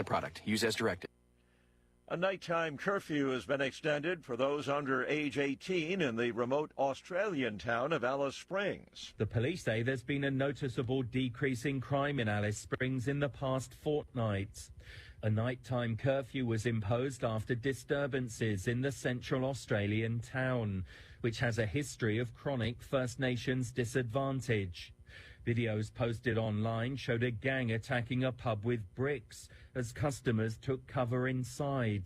product. Use as directed. A nighttime curfew has been extended for those under age 18 in the remote Australian town of Alice Springs. The police say there's been a noticeable decrease in crime in Alice Springs in the past fortnight. A nighttime curfew was imposed after disturbances in the central Australian town, which has a history of chronic First Nations disadvantage. Videos posted online showed a gang attacking a pub with bricks as customers took cover inside.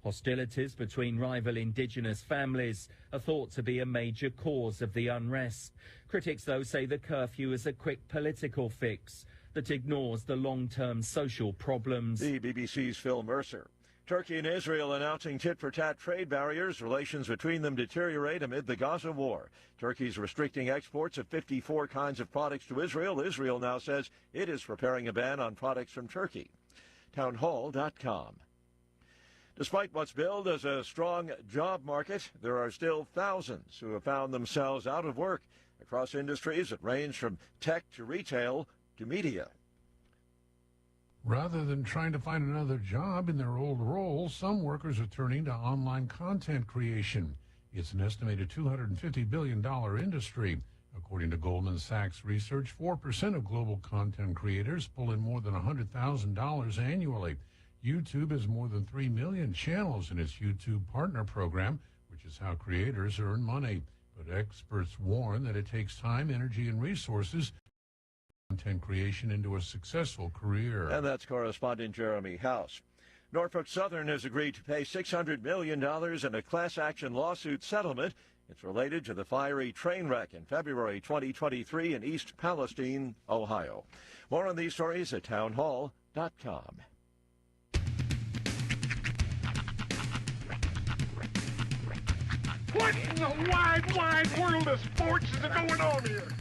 Hostilities between rival Indigenous families are thought to be a major cause of the unrest. Critics, though, say the curfew is a quick political fix that ignores the long-term social problems. The BBC's Phil Mercer. Turkey and Israel announcing tit-for-tat trade barriers. Relations between them deteriorate amid the Gaza war. Turkey's restricting exports of 54 kinds of products to Israel. Israel now says it is preparing a ban on products from Turkey. Townhall.com. Despite what's billed as a strong job market, there are still thousands who have found themselves out of work across industries that range from tech to retail to media. Rather than trying to find another job in their old role, some workers are turning to online content creation. It's an estimated $250 billion industry. According to Goldman Sachs research, 4% of global content creators pull in more than $100,000 annually. YouTube has more than 3 million channels in its YouTube Partner Program, which is how creators earn money. But experts warn that it takes time, energy, and resources content creation into a successful career. And that's correspondent Jeremy House. Norfolk Southern has agreed to pay $600 million in a class action lawsuit settlement. It's related to the fiery train wreck in February 2023 in East Palestine, Ohio. More on these stories at townhall.com. What in the wide, wide world of sports is going on here?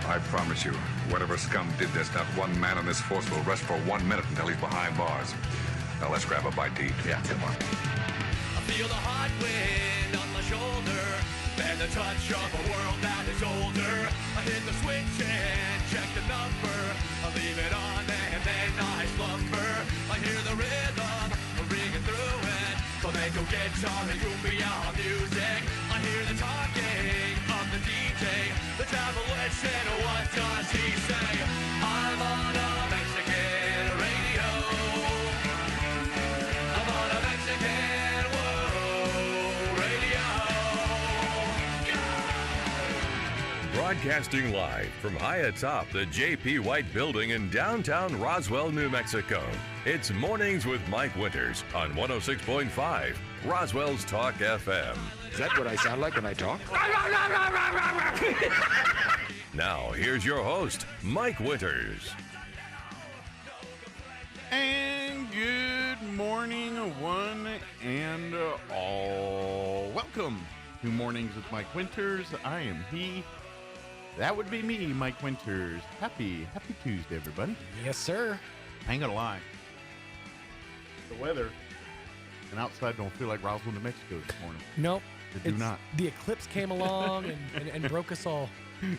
I promise you, whatever scum did this, not one man in this force will rest for 1 minute until he's behind bars. Now let's grab a bite to eat. Yeah, come on. I feel the hot wind on my shoulder and the touch of a world that is older. I hit the switch and check the number. I leave it on and then I slumber. I hear the rhythm ringing through it. Flamenco guitar and cumbia music. I hear the talking of the DJ. The Travelician, what does he say? I'm on a Mexican radio. I'm on a Mexican radio. Broadcasting live from high atop the J.P. White Building in downtown Roswell, New Mexico. It's Mornings with Mike Winters on 106.5 Roswell's Talk FM. Is that what I sound like when I talk? Now, here's your host, Mike Winters. And good morning, one and all. Welcome to Mornings with Mike Winters. I am he. That would be me, Mike Winters. Happy Tuesday, everybody. Yes, sir. I ain't gonna lie. The weather and outside don't feel like Roswell, New Mexico this morning. Nope. They do not. The eclipse came along and broke us all.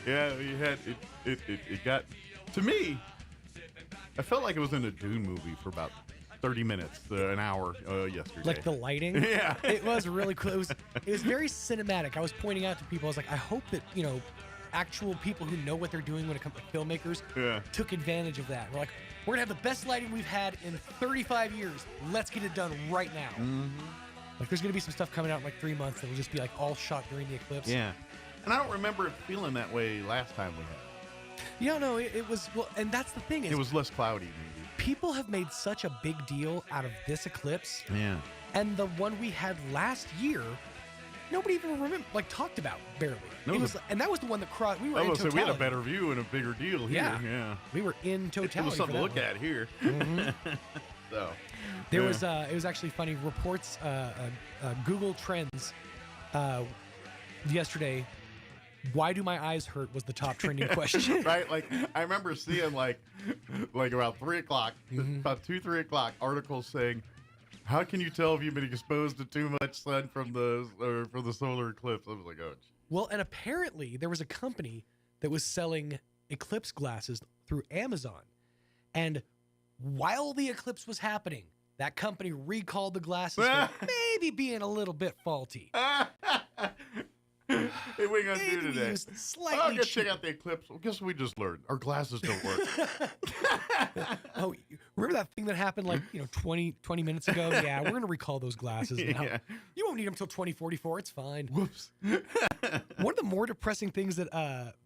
Yeah, you had it got to me. I felt like it was in a Dune movie for about 30 minutes, an hour yesterday. Like the lighting? Yeah. It was really cool. It was very cinematic. I was pointing out to people, I was like, I hope that, actual people who know what they're doing when it comes to filmmakers took advantage of that. We're like, we're going to have the best lighting we've had in 35 years. Let's get it done right now. Mm-hmm. Like, there's going to be some stuff coming out in like 3 months that will just be like all shot during the eclipse. Yeah. And I don't remember it feeling that way last time we had it. No, it was, well, and that's the thing. It was less cloudy, maybe. People have made such a big deal out of this eclipse. Yeah. And the one we had last year, nobody even talked about barely. And that was the one that crossed. We were in totality. We had a better view and a bigger deal here. Yeah. We were in totality. It was something to look at here. Mm-hmm. So there was. It was actually funny. Reports. Google Trends. Yesterday. Why do my eyes hurt was the top trending question. Right? Like, I remember seeing like about 3 o'clock, about 2-3 o'clock, articles saying, how can you tell if you've been exposed to too much sun from the solar eclipse? I was like, oh, geez. Well, and apparently there was a company that was selling eclipse glasses through Amazon. And while the eclipse was happening, that company recalled the glasses for maybe being a little bit faulty. Hey, what are you going to do today? Slightly go check out the eclipse. Well, guess what we just learned? Our glasses don't work. Oh, remember that thing that happened 20 minutes ago? Yeah, we're going to recall those glasses. Yeah. You won't need them until 2044. It's fine. Whoops. One of the more depressing things that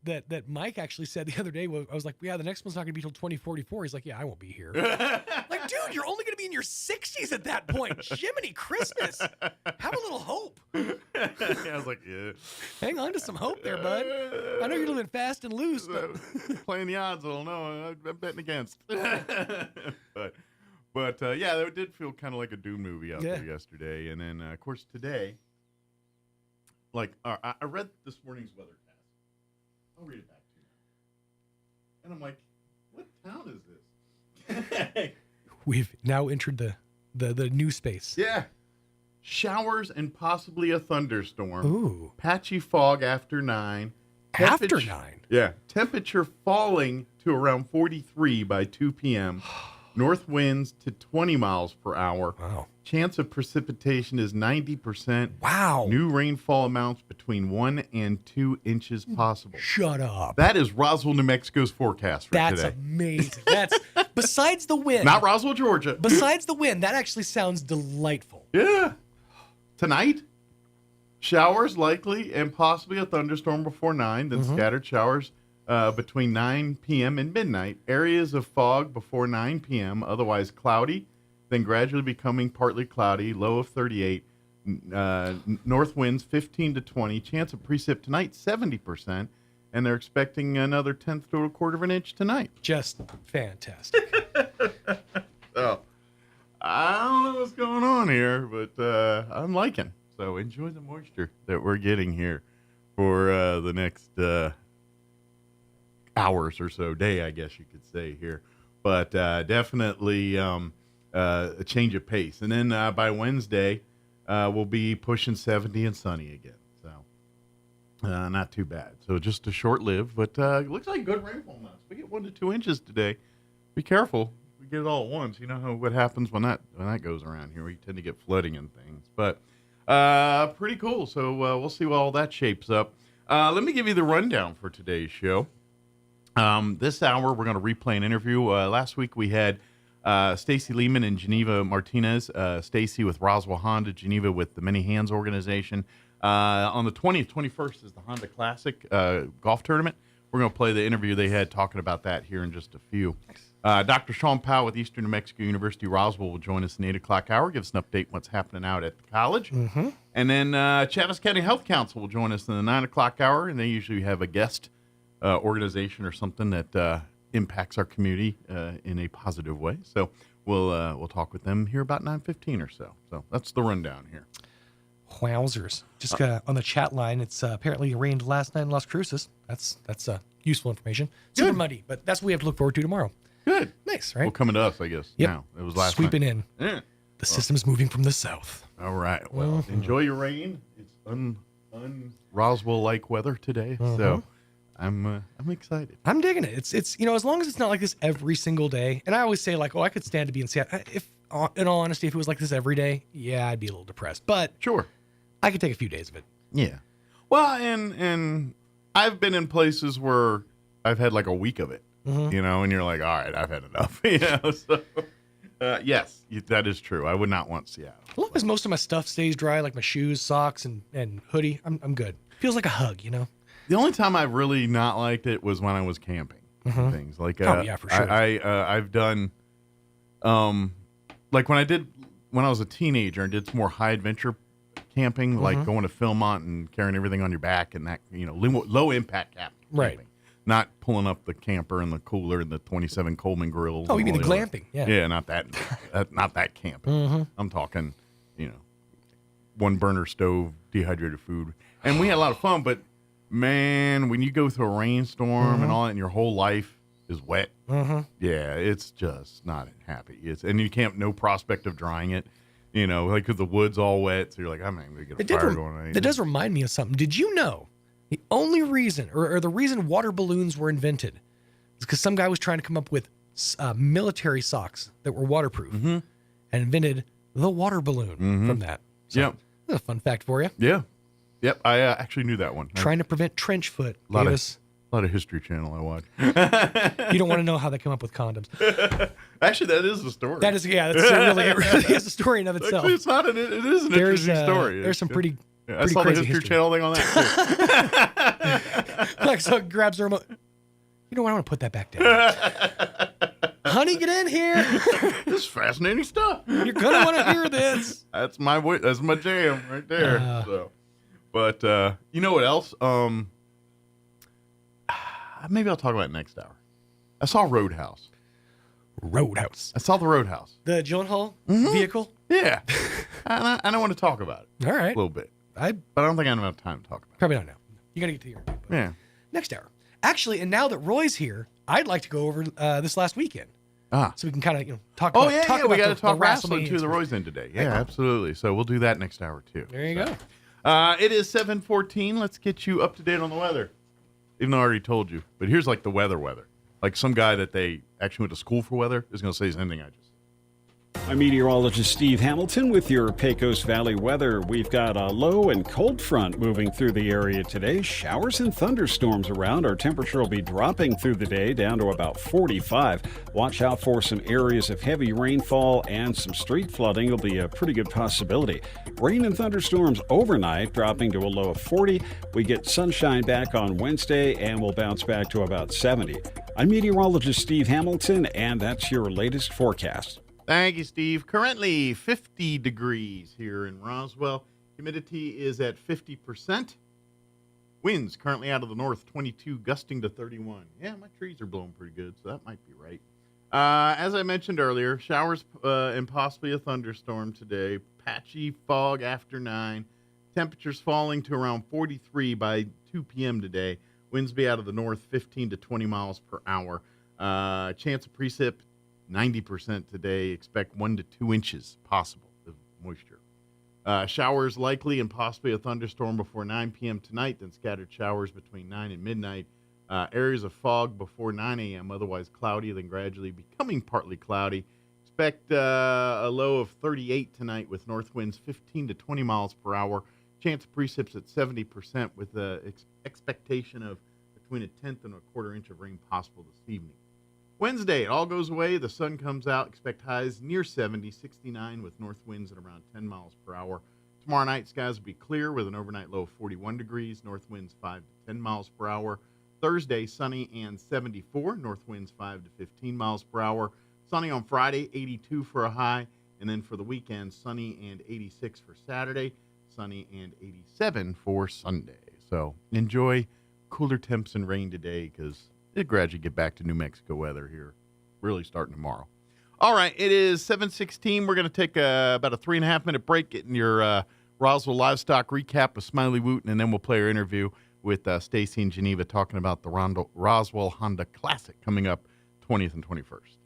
that Mike actually said the other day was, I was like, yeah, the next one's not going to be till 2044. He's like, yeah, I won't be here. Like, dude, you're only going to be in your 60s at that point. Jiminy Christmas. Have a little hope. I was like, yeah. Hang on to some hope there, bud. I know you're living fast and loose, but playing the odds, I don't know. I'm betting against. but yeah, it did feel kind of like a Doom movie out there yesterday. And then, of course, today, I read this morning's weathercast. I'll read it back to you. And I'm like, what town is this? We've now entered the new space. Yeah. Showers and possibly a thunderstorm. Ooh. Patchy fog after 9. After 9? Yeah. Temperature falling to around 43 by 2 p.m. North winds to 20 miles per hour. Wow. Chance of precipitation is 90%. Wow. New rainfall amounts between 1 and 2 inches possible. Shut up. That is Roswell, New Mexico's forecast for today. That's amazing. That's besides the wind. Not Roswell, Georgia. Besides the wind, that actually sounds delightful. Yeah. Tonight, showers likely and possibly a thunderstorm before 9, then scattered showers between 9 p.m. and midnight. Areas of fog before 9 p.m., otherwise cloudy, then gradually becoming partly cloudy, low of 38. North winds 15 to 20. Chance of precip tonight, 70%. And they're expecting another 10th to a quarter of an inch tonight. Just fantastic. So, I don't know what's going on here, but I'm liking. So enjoy the moisture that we're getting here for the next hours or so, day, I guess you could say here. But definitely a change of pace. And then by Wednesday, we'll be pushing 70 and sunny again. So not too bad. So just a short live, but it looks like good rainfall amounts. We get 1 to 2 inches today. Be careful. We get it all at once. You know what happens when that goes around here. We tend to get flooding and things. But pretty cool. So we'll see how all that shapes up. Let me give you the rundown for today's show. This hour, we're going to replay an interview. Last week, we had Stacy Lehman and Geneva Martinez. Stacy with Roswell Honda, Geneva with the Many Hands organization. On the 20th, 21st is the Honda Classic golf tournament. We're going to play the interview they had talking about that here in just a few. Dr. Sean Powell with Eastern New Mexico University Roswell will join us in the 8 o'clock hour, give us an update on what's happening out at the college. Mm-hmm. And then Chaves County Health Council will join us in the 9 o'clock hour, and they usually have a guest organization or something that impacts our community in a positive way. So we'll talk with them here about 9:15 or so. So that's the rundown here. Wowzers. Just on the chat line, it's apparently rained last night in Las Cruces. That's useful information. Super muddy, but that's what we have to look forward to tomorrow. Good. Nice, right? Well, coming to us, I guess. Yep. Now. It was last Sweeping night. in. Yeah. The system's moving from the south. All right. Well, enjoy your rain. It's un-Roswell-like weather today, so I'm excited. I'm digging it. It's as long as it's not like this every single day. And I always say like, I could stand to be in Seattle. If in all honesty, if it was like this every day, yeah, I'd be a little depressed. But sure, I could take a few days of it. Yeah. Well, and I've been in places where I've had like a week of it, and you're like, all right, I've had enough. So yes, that is true. I would not want Seattle. As long as most of my stuff stays dry, like my shoes, socks, and hoodie, I'm good. Feels like a hug, The only time I really not liked it was when I was camping. And things like yeah, for sure. I've done like when I was a teenager and did some more high adventure camping, like going to Philmont and carrying everything on your back and that, low impact camping. Right. Not pulling up the camper and the cooler and the 27 Coleman grills. Oh, you mean the glamping? Yeah. Yeah, not that camping. I'm talking, one burner stove, dehydrated food. And we had a lot of fun, but man, when you go through a rainstorm and all that and your whole life is wet, yeah, it's just not happy. And you can't, no prospect of drying it, like because the wood's all wet. So you're like, I'm not going to get a fire going on. It does remind me of something. Did you know the only reason or the reason water balloons were invented is because some guy was trying to come up with military socks that were waterproof and invented the water balloon from that. So, Yep. That's a fun fact for you. Yeah. Yep. I actually knew that one. Trying to prevent trench foot. A lot of History Channel I watch. You don't want to know how they come up with condoms. Actually, that is the story. That is, yeah, that's it really is a story in of itself. Actually, it's not. It is an interesting story. There's some pretty. I saw the History Channel thing on that too. Like, so it grabs the remote. You know what? I want to put that back down. Honey, get in here. This is fascinating stuff. You're gonna want to hear this. That's my jam right there. But you know what else? Maybe I'll talk about it next hour. I saw Roadhouse. I saw the Roadhouse. The Gyllenhaal vehicle? Yeah. And I want to talk about it. All right. A little bit. But I don't think I have enough time to talk about it. Probably not now. You got to get to your Yeah. next hour. Actually, and now that Roy's here, I'd like to go over this last weekend. So we can kind of talk about we about got to talk wrestling WrestleMania to the Roy's in today. Yeah, absolutely. So we'll do that next hour too. There you go. It is 7:14. Let's get you up to date on the weather. Even though I already told you. But here's like the weather. Like some guy that they actually went to school for weather is going to say the same thing I just said. I'm meteorologist Steve Hamilton with your Pecos Valley weather. We've got a low and cold front moving through the area today. Showers and thunderstorms around. Our temperature will be dropping through the day down to about 45. Watch out for some areas of heavy rainfall and some street flooding will be a pretty good possibility. Rain and thunderstorms overnight, dropping to a low of 40. We get sunshine back on Wednesday and we'll bounce back to about 70. I'm meteorologist Steve Hamilton, and that's your latest forecast. Thank you, Steve. Currently 50 degrees here in Roswell. Humidity is at 50%. Winds currently out of the north, 22, gusting to 31. Yeah, my trees are blowing pretty good, so that might be right. As I mentioned earlier, showers and possibly a thunderstorm today. Patchy fog after 9. Temperatures falling to around 43 by 2 p.m. today. Winds be out of the north, 15 to 20 miles per hour. Chance of precip, 90% today. Expect 1 to 2 inches possible of moisture. Showers likely and possibly a thunderstorm before 9 p.m. tonight, then scattered showers between 9 and midnight. Areas of fog before 9 a.m., otherwise cloudy, then gradually becoming partly cloudy. Expect a low of 38 tonight with north winds 15 to 20 miles per hour. Chance of precip at 70% with the expectation of between a tenth and a quarter inch of rain possible this evening. Wednesday, it all goes away. The sun comes out. Expect highs near 70, 69 with north winds at around 10 miles per hour. Tomorrow night, skies will be clear with an overnight low of 41 degrees. North winds 5 to 10 miles per hour. Thursday, sunny and 74. North winds 5 to 15 miles per hour. Sunny on Friday, 82 for a high. And then for the weekend, sunny and 86 for Saturday. Sunny and 87 for Sunday. So enjoy cooler temps and rain today because it gradually get back to New Mexico weather here, really starting tomorrow. All right, it is 7:16. We're going to take about a 3.5 minute break, getting your Roswell livestock recap with Smiley Wooten, and then we'll play our interview with Stacy in Geneva talking about the Roswell Honda Classic coming up 20th and 21st.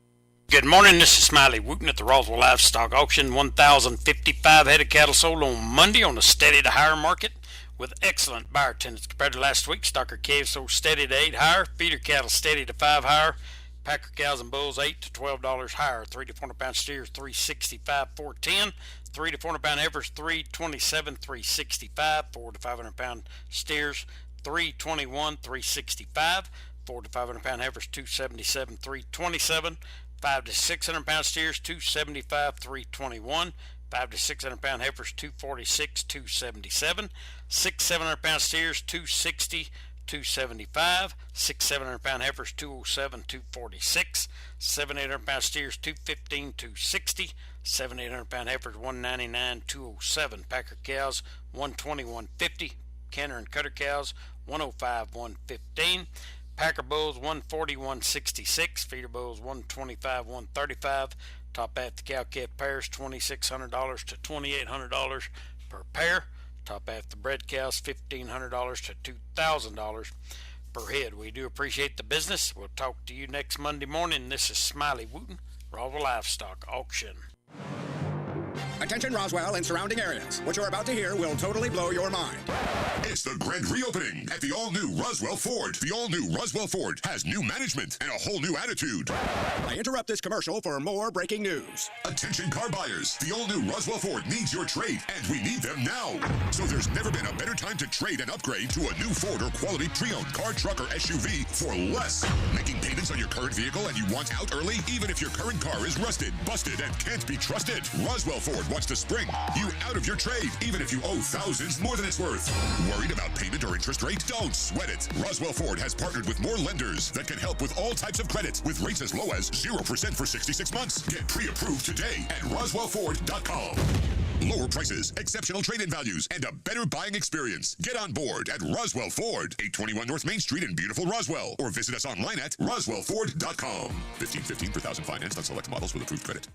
Good morning, this is Smiley Wooten at the Roswell Livestock Auction. 1,055 head of cattle sold on Monday on the steady-to-higher market with excellent buyer attendance compared to last week. Stocker calves sold steady to 8 higher, feeder cattle steady to 5 higher, packer cows and bulls $8 to $12 higher, 3 to 400 pound steers $365, $410, 3 to 400 pound heifers $327, $365, 4 to 500 pound steers $321, $365, 4 to 500 pound heifers $277, $327. 5 to 600 pound steers $275, $321. 5 to 600 pound heifers $246, $277. 6 700 pound steers $260, $275. 6 700 pound heifers $207, $246. 7 800 pound steers $215, $260. 7 800 pound heifers $199, $207. Packer cows $120, $150. Canner and cutter cows $105, $115. Packer bulls $140, $166. Feeder bulls $125, $135. Top half the cow calf pairs $2,600 to $2,800 per pair. Top half the bred cows $1,500 to $2,000 per head. We do appreciate the business. We'll talk to you next Monday morning. This is Smiley Wooten, Roswell Livestock Auction. Attention Roswell and surrounding areas. What you're about to hear will totally blow your mind. It's the grand reopening at the all-new Roswell Ford. The all-new Roswell Ford has new management and a whole new attitude. I interrupt this commercial for more breaking news. Attention car buyers. The all-new Roswell Ford needs your trade, and we need them now. So there's never been a better time to trade and upgrade to a new Ford or quality pre-owned car, truck, or SUV for less. Making payments on your current vehicle and you want out early, even if your current car is rusted, busted, and can't be trusted. Roswell Ford wants to spring you out of your trade, even if you owe thousands more than it's worth. Worried about payment or interest rate? Don't sweat it. Roswell Ford has partnered with more lenders that can help with all types of credit, with rates as low as 0% for 66 months. Get pre-approved today at RoswellFord.com. Lower prices, exceptional trade-in values, and a better buying experience. Get on board at Roswell Ford, 821 North Main Street in beautiful Roswell, or visit us online at RoswellFord.com. $15.15 per thousand financed on select models with approved credit.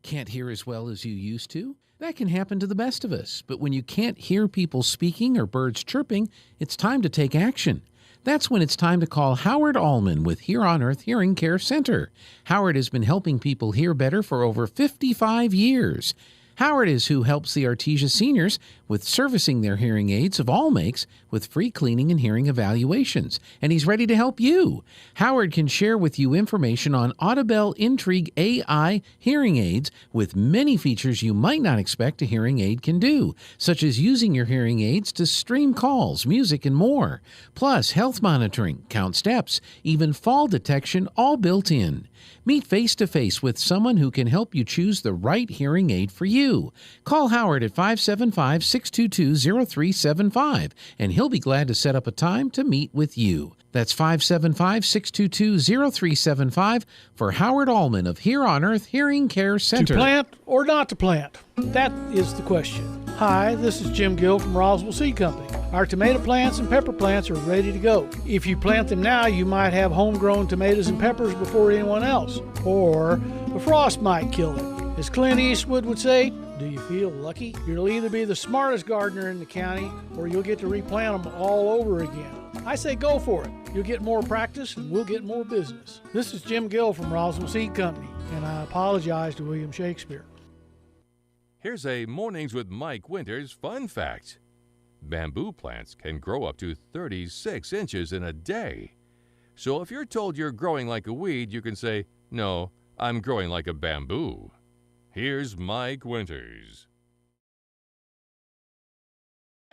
Can't hear as well as you used to? That can happen to the best of us. But when you can't hear people speaking or birds chirping, it's time to take action. That's when it's time to call Howard Allman with Here on Earth Hearing Care Center. Howard has been helping people hear better for over 55 years. Howard is who helps the Artesia seniors with servicing their hearing aids of all makes with free cleaning and hearing evaluations. And he's ready to help you. Howard can share with you information on Audibel Intrigue AI hearing aids with many features you might not expect a hearing aid can do, such as using your hearing aids to stream calls, music, and more. Plus, health monitoring, count steps, even fall detection, all built in. Meet face-to-face with someone who can help you choose the right hearing aid for you. Call Howard at 575-622-0375, and he'll be glad to set up a time to meet with you. That's 575-622-0375 for Howard Allman of Here on Earth Hearing Care Center. To plant or not to plant? That is the question. Hi, this is Jim Gill from Roswell Seed Company. Our tomato plants and pepper plants are ready to go. If you plant them now, you might have homegrown tomatoes and peppers before anyone else, or the frost might kill them. As Clint Eastwood would say, do you feel lucky? You'll either be the smartest gardener in the county, or you'll get to replant them all over again. I say go for it. You'll get more practice and we'll get more business. This is Jim Gill from Roswell Seed Company, and I apologize to William Shakespeare. Here's a Mornings with Mike Winters fun fact. Bamboo plants can grow up to 36 inches in a day. So if you're told you're growing like a weed, you can say, no, I'm growing like a bamboo. Here's Mike Winters.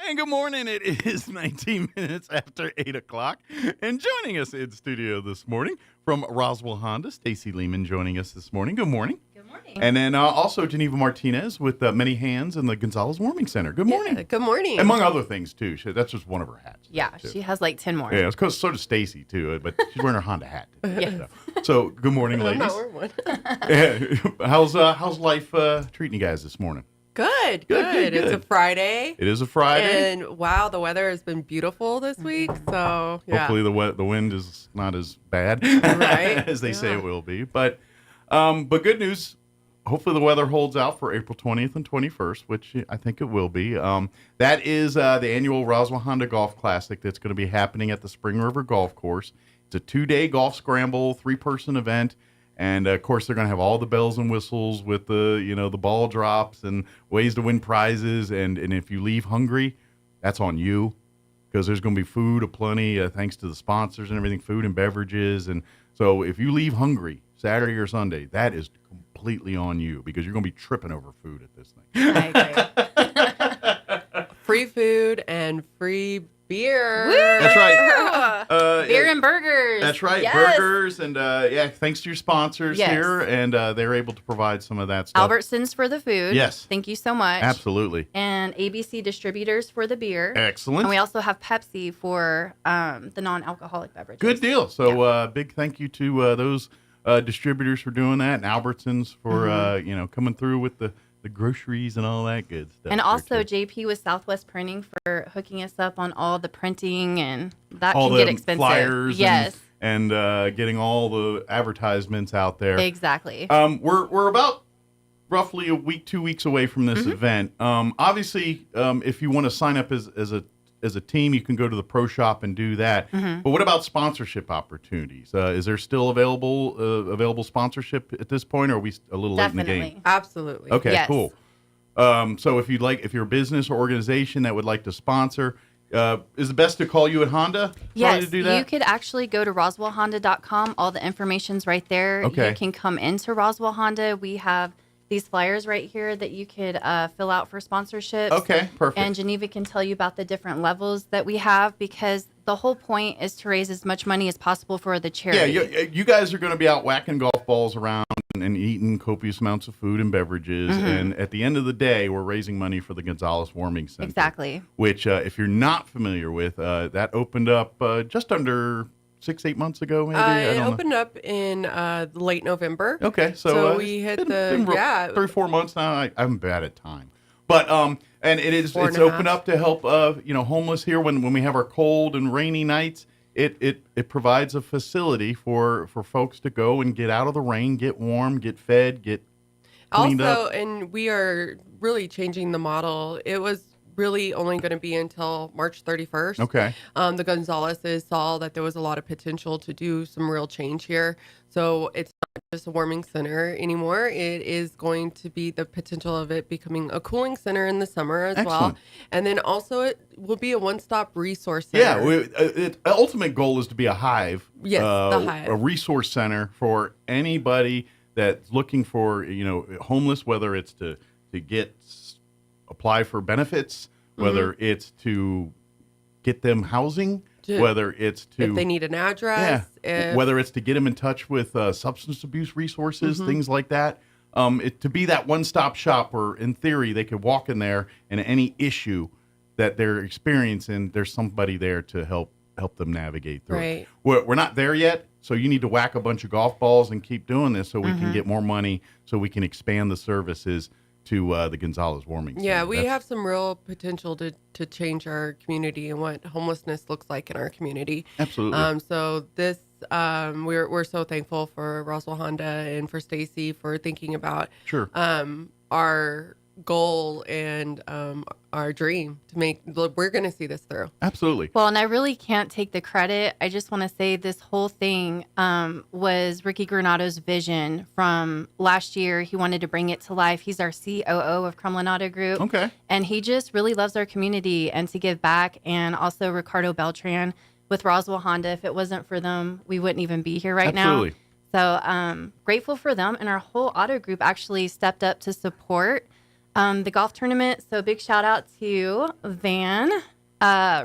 And good morning. It is 19 minutes after 8 o'clock. And joining us in studio this morning from Roswell Honda, Stacy Lehman joining us this morning. Good morning. Good morning. And then also Geneva Martinez with Many Hands and the Gonzalez Warming Center. Good morning. Yeah, good morning. Among other things, too. That's just one of her hats. Yeah, she has like 10 more. Yeah, it's because so does Stacy, too. But she's wearing her Honda hat. Yeah. So good morning, ladies. I'm not wearing one. How's life treating you guys this morning? Good. It's a Friday. It is a Friday. And wow, the weather has been beautiful this week. So yeah. Hopefully the wind is not as bad right? as they say it will be. But good news. Hopefully the weather holds out for April 20th and 21st, which I think it will be. That is the annual Roswell Honda Golf Classic that's going to be happening at the Spring River Golf Course. It's a 2-day golf scramble, 3-person event. And, of course, they're going to have all the bells and whistles with the ball drops and ways to win prizes. And if you leave hungry, that's on you because there's going to be food aplenty thanks to the sponsors and everything, food and beverages. And so if you leave hungry Saturday or Sunday, that is completely on you because you're going to be tripping over food at this thing. I agree. Free food and free beer. Woo! That's right. Beer and burgers. That's right. Yes. Burgers. And thanks to your sponsors here. And they're able to provide some of that stuff. Albertsons for the food. Yes. Thank you so much. Absolutely. And ABC Distributors for the beer. Excellent. And we also have Pepsi for the non-alcoholic beverages. Good deal. So big thank you to those distributors for doing that, and Albertsons for coming through with the groceries and all that good stuff. And also JP with Southwest Printing for hooking us up on all the printing, and that all can get expensive. Flyers yes. And getting all the advertisements out there. Exactly. We're about roughly 2 weeks away from this event. Obviously, if you want to sign up as a team, you can go to the Pro Shop and do that. But what about sponsorship opportunities? Is there still available sponsorship at this point, or are we a little late in the game? Absolutely. Okay, yes. cool. So if you're a business or organization that would like to sponsor, is it best to call you at Honda? Yes, to do that? you could actually go to roswellhonda.com. All the information's right there. Okay. You can come into Roswell Honda. We have these flyers right here that you could fill out for sponsorships. Okay, perfect. And Geneva can tell you about the different levels that we have, because the whole point is to raise as much money as possible for the charity. Yeah, you guys are going to be out whacking golf balls around and eating copious amounts of food and beverages. Mm-hmm. And at the end of the day, we're raising money for the Gonzalez Warming Center. Exactly. Which, if you're not familiar with, that opened up just under 6-8 months ago, maybe? It opened up in late November. Okay, so we hit been 3-4 months now. I'm bad at time. But and it's opened up to help homeless here when we have our cold and rainy nights. It provides a facility for folks to go and get out of the rain, get warm, get fed, get cleaned up. And we are really changing the model. It was really only going to be until March 31st. Okay. The Gonzaleses saw that there was a lot of potential to do some real change here. So it's not just a warming center anymore. It is going to be the potential of it becoming a cooling center in the summer as well. And then also it will be a one-stop resource center. Yeah, ultimate goal is to be a hive. Yes, the hive. A resource center for anybody that's looking for, homeless, whether it's to apply for benefits, whether it's to get them housing, whether it's to... If they need an address. Whether it's to get them in touch with substance abuse resources, things like that. To be that one-stop shop where, in theory, they could walk in there and any issue that they're experiencing, there's somebody there to help them navigate through it. We're not there yet, so you need to whack a bunch of golf balls and keep doing this so we can get more money, so we can expand the services to the Gonzalez Warming Center. Yeah, we have some real potential to change our community and what homelessness looks like in our community. Absolutely. So this, we're so thankful for Roswell Honda and for Stacy for thinking about our goal and our dream to make. We're going to see this through. Absolutely. Well, and I really can't take the credit. I just want to say this whole thing was Ricky Granado's vision from last year. He wanted to bring it to life. He's our COO of Crumlin Auto Group. Okay. And he just really loves our community and to give back. And also Ricardo Beltran with Roswell Honda. If it wasn't for them, we wouldn't even be here right now. So grateful for them. And our whole auto group actually stepped up to support the golf tournament. So big shout out to Van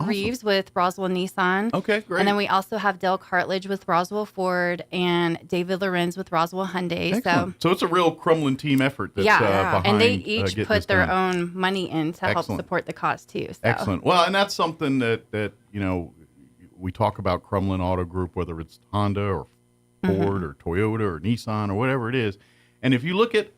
Reeves with Roswell Nissan. Okay, great. And then we also have Dale Cartledge with Roswell Ford and David Lorenz with Roswell Hyundai. Excellent. So it's a real Crumlin team effort that's behind. And they each put their own money in to help support the cause too. So. Excellent. Well, and that's something that we talk about Crumlin Auto Group, whether it's Honda or Ford or Toyota or Nissan or whatever it is. And if you look at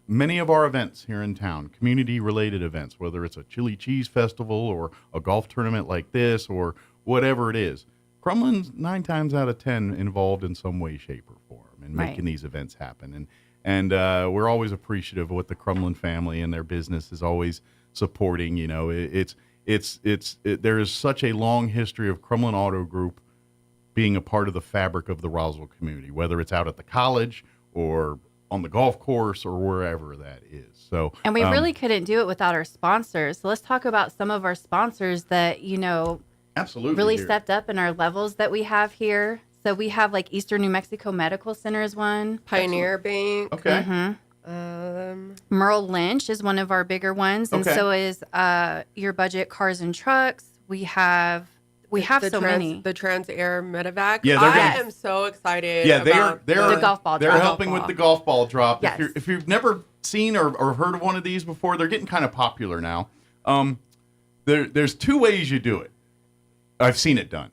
many of our events here in town, community-related events, whether it's a chili cheese festival or a golf tournament like this or whatever it is, Crumlin's 9 times out of 10 involved in some way, shape, or form in making these events happen. And we're always appreciative of what the Crumlin family and their business is always supporting. There is such a long history of Crumlin Auto Group being a part of the fabric of the Roswell community, whether it's out at the college or on the golf course or wherever that is. So, and we really couldn't do it without our sponsors. So let's talk about some of our sponsors that, absolutely really stepped up in our levels that we have here. So we have like Eastern New Mexico Medical Center is one. Pioneer Bank. Okay. Merle Lynch is one of our bigger ones. And so is Your Budget Cars and Trucks. We have so many. The Trans-Air Medevac. Yeah, I am so excited. Yeah, about the golf ball drop. They're helping with the golf ball drop. Yes. If you've never seen or heard of one of these before, they're getting kind of popular now. There's 2 ways you do it. I've seen it done.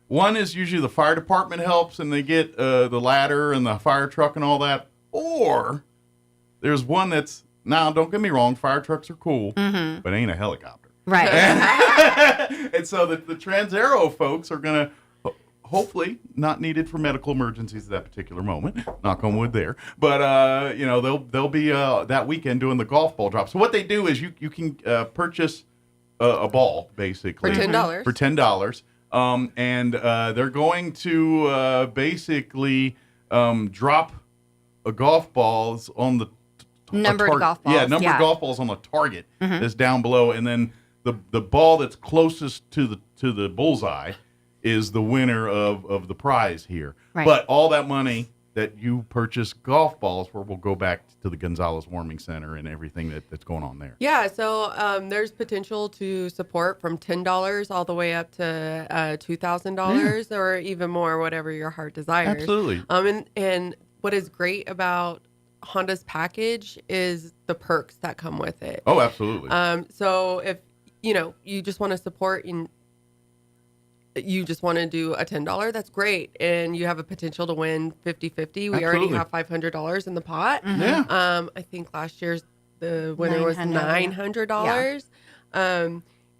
One is usually the fire department helps and they get the ladder and the fire truck and all that. Or there's one that's, now don't get me wrong, fire trucks are cool, but ain't a helicopter. Right. And so the Trans-Aero folks are going to, hopefully, not needed for medical emergencies at that particular moment. Knock on wood there. But, they'll be that weekend doing the golf ball drop. So what they do is you can purchase a ball, basically. For $10. For $10. And they're going to basically drop a golf balls on the Numbered golf balls. Yeah, numbered golf balls on the target that's down below, and then the ball that's closest to the bullseye is the winner of the prize here. Right. But all that money that you purchase golf balls for will go back to the Gonzalez Warming Center and everything that's going on there. Yeah, so there's potential to support from $10 all the way up to $2,000 or even more, whatever your heart desires. Absolutely. And what is great about Honda's package is the perks that come with it. Oh, absolutely. So if you just want to support and you just want to do a $10, that's great. And you have a potential to win 50-50. We already have $500 in the pot. Yeah. I think last year's the winner was $900.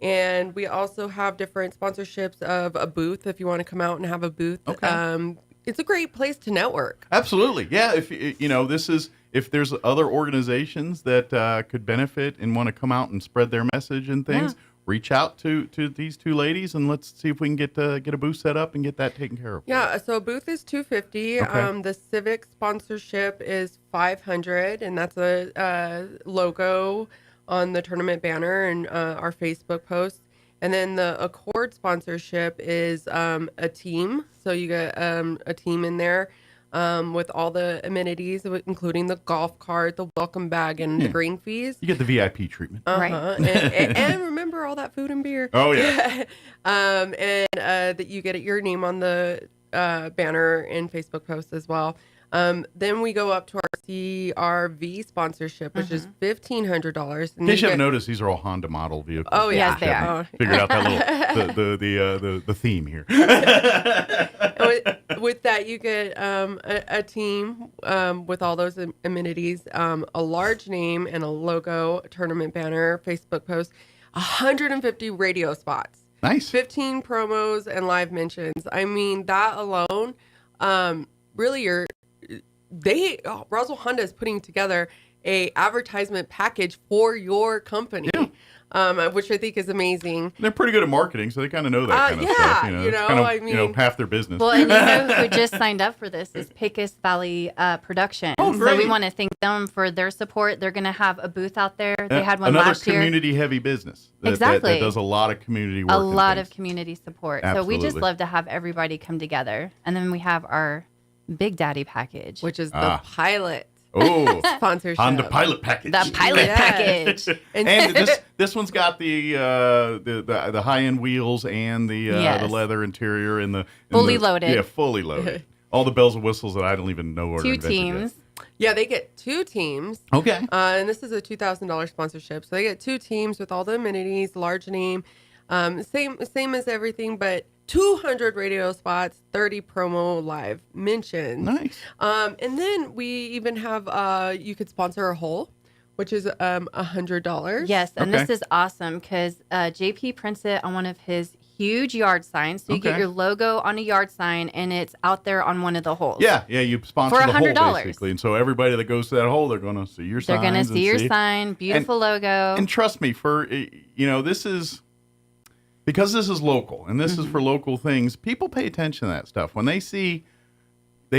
And we also have different sponsorships of a booth if you want to come out and have a booth. Okay. It's a great place to network. Absolutely. Yeah. If there's other organizations that could benefit and want to come out and spread their message and things, reach out to these two ladies and let's see if we can get a booth set up and get that taken care of. Yeah, so a booth is $250. Okay. The civic sponsorship is $500, and that's a logo on the tournament banner and our Facebook posts. And then the Accord sponsorship is a team, so you get a team in there. With all the amenities, including the golf cart, the welcome bag, and the green fees. You get the VIP treatment. Right. And remember all that food and beer. Oh, yeah. That you get your name on the banner and Facebook post as well. Then we go up to our CRV sponsorship, which is $1,500. In case you haven't noticed, these are all Honda model vehicles. Oh, yeah. Yes, they are. Figured out that little the theme here. With that, you get a team with all those amenities, a large name and a logo, a tournament banner, Facebook post, 150 radio spots. Nice. 15 promos and live mentions. I mean, that alone, really, Roswell Honda is putting together a advertisement package for your company. Which I think is amazing. They're pretty good at marketing, so they kind of know that kind of stuff. It's kind of half their business. Well, and you know who just signed up for this is Pecos Valley Production. Oh, great. So we want to thank them for their support. They're going to have a booth out there. They had one another last year. community-heavy business. Exactly. That does a lot of community work. A lot of community support. Absolutely. So we just love to have everybody come together. And then we have our Big Daddy package, which is the pilot. Oh, sponsorship. Honda Pilot package. The Pilot package. And this one's got the high end wheels and the leather interior and the fully loaded. Yeah, fully loaded. All the bells and whistles that I don't even know are 2 invented teams. Yet. Yeah, they get 2 teams. Okay. And this is a $2,000 sponsorship, so they get 2 teams with all the amenities, large name, same as everything, but 200 radio spots, 30 promo live mentions. Nice. And then we even have you could sponsor a hole, which is $100. Yes, and this is awesome because JP prints it on one of his huge yard signs. So you get your logo on a yard sign, and it's out there on one of the holes. Yeah, you sponsor for the hole $100. basically, and so everybody that goes to that hole, they're going to see your sign. They're going to see your sign, beautiful logo. And trust me, this is. Because this is local, and this is for local things, people pay attention to that stuff. When they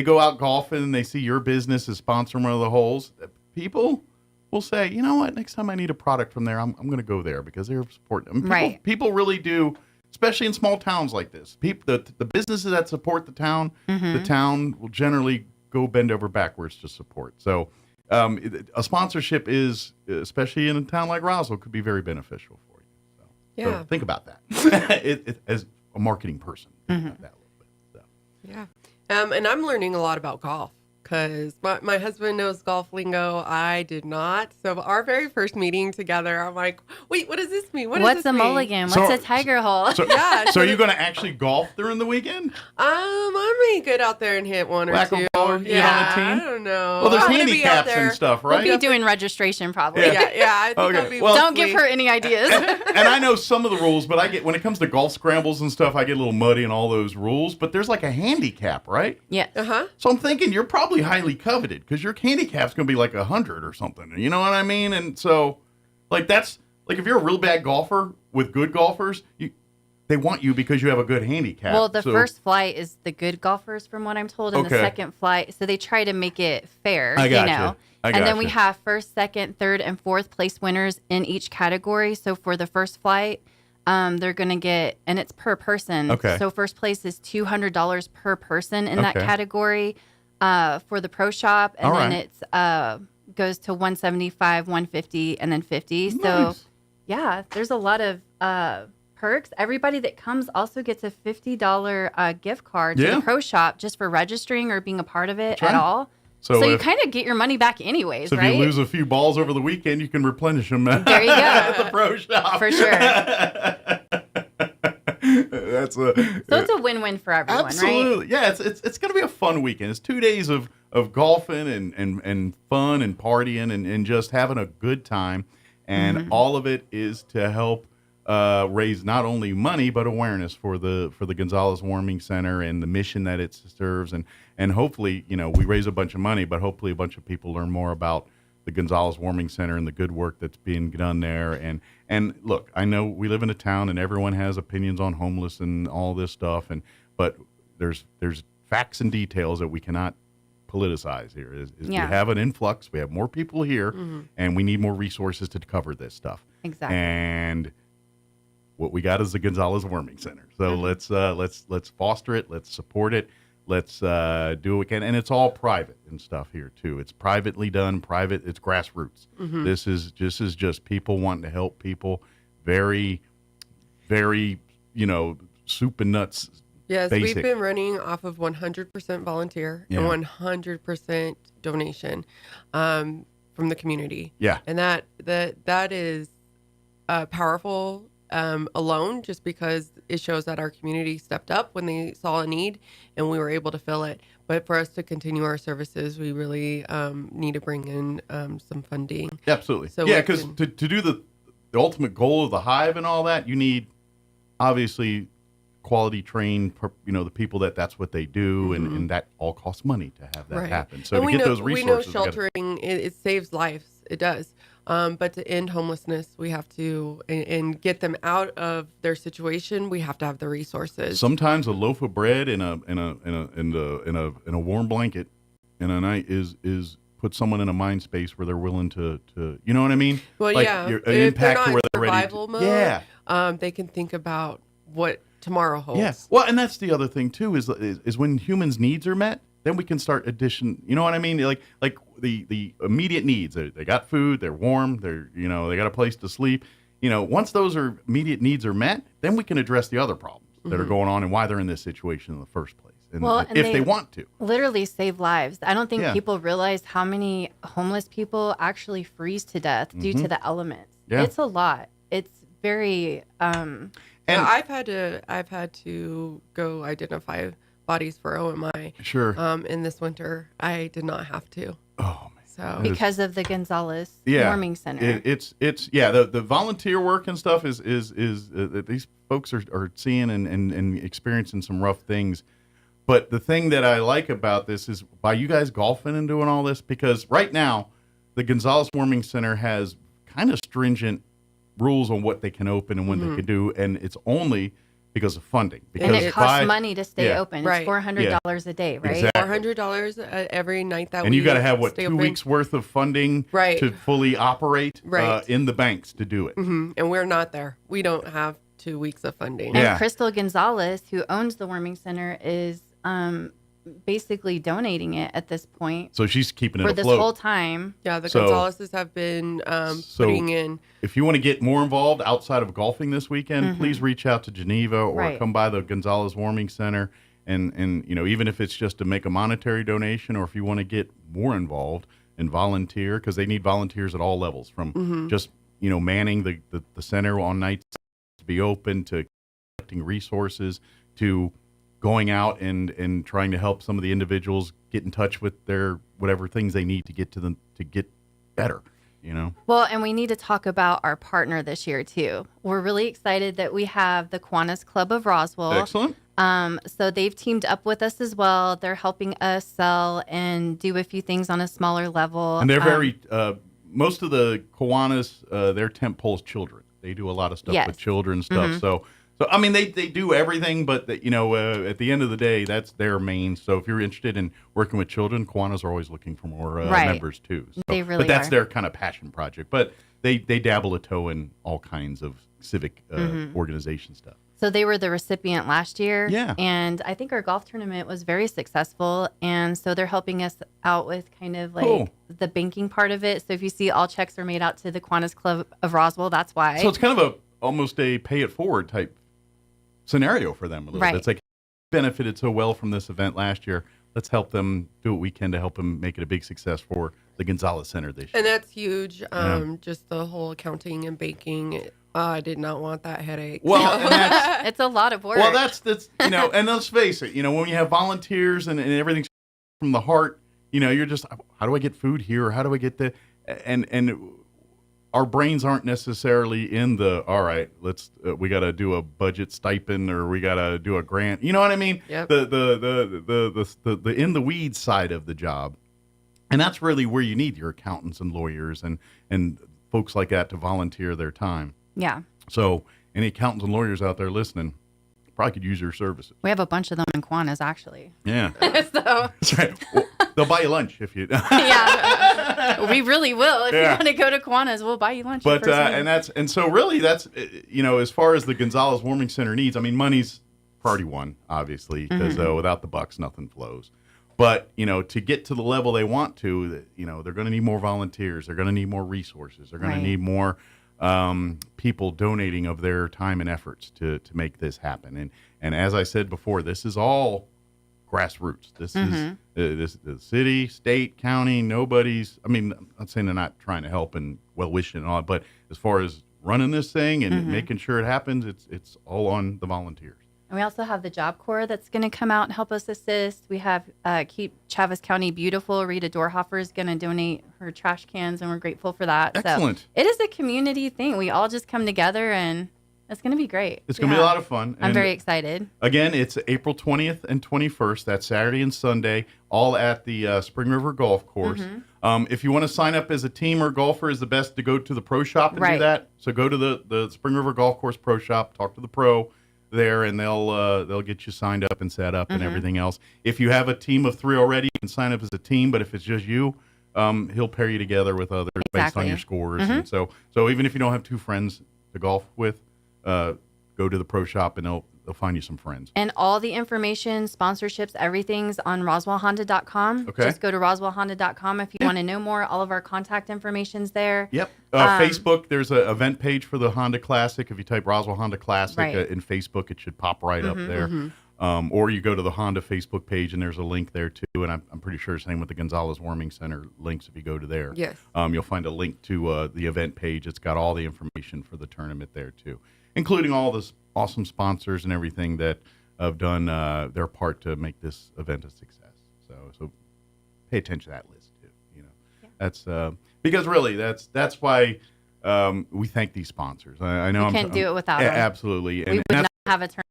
go out golfing and they see your business is sponsoring one of the holes, people will say, you know what, next time I need a product from there, I'm going to go there because they're supporting. People really do, especially in small towns like this. The businesses that support the town will generally go bend over backwards to support. So a sponsorship is, especially in a town like Roswell, could be very beneficial for you. Yeah. So think about that as a marketing person. Think about that a little bit. So. Yeah. And I'm learning a lot about golf because my husband knows golf lingo. I did not. So our very first meeting together, I'm like, wait, what does this mean? What's a mulligan? What's a tiger hole? So are you going to actually golf during the weekend? I may get out there and hit one or two. On the team? I don't know. Well, there's handicaps and stuff, right? We'll be doing registration probably. Yeah, I think that'll be don't give her any ideas. And I know some of the rules, but when it comes to golf scrambles and stuff, I get a little muddy in all those rules. But there's like a handicap, right? Yeah. So I'm thinking you're probably highly coveted because your handicap's going to be like 100 or something. You know what I mean? And so, that's if you're a real bad golfer with good golfers, they want you because you have a good handicap. Well, the first flight is the good golfers, from what I'm told, and the second flight, so they try to make it fair, I gotcha. And then we have first, second, third, and fourth place winners in each category. So for the first flight, they're going to get, and it's per person. Okay. So first place is $200 per person in that category for the pro shop. And then it's goes to $175, $150, and then $50. Nice. So yeah, there's a lot of perks. Everybody that comes also gets a $50 gift card to the pro shop just for registering or being a part of it at all. So you kind of get your money back anyways, so right? if you lose a few balls over the weekend, you can replenish them there you go. at the pro shop. For sure. So it's a win-win for everyone, absolutely. Right? Yeah, it's going to be a fun weekend. It's 2 days of golfing and fun and partying and just having a good time. And all of it is to help raise not only money but awareness for the Gonzalez Warming Center and the mission that it serves, and hopefully, we raise a bunch of money, but hopefully a bunch of people learn more about the Gonzalez Warming Center and the good work that's being done there. And look, I know we live in a town and everyone has opinions on homeless and all this stuff, but there's facts and details that we cannot politicize here. We have an influx, we have more people here, and we need more resources to cover this stuff. Exactly. And what we got is the Gonzalez Warming Center. So let's foster it, let's support it, let's do what we can. And it's all private and stuff here too. It's privately done, private. It's grassroots. This is just people wanting to help people. Very, very, soup and nuts. Yes, basic. we've been running off of 100% volunteer and 100% donation from the community. Yeah, and that is powerful. Alone, just because it shows that our community stepped up when they saw a need and we were able to fill it. But for us to continue our services, we really need to bring in some funding. Absolutely. So because to do the ultimate goal of the hive and all that, you need obviously quality trained, the people that's what they do, and that all costs money to have that happen. So and to get those resources, we know sheltering it saves lives. It does. But to end homelessness, we have to and get them out of their situation. We have to have the resources. Sometimes a loaf of bread in a warm blanket in a night is put someone in a mind space where they're willing to you know what I mean? Well, like if they're not in survival mode, yeah, they can think about what tomorrow holds. Yes. Well, and that's the other thing too is when humans' needs are met, then we can start addition. You know what I mean? Like the immediate needs. They got food. They're warm. They got a place to sleep. Once those immediate needs are met, then we can address the other problems that are going on and why they're in this situation in the first place. And if they want to, literally save lives. I don't think people realize how many homeless people actually freeze to death due to the elements. Yeah. It's a lot. It's very. And I've had to go identify bodies for OMI. Sure. In this winter, I did not have to. Oh man. So because of the Gonzalez Warming Center. It's the volunteer work and stuff is these folks are seeing and experiencing some rough things. But the thing that I like about this is by you guys golfing and doing all this, because right now the Gonzalez Warming Center has kind of stringent rules on what they can open and when they can do, and it's only because of funding. Because and it costs money to stay open. Right. It's $400 a day, right? Exactly. $400 every night that and you got to have 2 weeks worth of funding to fully operate in the banks to do it. And we're not there. We don't have 2 weeks of funding. And Crystal Gonzalez, who owns the Warming Center, is basically donating it at this point. So she's keeping it for afloat. This whole time. Yeah, the Gonzalez's have been putting in. If you want to get more involved outside of golfing this weekend, please reach out to Geneva or come by the Gonzalez Warming Center. And even if it's just to make a monetary donation, or if you want to get more involved and volunteer, because they need volunteers at all levels, from just manning the center on nights to be open, to collecting resources, to going out and trying to help some of the individuals get in touch with their whatever things they need to get to them to get better, Well, and we need to talk about our partner this year too. We're really excited that we have the Kiwanis Club of Roswell. Excellent. So they've teamed up with us as well. They're helping us sell and do a few things on a smaller level. And they're very most of the Kiwanis, their tent pole is children. They do a lot of stuff with children stuff. So, I mean, they do everything, but, at the end of the day, that's their main. So if you're interested in working with children, Kiwanis are always looking for more members, too. So, they really But that's are. their kind of passion project. But they dabble a toe in all kinds of civic organization stuff. So they were the recipient last year. Yeah. And I think our golf tournament was very successful. And so they're helping us out with kind of like the banking part of it. So if you see all checks are made out to the Kiwanis Club of Roswell, that's why. So it's kind of almost a pay it forward type scenario for them a little bit. It's like benefited so well from this event last year. Let's help them do what we can to help them make it a big success for the Gonzalez Center this year. And that's huge. Just the whole accounting and banking. I did not want that headache. Well, and it's a lot of work. Well, that's and let's face it, when you have volunteers and everything's from the heart, you're just, how do I get food here? Or how do I get the, and our brains aren't necessarily in the, all right, we got to do a budget stipend or we got to do a grant. You know what I mean? Yep. The in the weeds side of the job. And that's really where you need your accountants and lawyers and folks like that to volunteer their time. Yeah. So any accountants and lawyers out there listening probably could use your services. We have a bunch of them in Kiwanis, actually. Yeah. So That's right. Well, they'll buy you lunch if you. Yeah. We really will. If you want to go to Kiwanis, we'll buy you lunch. But so really that's as far as the Gonzalez Warming Center needs. I mean, money's priority one, obviously, because without the bucks, nothing flows. But to get to the level they want to, they're going to need more volunteers. They're going to need more resources. They're going to need more people donating of their time and efforts to make this happen. And as I said before, this is all grassroots. This is the city, state, county. Nobody's. I mean, I'm not saying they're not trying to help and well wishing and all, but as far as running this thing and making sure it happens, it's all on the volunteers. And we also have the Job Corps that's going to come out and help us assist. We have Keep Chaves County Beautiful. Rita Dorhofer is going to donate her trash cans, and we're grateful for that. Excellent. So it is a community thing. We all just come together, and it's going to be great. It's going to be a lot of fun. I'm very excited. Again, it's April 20th and 21st. That's Saturday and Sunday, all at the Spring River Golf Course. If you want to sign up as a team or golfer, is the best to go to the pro shop and do that. So go to the Spring River Golf Course pro shop, talk to the pro there, and they'll get you signed up and set up and everything else. If you have a team of 3 already, you can sign up as a team. But if it's just you, he'll pair you together with others based on your scores. And so even if you don't have 2 friends to golf with, go to the pro shop and they'll find you some friends. And all the information, sponsorships, everything's on RoswellHonda.com. Okay. Just go to RoswellHonda.com if you want to know more. All of our contact information's there. Yep. Facebook, there's an event page for the Honda Classic. If you type Roswell Honda Classic in Facebook, it should pop right up there. Or you go to the Honda Facebook page, and there's a link there, too. And I'm pretty sure same with the Gonzalez Warming Center links if you go to there. Yes. You'll find a link to the event page. It's got all the information for the tournament there, too, including all the awesome sponsors and everything that have done their part to make this event a success. So pay attention to that list, too. That's because really that's why we thank these sponsors. I know we can't do it without them. Absolutely. We would not have a tournament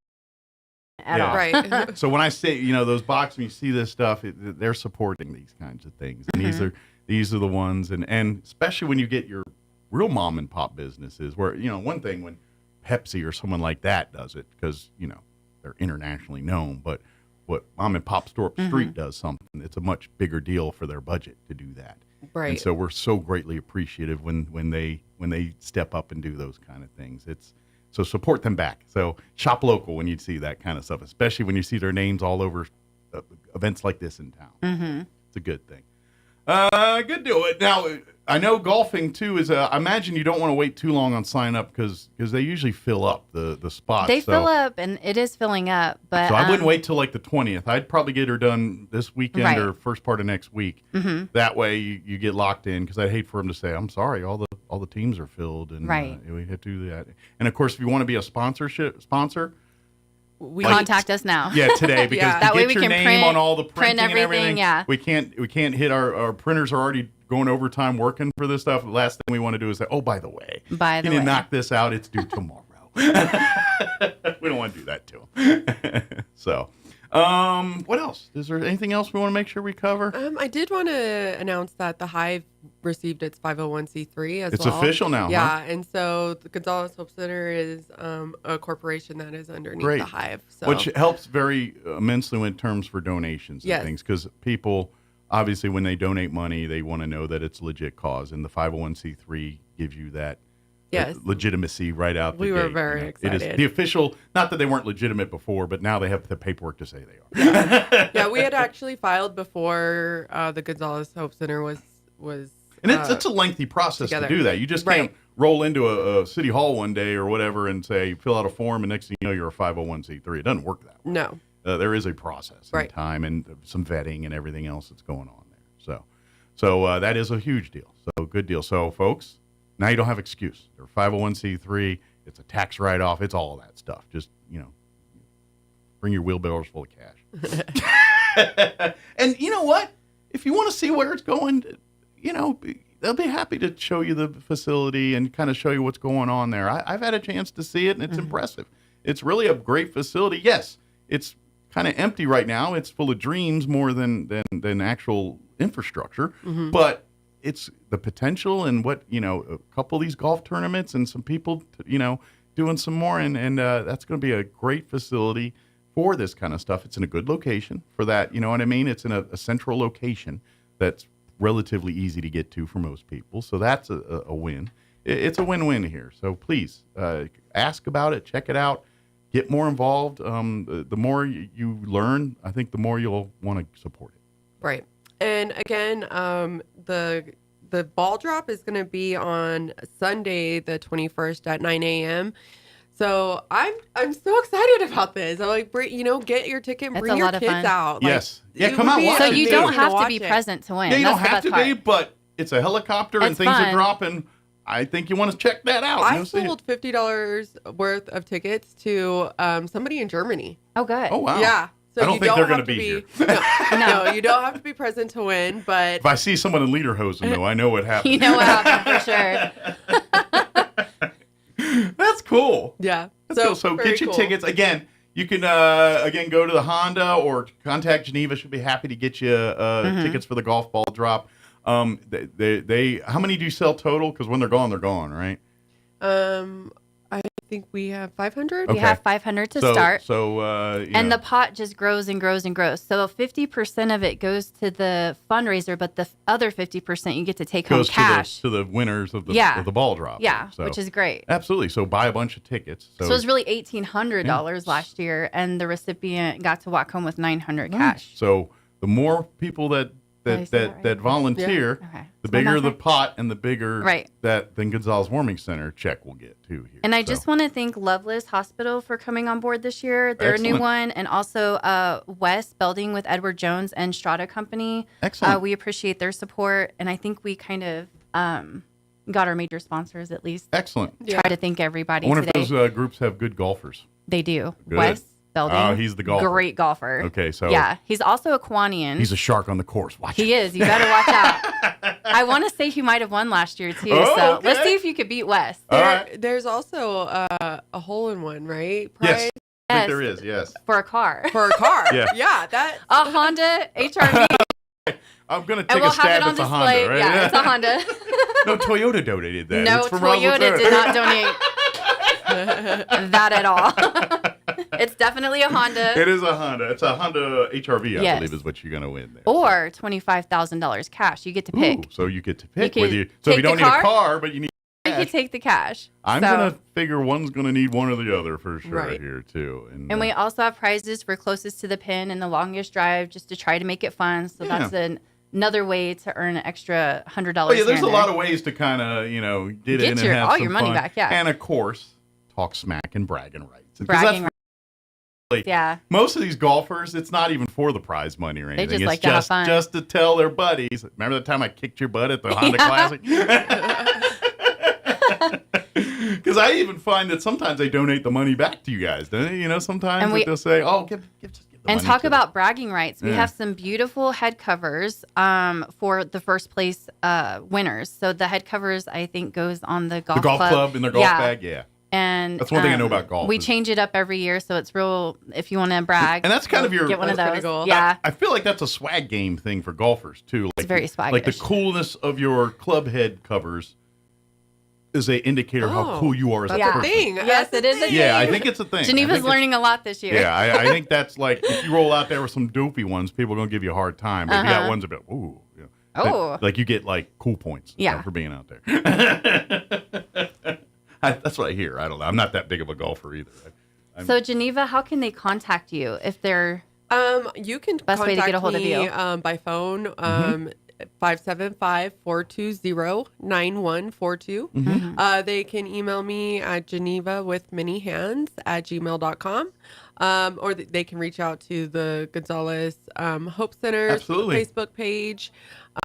at all. Right. So when I say, those boxes, when you see this stuff, they're supporting these kinds of things. And these are the ones, and especially when you get your real mom and pop businesses where, one thing when Pepsi or someone like that does it because, they're internationally known, but what mom and pop store up the street does something, it's a much bigger deal for their budget to do that. Right. And so we're so greatly appreciative when they step up and do those kind of things. So support them back. So shop local when you see that kind of stuff, especially when you see their names all over events like this in town. It's a good thing. Good deal. Now, I know golfing, too, is I imagine you don't want to wait too long on sign up because they usually fill up the spots. They fill up, and it is filling up. But so I wouldn't wait till like the 20th. I'd probably get her done this weekend or first part of next week. That way you get locked in because I'd hate for them to say, I'm sorry, all the teams are filled. And we have to do that. And, of course, if you want to be a sponsor, contact us now. Yeah, today because that way we can name on all the printing print everything. And everything. Yeah, we can't hit our printers are already going overtime working for this stuff. The last thing we want to do is say, oh, by the way, you need to knock this out. It's due tomorrow. We don't want to do that to them. So, What else? Is there anything else we want to make sure we cover? I did want to announce that the Hive received its 501c3 as It's well. official now, Yeah, huh? and so the Gonzalez Hope Center is a corporation that is underneath Great. the Hive. So. Which helps very immensely in terms for donations and Yes. things, because people, obviously, when they donate money, they want to know that it's a legit cause, and the 501c3 gives you that Yes. legitimacy right out the We gate. were very It excited. is the official, not that they weren't legitimate before, but now they have the paperwork to say they are. Yeah, we had actually filed before the Gonzalez Hope Center was. And it's a lengthy process together. to do that. You just can't roll into a city hall one day or whatever and say, fill out a form, and next thing you know, you're a 501c3. It doesn't work that way. No. There is a process and time and some vetting and everything else that's going on there. So that is a huge deal. So good deal. So, folks, now you don't have excuse. They're 501c3. It's a tax write-off. It's all of that stuff. Just, bring your wheelbarrows full of cash. And you know what? If you want to see where it's going, they'll be happy to show you the facility and kind of show you what's going on there. I've had a chance to see it, and it's impressive. It's really a great facility. Yes, it's kind of empty right now. It's full of dreams more than actual infrastructure, but it's the potential and what, a couple of these golf tournaments and some people, doing some more. And that's going to be a great facility for this kind of stuff. It's in a good location for that. You know what I mean? It's in a central location that's relatively easy to get to for most people. So that's a win. It's a win-win here. So please ask about it, check it out, get more involved. The more you learn, I think the more you'll want to support it. Right. And again, the ball drop is going to be on Sunday, the 21st at 9 a.m. So I'm so excited about this. I'm like, get your ticket, and That's bring a your lot of kids fun. out. Yes. Like, Yeah, come out, watch So it. you too. don't have to be Watch it. present to win. Yeah, you That's don't the have best to part. be, but it's a helicopter and It's things fun. are dropping. I think you want to check that out. I sold $50 worth of tickets to somebody in Germany. Oh, good. Oh, wow. Yeah. So I don't you think they're have going to be here. No, you don't have to be present to win, but If I see someone in Lederhosen, though, I know what happened. You know what happened for sure. That's cool. Yeah. That's cool. So very get your cool. tickets. Again, you can go to the Honda or contact Geneva. Should be happy to get you tickets for the golf ball drop. They how many do you sell total? Because when they're gone, right? I think we have 500. We have 500 to start. So and the pot just grows and grows and grows. So 50% of it goes to the fundraiser, but the other 50% you get to take home goes cash. to the winners of the ball drop. Yeah, So, which is great. absolutely. So buy a bunch of tickets. So it was really $1,800 last year, and the recipient got to walk home with $900 cash. So the more people that volunteer, the bigger the pot and the bigger that then Gonzalez Warming Center check will get too here. And I just want to thank Loveless Hospital for coming on board this year. They're a new one, and also West Belding with Edward Jones and Strata Company. Excellent. We appreciate their support, and I think we kind of got our major sponsors at least. Excellent. Try to thank everybody I wonder today. if those groups have good golfers. They do. Good. West Belding. Oh, he's the golfer. Great golfer. Okay, so yeah, he's also a Quanian. he's a shark on the course. Watch He is. You better watch out. I want to say he might have won last year too. Oh, so okay. let's see if you could beat West. There's also a hole-in-one, right? Yes. Prize? I think there is, yes. For a car. For a car. Yeah. That a Honda HRV. I'm going to And take we'll a stab have it on at the display. Honda, right? Yeah, it's a Honda. No, Toyota donated that. No, It's from Roswell, Toyota did not donate that at all. It's definitely a Honda. It is a Honda. It's a Honda HRV, I Yes. believe, is what you're going to win there. Or $25,000 cash. You get to pick. Ooh, so you get to pick can whether you. So if you take don't the need a car, car, but you need You could take the cash. I'm So- going to figure one's going to need one or the other for sure Right. here, too. And we also have prizes for closest to the pin and the longest drive just to try to make it fun. So Yeah. that's another way to earn an extra $100. Oh, yeah, there's here a and lot there. of ways to kind of, get Get in your- and have all some your money fun. back, yeah. And, of course, talk smack and bragging rights. 'Cause Bragging that's really- Yeah. Most of these golfers, it's not even for the prize money or They anything. just it's like to have fun. just to tell their buddies. Remember the time I kicked your butt at the Honda Classic? Because I even find that sometimes they donate the money back to you guys, don't they? Sometimes And we- they'll say, "Oh, give just give the And money talk to about bragging rights. We Yeah. have some beautiful head covers for the first place winners. So the head covers, I think, goes on the golf the golf club in their golf Yeah. bag." Yeah. And that's one thing I know about golf. We change it up every year, so it's real. If you want to brag, and that's kind of your get one of those. Cool. Yeah, I feel like that's a swag game thing for golfers too. Like, it's very swaggish. Like the coolness of your club head covers is an indicator of how cool you are as a person. Thing. Yes, it is a thing. Yeah, I think it's a thing. Geneva's learning a lot this year. Yeah, I think that's like if you roll out there with some dopey ones, people are gonna give you a hard time. But if you got ones about ooh. You know, oh, like you get like cool points. For being out there. That's what I hear. I don't know. I'm not that big of a golfer either. So Geneva, how can they contact you if they're? You can best way to get a hold of you by phone. 575-420-9142. They can email me at genevawithmanyhands@gmail.com. Or they can reach out to the Gonzalez Hope Center's Facebook page.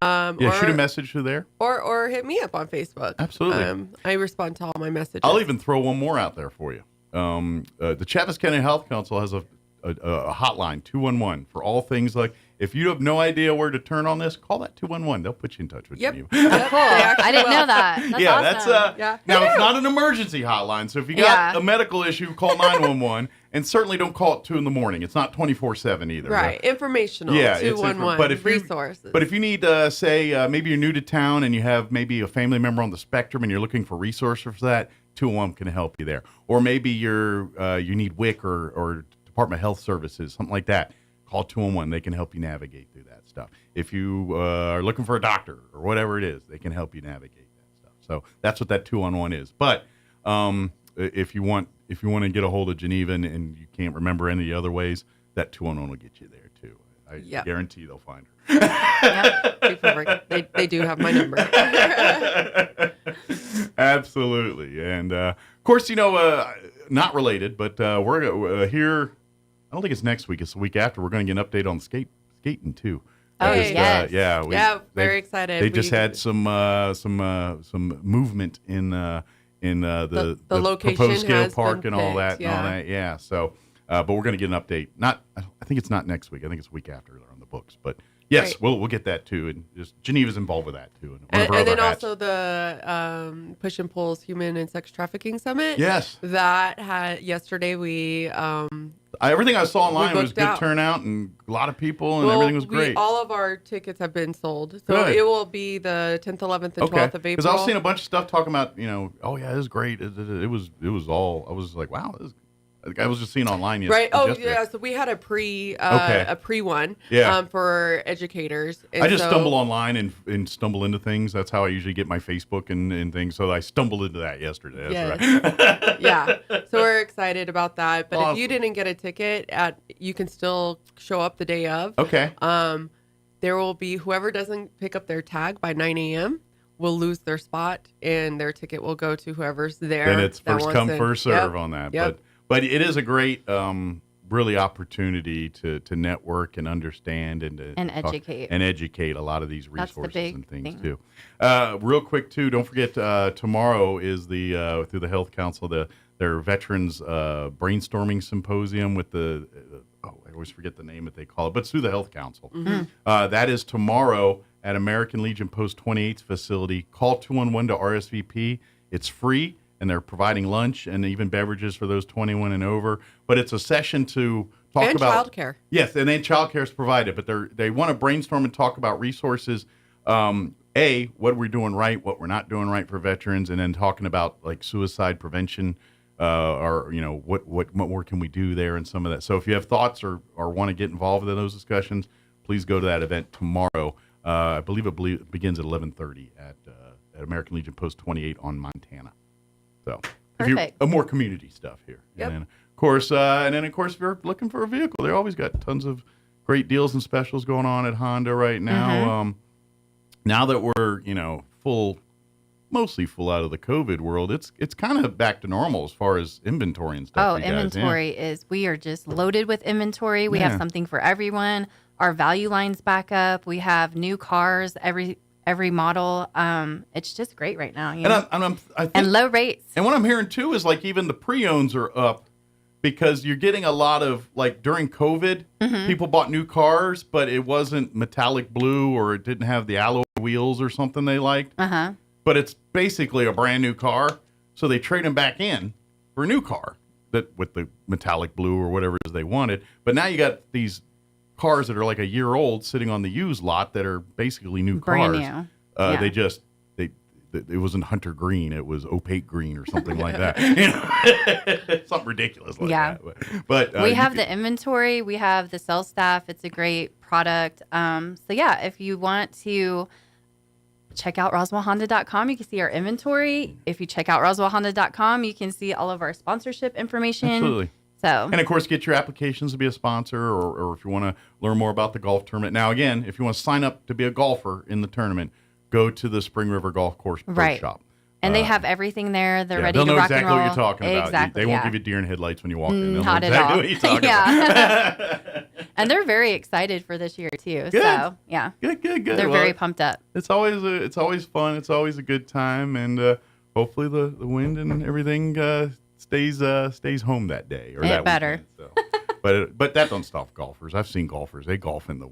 Shoot a message through there. Or hit me up on Facebook. Absolutely. I respond to all my messages. I'll even throw one more out there for you. The Chaffetz County Health Council has a hotline, 211, for all things like, if you have no idea where to turn on this, call that 211. They'll put you in touch with you. Cool. I didn't know that. That's awesome. Now, it's not an emergency hotline, so if you got a medical issue, call 911, and certainly don't call it 2 in the morning. It's not 24/7 either. Right. Informational. 211 resources. But if you need, say, maybe you're new to town and you have maybe a family member on the spectrum and you're looking for resources for that, 211 can help you there. Or maybe you need WIC or Department of Health Services, something like that. Call 211. They can help you navigate through that stuff. If you are looking for a doctor or whatever it is, they can help you navigate that stuff. So that's what that 211 is. But if you want to get a hold of Geneva and you can't remember any other ways, that 211 will get you there too. I guarantee they'll find her. They do have my number. Absolutely. And of course, not related, but we're here. I don't think it's next week. It's the week after. We're going to get an update on skating too. Oh, yes. Very excited. They just had some movement in the location proposed scale has park been and all that. picked, And all that. Yeah. So, but we're going to get an update. I think it's not next week. I think it's the week after they're on the books. But yes, we'll get that too. And just Geneva's involved with that too. And then also the Push and Pulls Human and Sex Trafficking Summit. Yes. That had yesterday. We everything I saw online was good turnout and a lot of people and everything was great. All of our tickets have been sold, so it will be the 10th, 11th, and 12th of April. Because I was seeing a bunch of stuff talking about, oh yeah, it was great. It was all. I was like, wow. I was just seeing online yesterday. Right. Oh, yeah. So we had a pre one for educators. And I just stumble online and stumble into things. That's how I usually get my Facebook and things. So I stumbled into that yesterday. That's right. Yeah. So we're excited about that. But if you didn't get a ticket, you can still show up the day of. Okay. There will be whoever doesn't pick up their tag by 9 a.m. will lose their spot, and their ticket will go to whoever's there. Then it's first come, first serve on that. Yep. But it is a great, really opportunity to network and understand and educate a lot of these resources and things too. Real quick too, don't forget tomorrow is the through the Health Council their Veterans Brainstorming Symposium with I always forget the name that they call it, but it's through the Health Council. Mm-hmm. That is tomorrow at American Legion Post 28's facility. Call 211 to RSVP. It's free. And they're providing lunch and even beverages for those 21 and over. But it's a session to talk about childcare. Yes, and then childcare is provided. But they want to brainstorm and talk about resources. What we're doing right, what we're not doing right for veterans, and then talking about like suicide prevention, or what more can we do there and some of that. So if you have thoughts or want to get involved in those discussions, please go to that event tomorrow. I believe it begins at 11:30 at American Legion Post 28 on Montana. So, perfect. More community stuff here. Yep. And then, of course, if you're looking for a vehicle, they always got tons of great deals and specials going on at Honda right now. Mm-hmm. Now that we're, mostly full out of the COVID world, it's kind of back to normal as far as inventory and stuff. We are just loaded with inventory. We have something for everyone. Our value line's back up. We have new cars every model. It's just great right now. And low rates. And what I'm hearing too is like even the pre-owns are up because you're getting a lot of like during COVID, people bought new cars, but it wasn't metallic blue or it didn't have the alloy wheels or something they liked. But it's basically a brand new car. So they trade them back in for a new car that with the metallic blue or whatever it is they wanted. But now you got these cars that are like a year old sitting on the used lot that are basically new Brand cars. new. Yeah. It wasn't hunter green, it was opaque green or something like that. You know, something ridiculous like that. But we have the inventory, we have the sales staff. It's a great product. So yeah, if you want to check out RoswellHonda.com, you can see our inventory. If you check out RoswellHonda.com, you can see all of our sponsorship information. Absolutely. So, and of course, get your applications to be a sponsor, or if you want to learn more about the golf tournament. Now, again, if you want to sign up to be a golfer in the tournament, go to the Spring River Golf Course Pro Shop. And they have everything there. They're ready to know rock exactly and roll. what you're talking about. Exactly. They won't give you deer in headlights when you walk in. They'll Not know at exactly all. what you're talking about. And they're very excited for this year too. Good. So yeah. Good. They're very pumped up. It's always fun. It's always a good time, and hopefully the wind and everything stays home that day or that better. Weekend, but that don't stop golfers. I've seen golfers. They golf in the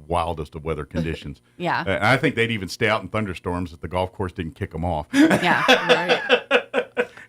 wildest of weather conditions. Yeah. And I think they'd even stay out in thunderstorms if the golf course didn't kick them off. Yeah. Right.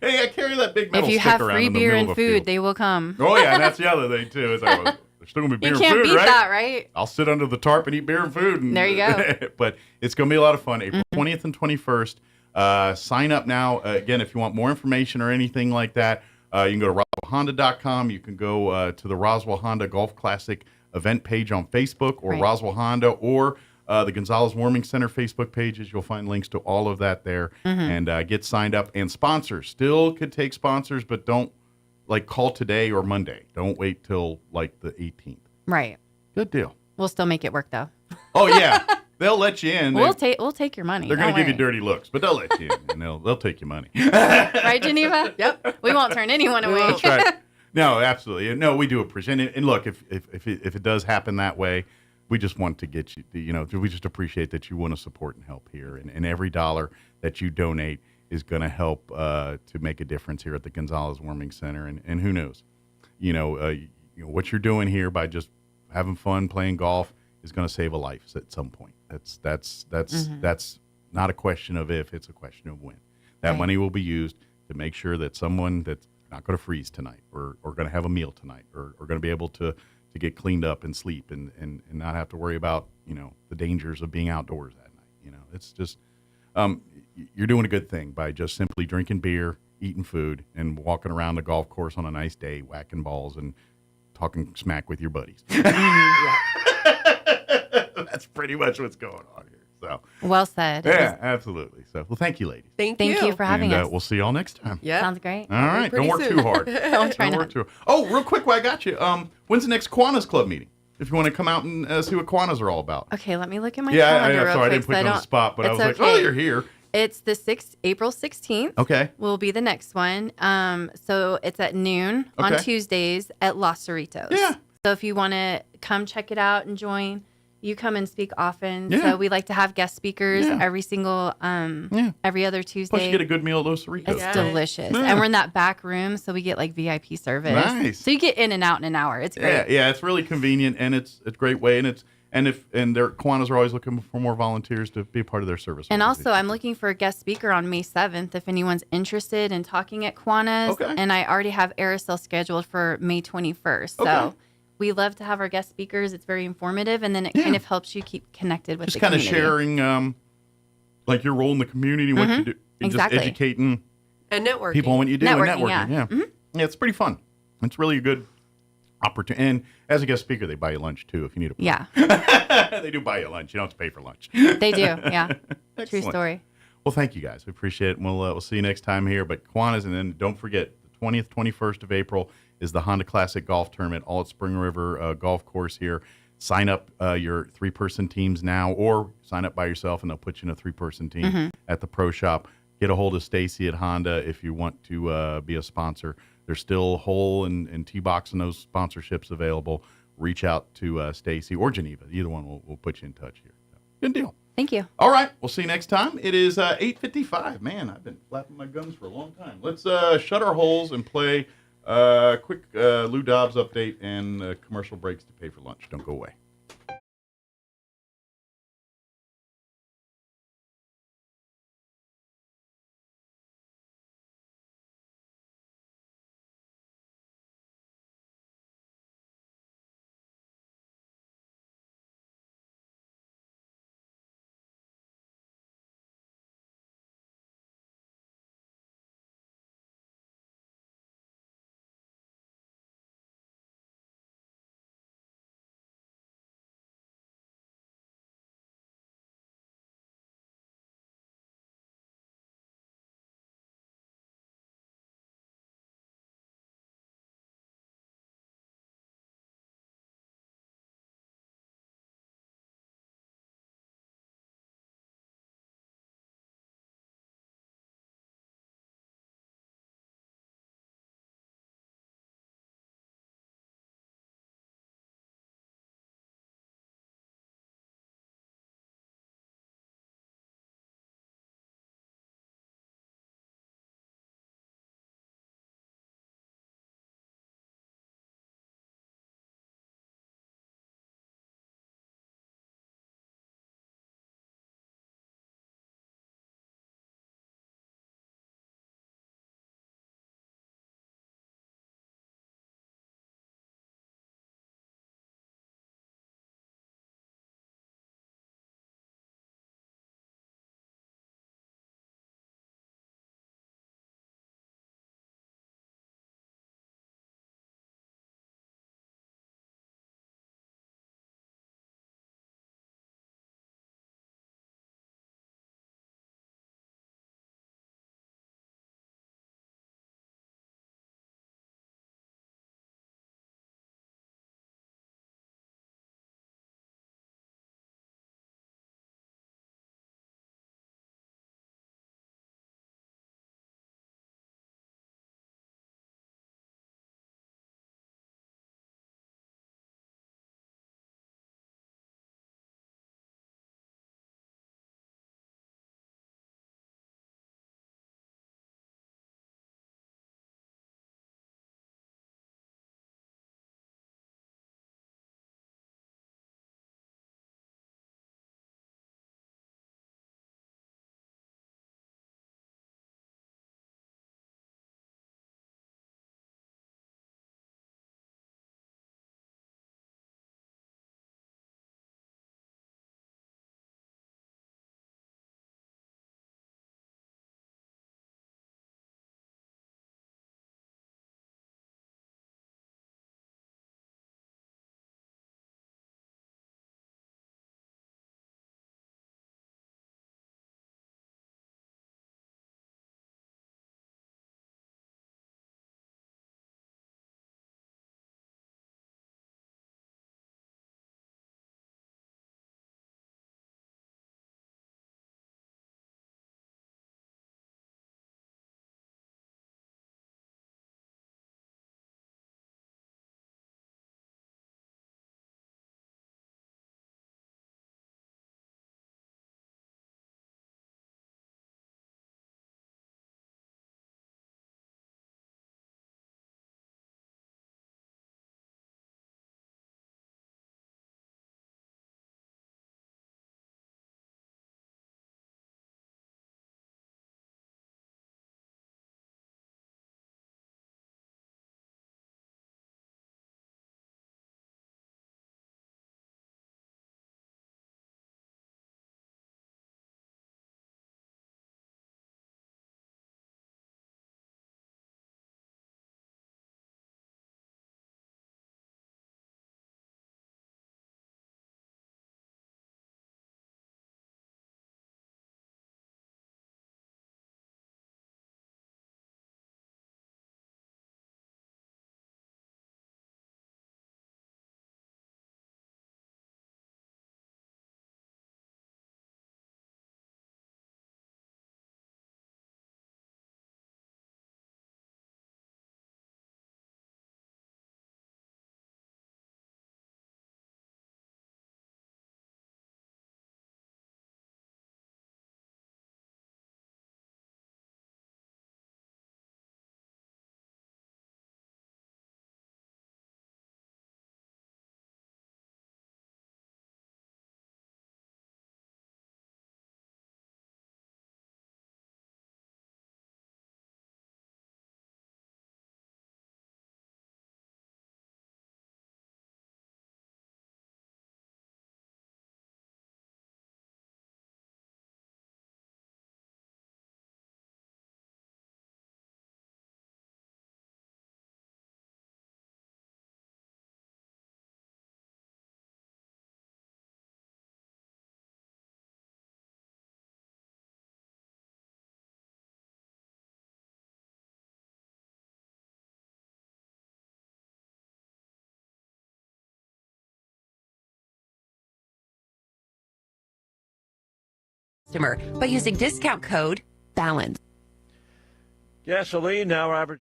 Hey, I carry that big metal If you stick have around free in the beer middle and of a food, field. they will come. Oh yeah, and that's the other thing too. Is there's still gonna be beer You and can't food, beat right? that, right? I'll sit under the tarp and eat beer and food. And, There you go. But it's gonna be a lot of fun. April 20th and 21st. Sign up now. Again, if you want more information or anything like that, you can go to RoswellHonda.com. You can go to the Roswell Honda Golf Classic event page on Facebook, or Roswell Honda, or the Gonzalez Warming Center Facebook pages. You'll find links to all of that there. And get signed up. And sponsors still could take sponsors, but don't call today or Monday. Don't wait till the 18th. Right. Good deal. We'll still make it work though. Oh yeah, they'll let you in. We'll take your money. They're going to give you worry. dirty looks, but they'll let you in, and they'll take your money. Right, Geneva? Yep. We won't turn anyone away. That's right. No, absolutely. No, we do appreciate it. And look, if it does happen that way, we just want to get you, we just appreciate that you want to support and help here. And every dollar that you donate is going to help to make a difference here at the Gonzalez Warming Center. And who knows, what you're doing here by just having fun playing golf is going to save a life at some point. That's not a question of if, it's a question of when. That money will be used to make sure that someone that's not going to freeze tonight, or going to have a meal tonight, or going to be able to get cleaned up and sleep and not have to worry about, the dangers of being outdoors that night. It's just, you're doing a good thing by just simply drinking beer, eating food, and walking around the golf course on a nice day, whacking balls and talking smack with your buddies. That's pretty much what's going on here. So well said. Yeah, absolutely. So, well, thank you, ladies. Thank you for having us. We'll see y'all next time. Yeah. Sounds great. All right. Don't work too hard. Don't try Don't not. work too hard. Oh, real quick while I got you. When's the next Kiwanis Club meeting? If you want to come out and see what Kiwanis are all about. Okay, let me look at my Yeah, calendar real sorry, I quick. didn't put you on the spot, but I was like, okay. oh, you're here. It's the April 16th. Okay. Will be the next one. So it's at noon on Okay. Tuesdays at Los Cerritos. Yeah. So if you want to come check it out and join, you come and speak often. Yeah. So we like to have guest speakers every single every other Tuesday. Plus, you get a good meal at Los Cerritos. It's delicious. Yeah. And we're in that back room, so we get VIP service. Nice. So you get in and out in an hour. It's great. Yeah, it's really convenient, and it's a great way, and their Kiwanis are always looking for more volunteers to be a part of their service. And also, I'm looking for a guest speaker on May 7th if anyone's interested in talking at Kiwanis. Okay. And I already have Aerosol scheduled for May 21st. Okay. So we love to have our guest speakers. It's very informative, and then it kind of helps you keep connected with just the kind of community. sharing, your role in the community, what you do, and Exactly. just educating And networking. people on what you do, and Networking, networking. yeah. Yeah, it's pretty fun. It's really a good opportunity. And as a guest speaker, they buy you lunch too if you need a. Yeah. They do buy you lunch. You don't have to pay for lunch. They do, yeah. True Excellent. story. Well, thank you guys. We appreciate it. And we'll see you next time here. But Kiwanis, and then don't forget, the 20th, 21st of April is the Honda Classic Golf Tournament, all at Spring River Golf Course here. Sign up your 3-person teams now, or sign up by yourself, and they'll put you in a 3-person team at the Pro Shop. Get a hold of Stacy at Honda if you want to be a sponsor. There's still hole and tee box and those sponsorships available. Reach out to Stacy or Geneva. Either one will put you in touch here. Good deal. Thank you. All right. We'll see you next time. It is 8:55. Man, I've been flapping my gums for a long time. Let's shut our holes and play quick Lou Dobbs update and commercial breaks to pay for lunch. Don't go away. customer by using discount code BALANCE. Gasoline now average.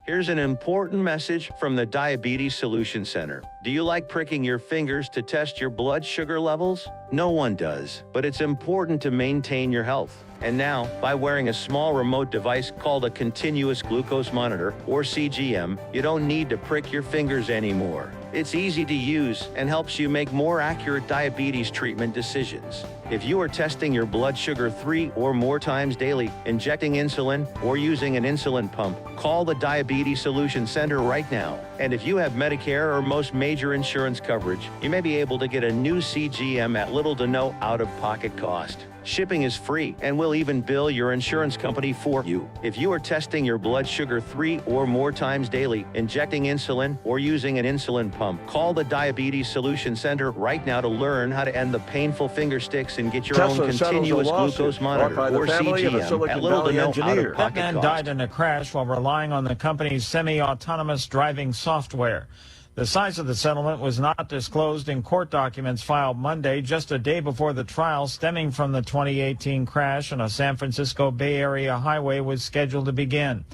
Here's an important message from the Diabetes Solution Center. Do you like pricking your fingers to test your blood sugar levels? No one does, but it's important to maintain your health. And now, by wearing a small remote device called a continuous glucose monitor, or CGM, you don't need to prick your fingers anymore. It's easy to use and helps you make more accurate diabetes treatment decisions. If you are testing your blood sugar 3 or more times daily, injecting insulin, or using an insulin pump, call the Diabetes Solution Center right now. And if you have Medicare or most major insurance coverage, you may be able to get a new CGM at little to no out-of-pocket cost. Shipping is free, and we'll even bill your insurance company for you. If you are testing your blood sugar 3 or more times daily, injecting insulin, or using an insulin pump, call the Diabetes Solution Center right now to learn how to end the painful finger sticks and get your own continuous glucose monitor, or CGM, at little to no out-of-pocket That man cost. died in a crash while relying on the company's semi-autonomous driving software. The size of the settlement was not disclosed in court documents filed Monday, just a day before the trial stemming from the 2018 crash on a San Francisco Bay Area highway was scheduled to begin.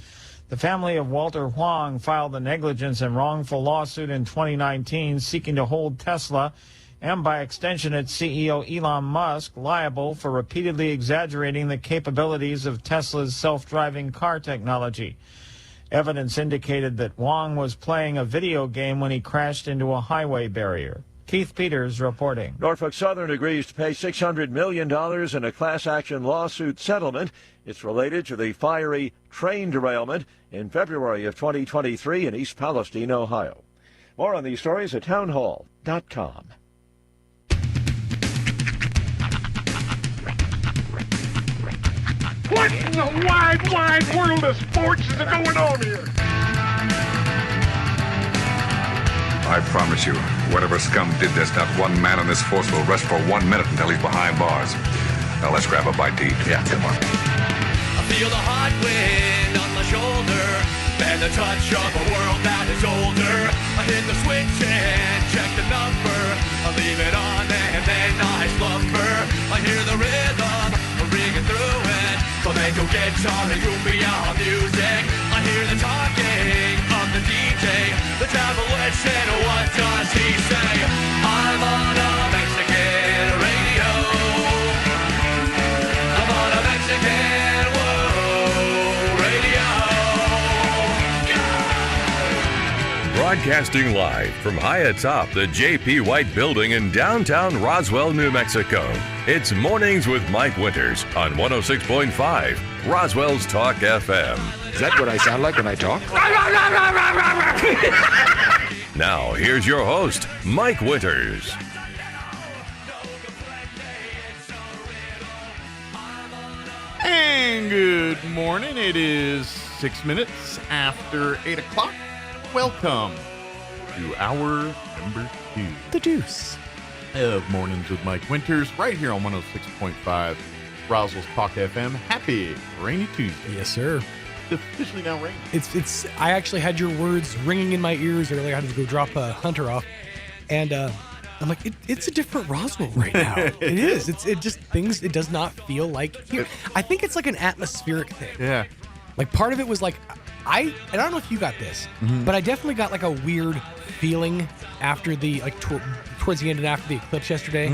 The family of Walter Huang filed a negligence and wrongful lawsuit in 2019 seeking to hold Tesla and by extension its CEO Elon Musk liable for repeatedly exaggerating the capabilities of Tesla's self-driving car technology. Evidence indicated that Wong was playing a video game when he crashed into a highway barrier. Keith Peters reporting. Norfolk Southern agrees to pay $600 million in a class action lawsuit settlement. It's related to the fiery train derailment in February of 2023 in East Palestine, Ohio. More on these stories at townhall.com. What in the wide, wide world of sports is going on here? I promise you, whatever scum did this, not one man on this force will rest for 1 minute until he's behind bars. Now let's grab a bite to eat. Yeah, come on. I feel the hot wind on my shoulder and the touch of a world that is older. I hit the switch and check the number. I leave it on and then I slumber. I hear the rhythm ringing through it. Flamenco guitar and cumbia music. I hear the talking of the DJ. The travel said, what does he say? I'm on a Mexican radio. I'm on a Mexican radio. Broadcasting live from high atop the J.P. White Building in downtown Roswell, New Mexico. It's Mornings with Mike Winters on 106.5 Roswell's Talk FM. Is that what I sound like when I talk? Now, here's your host, Mike Winters. And good morning. It is 6 minutes after 8 o'clock. Welcome to hour number 2. The Deuce. Of Mornings with Mike Winters, right here on 106.5 Roswell's Talk FM. Happy rainy Tuesday. Yes, sir. It's officially now raining. It's. I actually had your words ringing in my ears earlier. I had to go drop Hunter off, and I'm like, it's a different Roswell right now. It is. It just things. It does not feel like here. I think it's like an atmospheric thing. Yeah. Like part of it was like, I don't know if you got this, but I definitely got like a weird feeling after the towards the end and after the eclipse yesterday.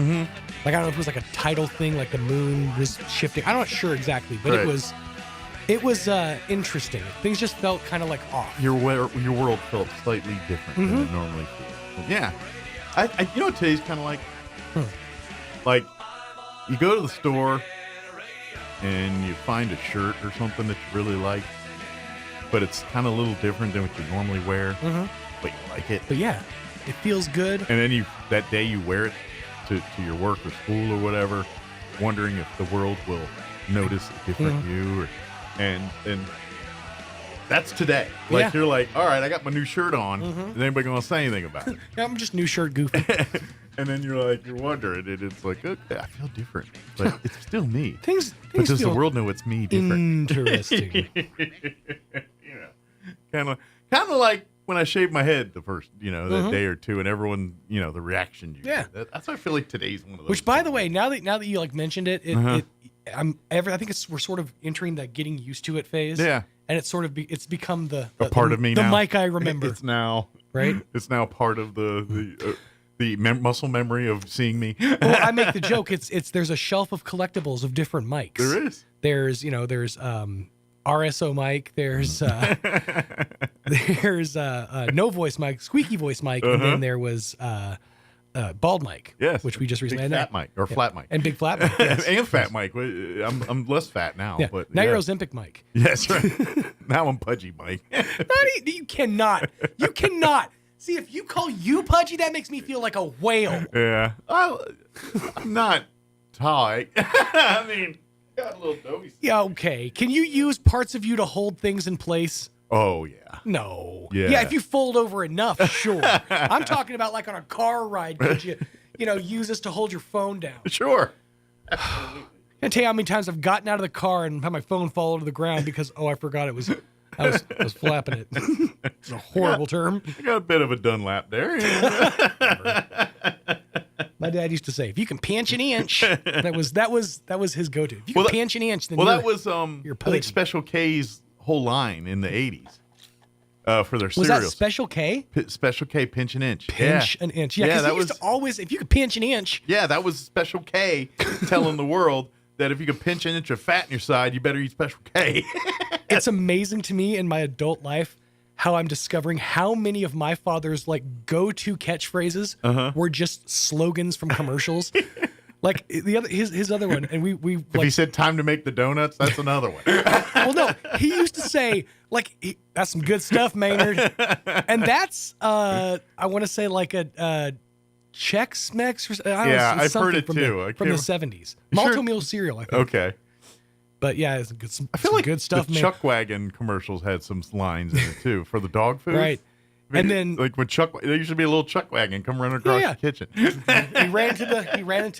Like I don't know if it was like a tidal thing, like the moon was shifting. I'm not sure exactly, but it was interesting. Things just felt kind of like off. Your world felt slightly different than it normally feels. Yeah. I you know what today's kind of like? Like, you go to the store and you find a shirt or something that you really like, but it's kind of a little different than what you normally wear, but you like it. But yeah, it feels good. And then that day you wear it to your work or school or whatever, wondering if the world will notice a different you. And that's today. Like, you're like, all right, I got my new shirt on. Is anybody going to say anything about it? I'm just new shirt goofy. And then you're wondering, and it's like, okay, I feel different, but it's still me. Things but does the feel world know it's me different? Interesting. Kind of like when I shaved my head the first, that day or two, and everyone, the reaction. That's why I feel like today's one of those. Which, by the way, now that you like mentioned it, I think we're sort of entering the getting used to it phase. Yeah. And it's sort of it's become the part of me the now. Mike I remember. It's now right. It's now part of the muscle memory of seeing me. Well, I make the joke. There's a shelf of collectibles of different mics. There is. There's RSO mic. There's no voice mic, squeaky voice mic, and then there was bald mic. Yes, which we just recently big had. Fat mic or flat mic and big flat mic yes. and fat mic. I'm less fat now. Yeah. But now you're Ozempic mic. Yes, right. Now I'm pudgy Mike. You cannot. See, if you call you pudgy, that makes me feel like a whale. Yeah. I'm not tight. I mean, got a little doughy. Yeah, okay. Can you use parts of you to hold things in place? Oh, yeah. No. Yeah. Yeah, if you fold over enough, sure. I'm talking about like on a car ride. Could you, use this to hold your phone down? Sure. I can't tell you how many times I've gotten out of the car and had my phone fall to the ground because, I forgot it was... I was flapping it. It's a horrible term. I got a bit of a Dunlap there. My dad used to say, "If you can pinch an inch," that was his go-to. If you can pinch an inch, then that was you're I think Special K's whole line in the 80s for their cereals. Was that Special K? Special K, pinch an inch. Pinch an inch. Yeah, because he used to always, if you could pinch an inch. Yeah, that was Special K telling the world that if you could pinch an inch of fat in your side, you better eat Special K. It's amazing to me in my adult life how I'm discovering how many of my father's like go-to catchphrases were just slogans from commercials. Like his other one, and we if he said time to make the donuts, that's another one. Well, no, he used to say that's some good stuff, Maynard, and that's I want to say like a Chex Mix. I've heard it too. From the 70s. Malto Meal cereal, I think. Okay. But yeah, it's good. I feel like good stuff. The Chuck Wagon commercials had some lines in it too for the dog food. Right. And then like when there used to be a little Chuck Wagon come running across the kitchen. he ran into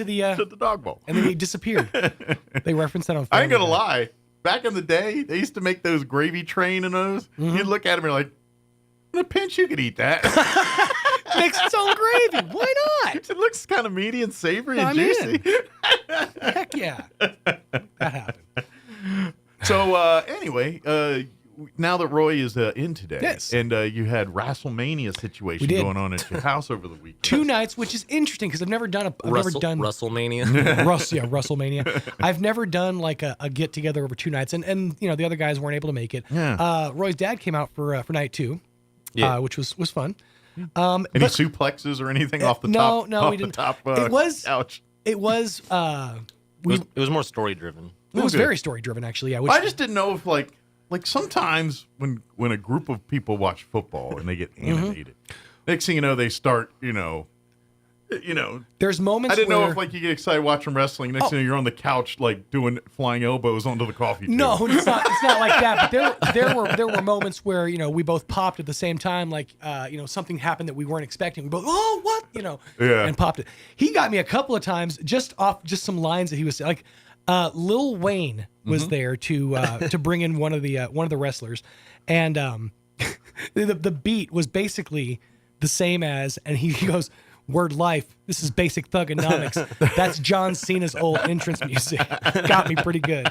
the to the dog bowl. And then he disappeared. They referenced that on I ain't gonna lie. Back in the day, they used to make those gravy train and those. Mm-hmm. You'd look at them and you're like, in a pinch you could eat that. Makes its own gravy. Why not? It looks kind of meaty and savory and juicy. Heck yeah. That happened. So anyway, now that Roy is in today, yes. And you had WrestleMania situation going on at your house over the weekend. 2 nights, which is interesting because I've never done WrestleMania. WrestleMania. I've never done like a get together over 2 nights, and the other guys weren't able to make it. Yeah. Roy's dad came out for night 2, which was fun. Any suplexes or anything off the top? No, we didn't. Top, couch. It was. It was more story driven. It was very story driven, actually. Yeah. I just didn't know if like sometimes when a group of people watch football and they get animated, next thing you know they start There's moments. I didn't know if like you get excited watching wrestling. Next thing you know, you're on the couch like doing flying elbows onto the coffee table. No, it's not like that. But there were moments where we both popped at the same time. Like something happened that we weren't expecting. We both what and popped it. He got me a couple of times just off some lines that he was saying. Like Lil Wayne was there to bring in one of the wrestlers, and the beat was basically the same as, and he goes, "Word life, this is basic thugonomics." That's John Cena's old entrance music. Got me pretty good.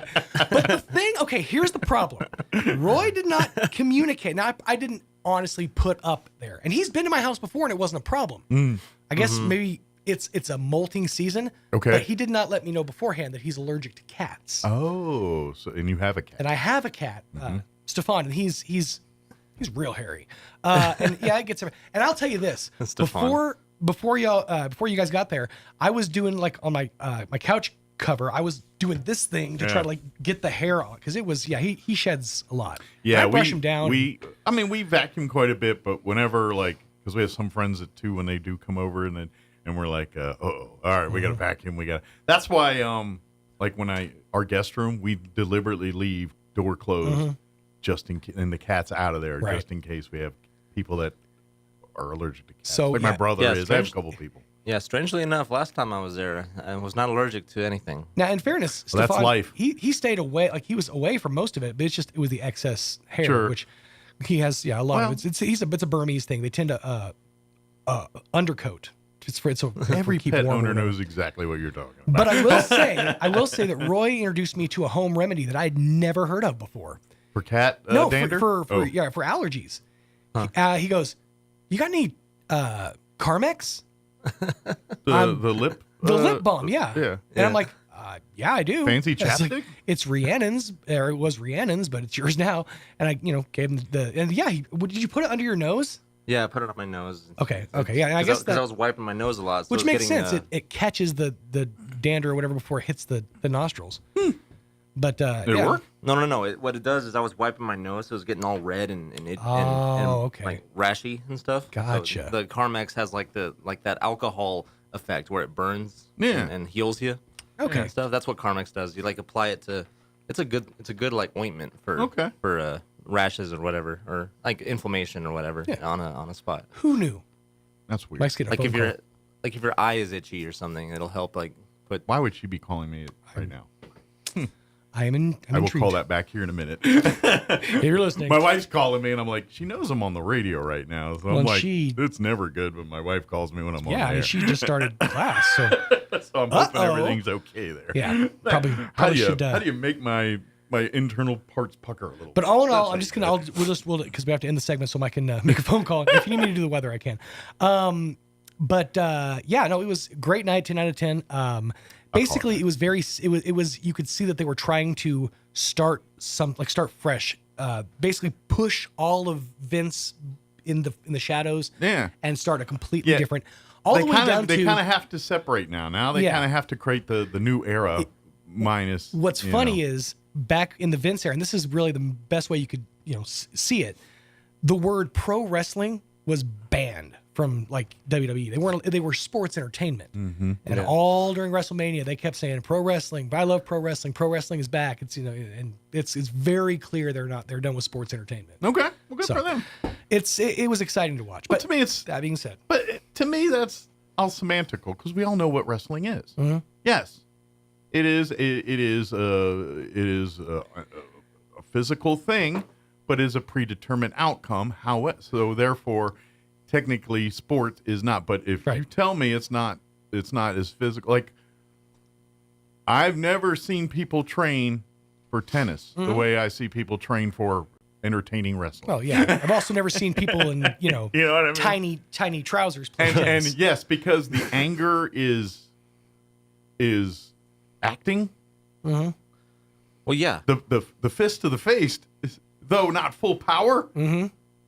But the thing, okay, here's the problem. Roy did not communicate. Now, I didn't honestly put up there. And he's been to my house before and it wasn't a problem. I guess maybe it's a molting season. Okay. But he did not let me know beforehand that he's allergic to cats. Oh, and you have a cat. And I have a cat, Stefan, and he's real hairy. And yeah, it gets everywhere. And I'll tell you this. Before you guys got there, I was doing like on my my couch cover, I was doing this thing to try to like get the hair on because it was he sheds a lot. Yeah, I brush him down. We vacuum quite a bit, but whenever like because we have some friends that too when they do come over and we're like, all right, we got to vacuum. That's why like when our guest room, we deliberately leave door closed just and the cat's out of there just in case we have people that are allergic to cats. So, like my brother is. I have a couple people. Yeah, strangely enough, last time I was there, I was not allergic to anything. Now, in fairness, Stefan, that's life. He stayed away, like he was away from most of it, but it was the excess hair, which He has, a lot of it's a Burmese thing. They tend to undercoat just for it so every keep pet warm owner knows exactly what you're talking about. But I will say that Roy introduced me to a home remedy that I'd never heard of before. For cat no, dander? for allergies. Huh. He goes, "You got any Carmex?" The lip balm, yeah. And I'm like, yeah, I do. Fancy It's like, chapstick? it's Rhiannon's, or it was Rhiannon's, but it's yours now. And I, gave him did you put it under your nose? Yeah, I put it on my nose. Okay. Yeah, I guess because I was wiping my nose a lot, so which it was makes getting, sense. It catches the dander or whatever before it hits the nostrils. But did it work? No. What it does is I was wiping my nose, so it was getting all red and okay, like rashy and stuff. Gotcha. So the Carmex has like that alcohol effect where it burns and heals you. Okay. And stuff. That's what Carmex does. You like apply it to. It's a good like ointment for rashes or whatever, or like inflammation or whatever on a spot. Who knew? That's weird. Mike's getting a Like phone if your eye is itchy or something, it'll help like put. Why would she be calling me right now? I will intrigued. Call that back here in a minute. You're listening. My wife's calling me, and I'm like, she knows I'm on the radio right now. So Well, I'm like, she- it's never good when my wife calls me when I'm on the Yeah, air. and she just started class, so So I'm hoping Uh-oh. everything's okay there. Yeah, probably How do you should. how do you make my internal parts pucker a little? But all in all, I'm just gonna. We'll because we have to end the segment, so Mike can make a phone call. If you need me to do the weather, I can. It was a great night, 10 out of 10. Basically, it was. You could see that they were trying to start fresh. Basically, push all of Vince in the shadows. Yeah. And start a completely different. They kind of have to separate now. Now they kind of have to create the new era minus. What's funny is back in the Vince era, and this is really the best way you could see it. The word pro wrestling was banned from like WWE. They were sports entertainment, and all during WrestleMania they kept saying pro wrestling. But I love pro wrestling. Pro wrestling is back. It's and it's very clear they're done with sports entertainment. Okay, well, good for them. It was exciting to watch. But to me, it's that being said, but to me that's all semantical because we all know what wrestling is. Mm-hmm. Yes, it is a physical thing, but is a predetermined outcome. So therefore, technically, sport is not. But if you tell me it's not as physical. Like I've never seen people train for tennis the way I see people train for entertaining wrestling. Well, yeah. I've also never seen people in you know what I mean? tiny trousers play and tennis. yes, because the anger is acting. Mm-hmm. Well, yeah. The fist to the face, though not full power,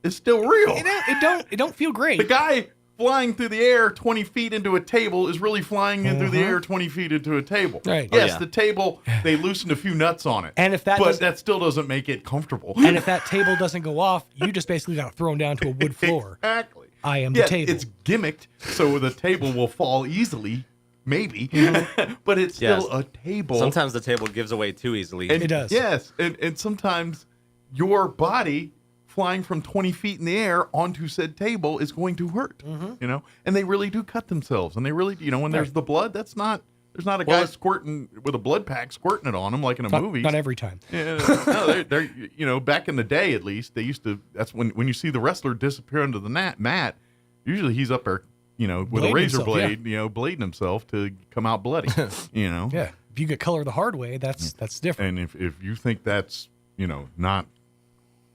is still real. It don't feel great. The guy flying through the air 20 feet into a table is really flying in through the air 20 feet into a table. Right. Yes, the table, they loosened a few nuts on it. And if that but that still doesn't make it comfortable. And if that table doesn't go off, you just basically got thrown down to a wood floor. Exactly. I am the table. It's gimmicked so the table will fall easily, maybe, but it's still a table. Sometimes the table gives away too easily. And, it does. Yes, and sometimes your body flying from 20 feet in the air onto said table is going to hurt, and they really do cut themselves, and they really, when there's the blood, there's not a guy squirting with a blood pack squirting it on him like in a movie. Not every time. Yeah, no, they're back in the day at least, they used to, that's when you see the wrestler disappear under the mat, usually he's up there, with Blading a razor himself, blade, blading himself to come out bloody, Yeah. If you get color the hard way, that's different. And if you think that's, not,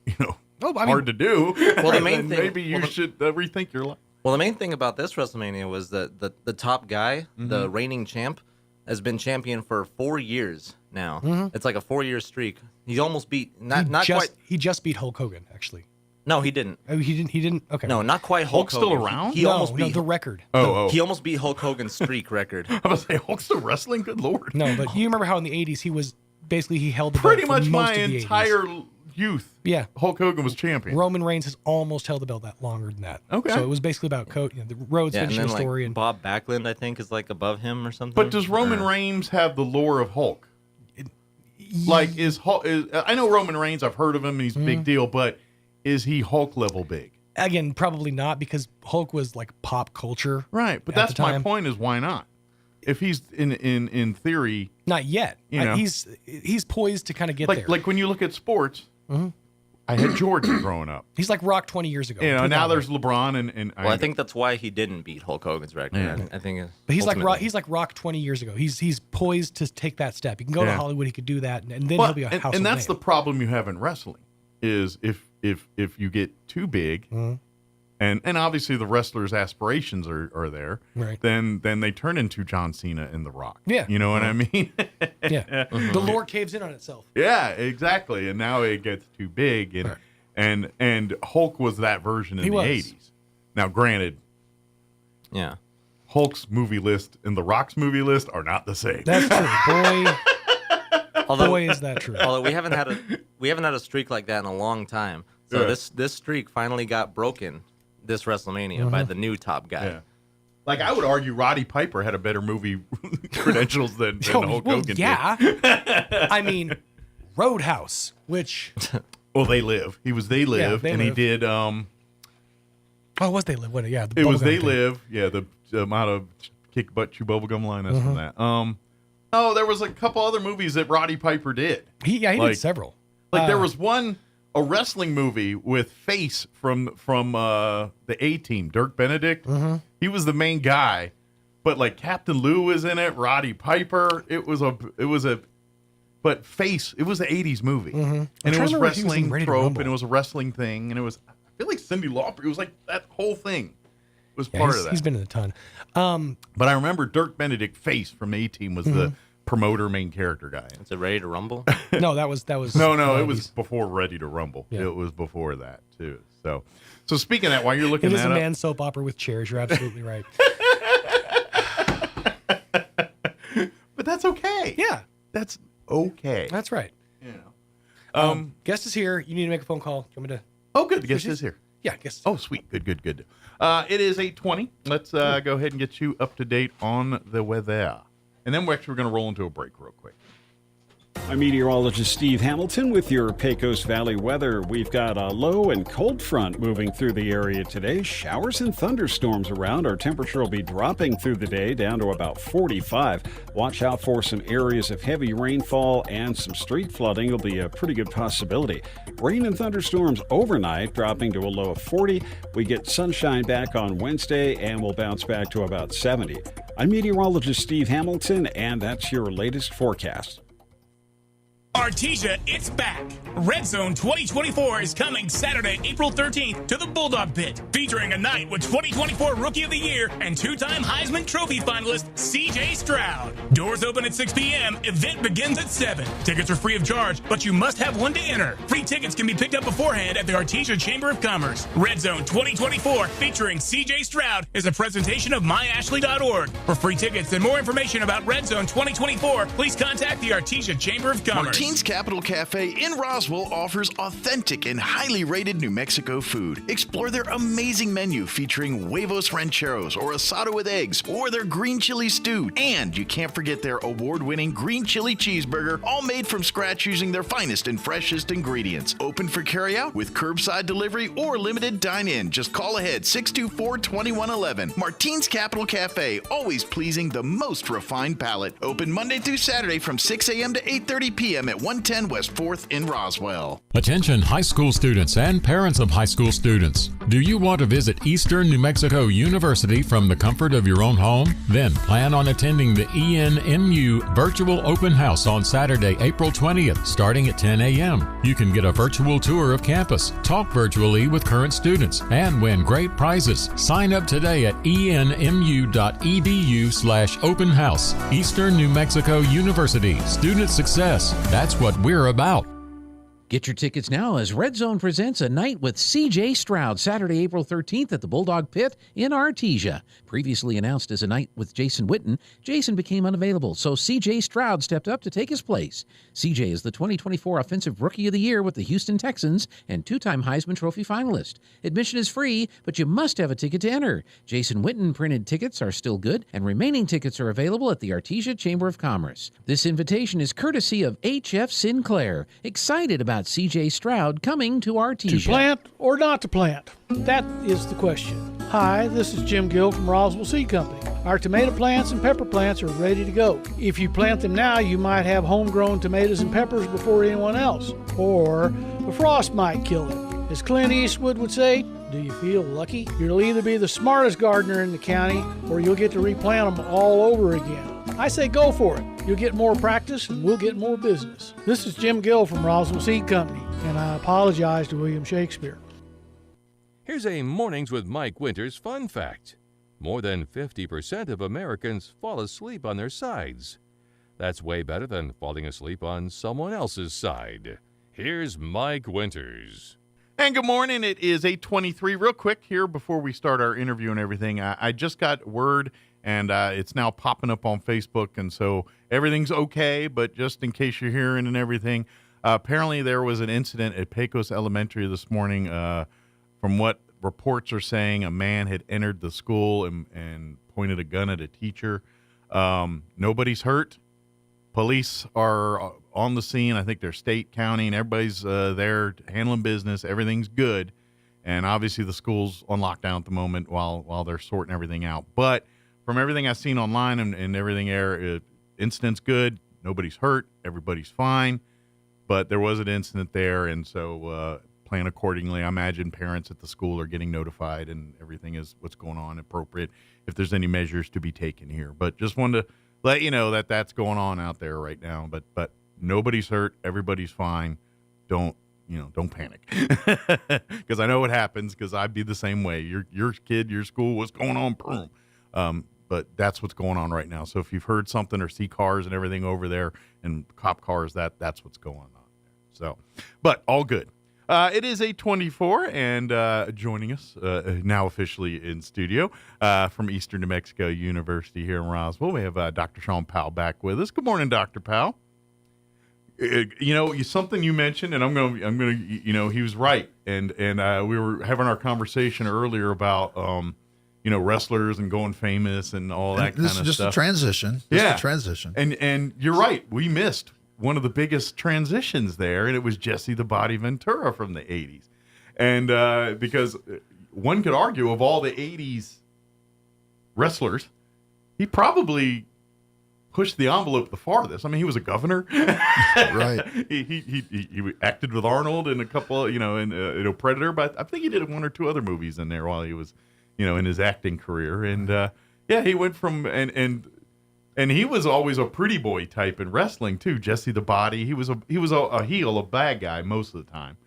I hard to do, Well, the main thing, maybe you should rethink your life. Well, the main thing about this WrestleMania was that the top guy, the reigning champ, has been champion for 4 years now. It's like a 4-year streak. He almost beat He just beat Hulk Hogan, actually. No, he didn't. Oh, he didn't. Okay. No, not quite Hulk Hulk's still Hogan. around? He almost beat the record. He almost beat Hulk Hogan's streak record. I was say Hulk's still wrestling. Good lord. No, but you remember how in the 80s he held the pretty belt for much most my of the entire 80s. youth. Yeah, Hulk Hogan was champion. Roman Reigns has almost held the belt that longer than that. Okay, so it was basically about the Rhodes finishing and the then, story, and Bob Backlund I think is like above him or something. But does Roman Reigns have the lore of Hulk? Like is I know Roman Reigns. I've heard of him. He's a big deal, but is he Hulk level big? Again, probably not, because Hulk was like pop culture. Right, but that's my point is why not? If he's in theory, not yet. He's poised to kind of get there. Like when you look at sports, I had Jordan growing up. He's like Rock 20 years ago. You know, now there's LeBron and well, I think that's why he didn't beat Hulk Hogan's record. Yeah. I think. But he's like Rock 20 years ago. He's poised to take that step. He can go to Hollywood. He could do that, and then he'll be a household and that's name. the problem you have in wrestling is if you get too big, and obviously the wrestlers' aspirations are there, right? Then they turn into John Cena and The Rock. Yeah, you know what I mean. Yeah, the lore caves in on itself. Yeah, exactly. And now it gets too big, and Hulk was that version in the 80s. Now, granted, yeah, Hulk's movie list and The Rock's movie list are not the same. That's true, boy. Boy, is that true. Although we haven't had a streak like that in a long time. So this streak finally got broken this WrestleMania by the new top guy. Yeah. Like, I would argue Roddy Piper had a better movie credentials than Hulk Hogan did. I mean, Roadhouse, which... Well, They Live. He was They Live, They and Live. he did... Oh, was They Live? What? Yeah, it was They thing. Live. Yeah, the amount of kick butt chew bubblegum line that's from that. Oh, there was a couple other movies that Roddy Piper did. He did several. Like there was a wrestling movie with Face from the A-Team, Dirk Benedict. He was the main guy, but like Captain Lou was in it, Roddy Piper. It was but Face. It was an '80s movie, and it was wrestling trope, and it was a wrestling thing, and it was. I feel like Cyndi Lauper. It was like that whole thing was part of that. He's been in a ton. But I remember Dirk Benedict Face from A-Team was the promoter main character guy. Is it Ready to Rumble? No, that was no, it was before Ready to Rumble. Yeah. It was before that too. So speaking of that, while you're looking it that is a up, man soap opera with chairs. You're absolutely right. but that's okay. Yeah, that's okay. That's right. Yeah. Guest is here. You need to make a phone call. You want me to? Oh, good. The guest is here. Yeah, guest. Oh, sweet. Good. It is 8:20. Let's go ahead and get you up to date on the weather. And then we're going to roll into a break real quick. I'm meteorologist Steve Hamilton with your Pecos Valley weather. We've got a low and cold front moving through the area today. Showers and thunderstorms around. Our temperature will be dropping through the day down to about 45. Watch out for some areas of heavy rainfall and some street flooding. Will be a pretty good possibility. Rain and thunderstorms overnight, dropping to a low of 40. We get sunshine back on Wednesday, and we'll bounce back to about 70. I'm meteorologist Steve Hamilton, and that's your latest forecast. Artesia, it's back. Red Zone 2024 is coming Saturday, April 13th to the Bulldog Pit, featuring a night with 2024 Rookie of the Year and two-time Heisman Trophy finalist C.J. Stroud. Doors open at 6 p.m. Event begins at 7. Tickets are free of charge, but you must have one to enter. Free tickets can be picked up beforehand at the Artesia Chamber of Commerce. Red Zone 2024 featuring C.J. Stroud is a presentation of myashley.org. For free tickets and more information about Red Zone 2024, please contact the Artesia Chamber of Commerce. Martine's Capital Cafe in Roswell offers authentic and highly rated New Mexico food. Explore their amazing menu featuring huevos rancheros or asado with eggs or their green chili stew. And you can't forget their award-winning green chili cheeseburger, all made from scratch using their finest and freshest ingredients. Open for carryout with curbside delivery or limited dine-in. Just call ahead 624-2111. Martine's Capital Cafe, always pleasing the most refined palate. Open Monday through Saturday from 6 a.m. to 8:30 p.m. at 110 West 4th in Roswell. Attention high school students and parents of high school students. Do you want to visit Eastern New Mexico University from the comfort of your own home? Then plan on attending the ENMU Virtual Open House on Saturday, April 20th, starting at 10 a.m. You can get a virtual tour of campus, talk virtually with current students, and win great prizes. Sign up today at enmu.edu/open house. Eastern New Mexico University. Student success. That's what we're about. Get your tickets now as Red Zone presents a night with C.J. Stroud, Saturday, April 13th at the Bulldog Pit in Artesia. Previously announced as a night with Jason Witten, Jason became unavailable, so C.J. Stroud stepped up to take his place. C.J. is the 2024 Offensive Rookie of the Year with the Houston Texans and two-time Heisman Trophy finalist. Admission is free, but you must have a ticket to enter. Jason Witten printed tickets are still good, and remaining tickets are available at the Artesia Chamber of Commerce. This invitation is courtesy of H.F. Sinclair. Excited about C.J. Stroud coming to Artesia. To plant or not to plant? That is the question. Hi, this is Jim Gill from Roswell Seed Company. Our tomato plants and pepper plants are ready to go. If you plant them now, you might have homegrown tomatoes and peppers before anyone else. Or A frost might kill him. As Clint Eastwood would say, do you feel lucky? You'll either be the smartest gardener in the county or you'll get to replant them all over again. I say go for it. You'll get more practice and we'll get more business. This is Jim Gill from Roswell Seed Company, and I apologize to William Shakespeare. Here's a Mornings with Mike Winters fun fact. More than 50% of Americans fall asleep on their sides. That's way better than falling asleep on someone else's side. Here's Mike Winters. And good morning. It is 8:23. Real quick here before we start our interview and everything, I just got word, and it's now popping up on Facebook, and so everything's okay, but just in case you're hearing and everything, apparently there was an incident at Pecos Elementary this morning. From what reports are saying, a man had entered the school and pointed a gun at a teacher. Nobody's hurt. Police are on the scene. I think they're state, county, and everybody's there handling business. Everything's good. And obviously the school's on lockdown at the moment while they're sorting everything out. But from everything I've seen online and everything there, incident's good. Nobody's hurt. Everybody's fine. But there was an incident there, and so plan accordingly. I imagine parents at the school are getting notified and everything is what's going on appropriate if there's any measures to be taken here. But just wanted to let you know that that's going on out there right now. But nobody's hurt. Everybody's fine. Don't panic. Because I know what happens, because I'd be the same way. Your kid, your school, what's going on? Boom. But that's what's going on right now. So if you've heard something or see cars and everything over there and cop cars, that's what's going on there. So, but all good. It is 8:24, and joining us now officially in studio from Eastern New Mexico University here in Roswell, we have Dr. Sean Powell back with us. Good morning, Dr. Powell. Something you mentioned, and I'm gonna, he was right, and we were having our conversation earlier about wrestlers and going famous and all that kind of stuff. This is just a transition. A transition. And you're right. We missed one of the biggest transitions there, and it was Jesse the Body Ventura from the 80s. And because one could argue, of all the 80s wrestlers, he probably pushed the envelope the farthest. I mean, he was a governor. Right. He acted with Arnold in a couple, in Predator, but I think he did one or two other movies in there while he was, in his acting career. And he went from and he was always a pretty boy type in wrestling too. Jesse the Body. He was a heel, a bad guy most of the time,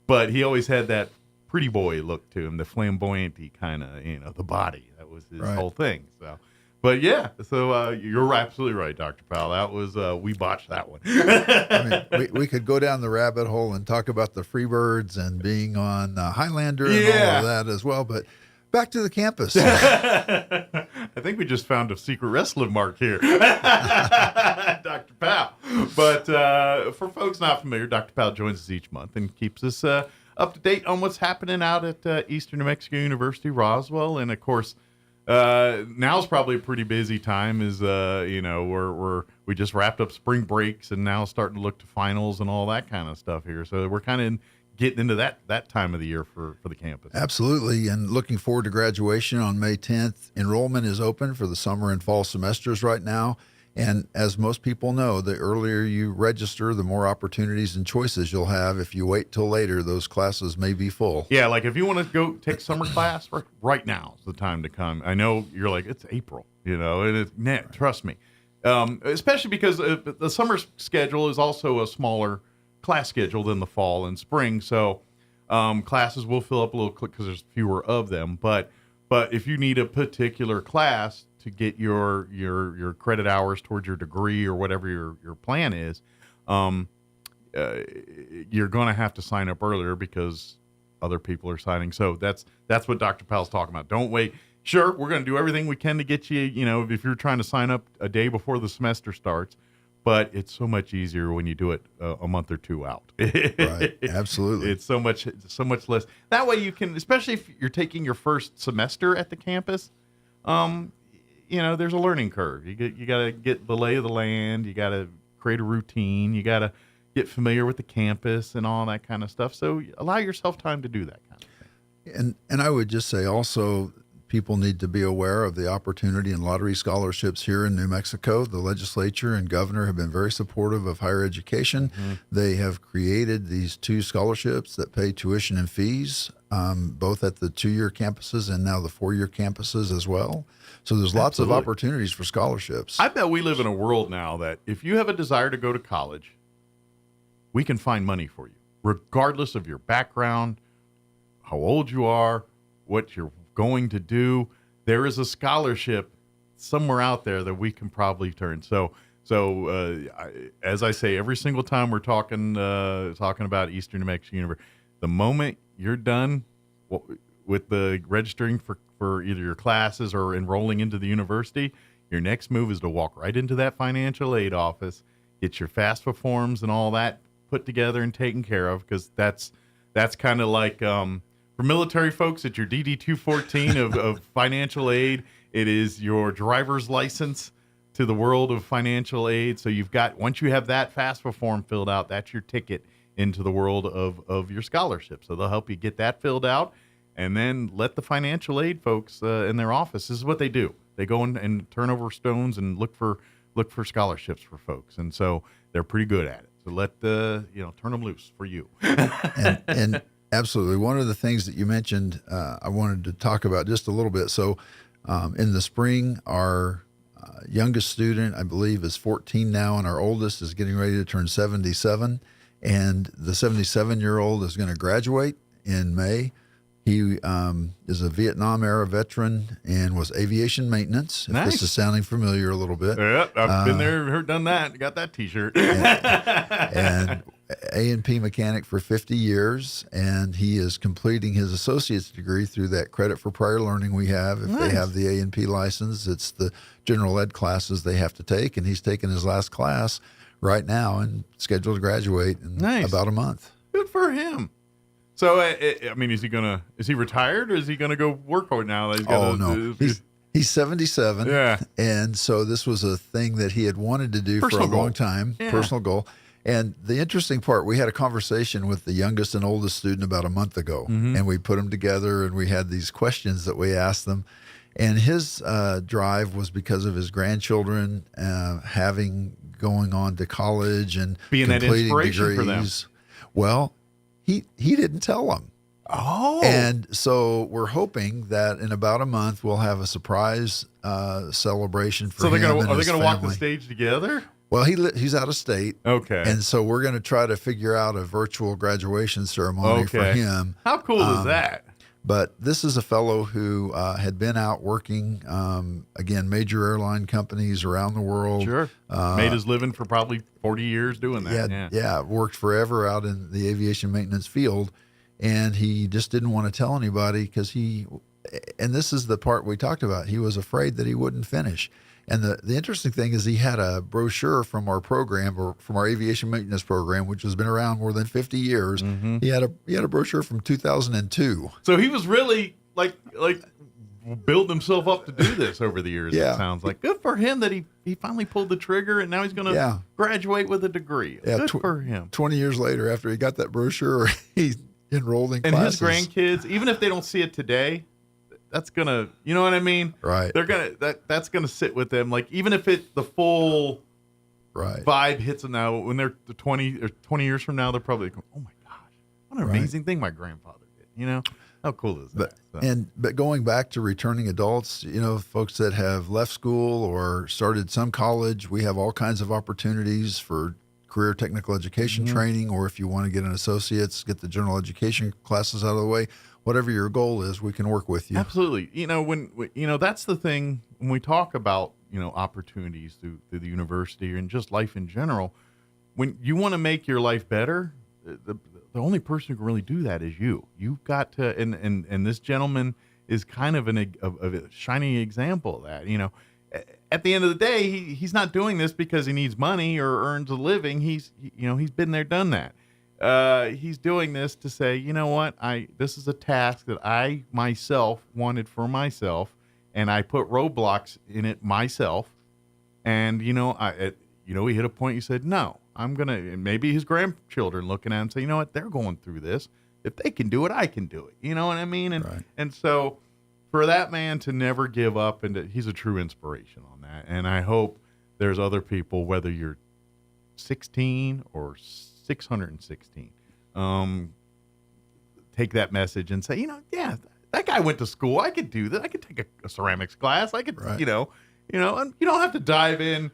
but he always had that pretty boy look to him, the flamboyanty kind of, the body. That was his whole thing. So, but you're absolutely right, Dr. Powell. That was we botched that one. I mean, we could go down the rabbit hole and talk about the Freebirds and being on Highlander and all of that as well, but. Back to the campus. I think we just found a secret wrestling mark here, Dr. Powell. But for folks not familiar, Dr. Powell joins us each month and keeps us up to date on what's happening out at Eastern New Mexico University, Roswell. And, of course, now's probably a pretty busy time as, we just wrapped up spring breaks and now starting to look to finals and all that kind of stuff here. So we're kind of getting into that time of the year for the campus. Absolutely, and looking forward to graduation on May 10th. Enrollment is open for the summer and fall semesters right now, and as most people know, the earlier you register, the more opportunities and choices you'll have. If you wait till later, those classes may be full. Yeah, like if you want to go take summer class, right now is the time to come. I know you're like, it's April, and trust me, especially because the summer schedule is also a smaller class schedule than the fall and spring, so classes will fill up a little quick because there's fewer of them. But if you need a particular class to get your credit hours towards your degree or whatever your plan is, you're going to have to sign up earlier because other people are signing. So that's what Dr. Powell's talking about. Don't wait. Sure, we're going to do everything we can to get you. If you're trying to sign up a day before the semester starts. But it's so much easier when you do it a month or two out. Right, absolutely. It's so much less. That way you can, especially if you're taking your first semester at the campus, there's a learning curve. You got to get the lay of the land. You got to create a routine. You got to get familiar with the campus and all that kind of stuff. So allow yourself time to do that kind of thing. And I would just say also, people need to be aware of the opportunity and lottery scholarships here in New Mexico. The legislature and governor have been very supportive of higher education. They have created these 2 scholarships that pay tuition and fees, both at the 2-year campuses and now the 4-year campuses as well. So there's lots of opportunities for scholarships. I bet we live in a world now that if you have a desire to go to college, we can find money for you, regardless of your background, how old you are, what you're going to do. There is a scholarship somewhere out there that we can probably turn. So as I say, every single time we're talking about Eastern New Mexico University, the moment you're done with the registering for either your classes or enrolling into the university, your next move is to walk right into that financial aid office, get your FAFSA forms and all that put together and taken care of, because that's kind of like for military folks, it's your DD-214 of financial aid. It is your driver's license to the world of financial aid. So once you have that FAFSA form filled out, that's your ticket into the world of your scholarship. So they'll help you get that filled out, and then let the financial aid folks in their office. This is what they do. They go in and turn over stones and look for scholarships for folks, and so they're pretty good at it. So turn them loose for you. and absolutely, one of the things that you mentioned, I wanted to talk about just a little bit. So, in the spring, our youngest student, I believe, is 14 now, and our oldest is getting ready to turn 77. And the 77-year-old is going to graduate in May. He is a Vietnam-era veteran and was aviation maintenance. If Nice. this is sounding familiar a little bit. Yep, I've been there, done that, got that T-shirt. and A&P mechanic for 50 years, and he is completing his associate's degree through that credit for prior learning we have. If they have the A&P license, it's the general ed classes they have to take, and he's taking his last class right now and scheduled to graduate in about a month. Good for him. So, is he retired, or is he going to go work right now? No. He's 77. Yeah. And so this was a thing that he had wanted to do for a long time, personal goal. And the interesting part, we had a conversation with the youngest and oldest student about a month ago, and we put them together, and we had these questions that we asked them. And his drive was because of his grandchildren going on to college and being that completing inspiration degrees. for them. Well, he didn't tell them. Oh. And so we're hoping that in about a month we'll have a surprise celebration for him. So are they going to walk the stage together? Well, he's out of state. Okay. And so we're going to try to figure out a virtual graduation ceremony for him. How cool is that? But this is a fellow who had been out working, again, major airline companies around the world. Sure. Made his living for probably 40 years doing that. Yeah, worked forever out in the aviation maintenance field. And he just didn't want to tell anybody because and this is the part we talked about, he was afraid that he wouldn't finish. And the interesting thing is he had a brochure from our program, or from our aviation maintenance program, which has been around more than 50 years. He had a brochure from 2002. So he was really like building himself up to do this over the years. Yeah. It sounds like good for him that he finally pulled the trigger, and now he's going to graduate with a degree. Yeah, good for him. 20 years later, after he got that brochure, he's enrolled in and classes. His grandkids, even if they don't see it today, that's gonna, you know what I mean? Right. They're gonna that's gonna sit with them. Like even if the full vibe hits them now, when they're 20 years from now, they're probably going, oh my gosh, what an amazing thing my grandfather did. You know, how cool is that? But going back to returning adults, folks that have left school or started some college, we have all kinds of opportunities for career technical education training, or if you want to get an associate's, get the general education classes out of the way. Whatever your goal is, we can work with you. Absolutely. When that's the thing when we talk about, opportunities through the university and just life in general. When you want to make your life better, the only person who can really do that is you. You've got to, and this gentleman is kind of a shining example of that. At the end of the day, he's not doing this because he needs money or earns a living. He's been there, done that. He's doing this to say, you know what, this is a task that I myself wanted for myself, and I put roadblocks in it myself. And he hit a point. He said, no, I'm gonna. And maybe his grandchildren looking at him and say, you know what, they're going through this. If they can do it, I can do it. You know what I mean? And so for that man to never give up, and he's a true inspiration on that. And I hope there's other people, whether you're 16 or 616, take that message and say, yeah, that guy went to school. I could do that. I could take a ceramics class. I could, and you don't have to dive in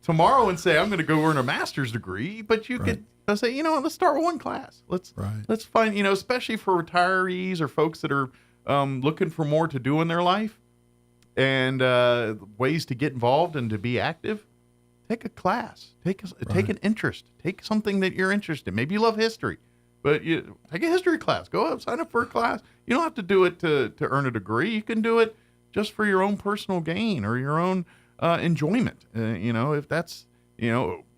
tomorrow and say, I'm going to go earn a master's degree, but you could say, let's start with one class. Let's find, especially for retirees or folks that are looking for more to do in their life and ways to get involved and to be active. Take a class, take an interest, take something that you're interested in. Maybe you love history, but you take a history class, go up, sign up for a class. You don't have to do it to earn a degree. You can do it just for your own personal gain or your own enjoyment. If that's,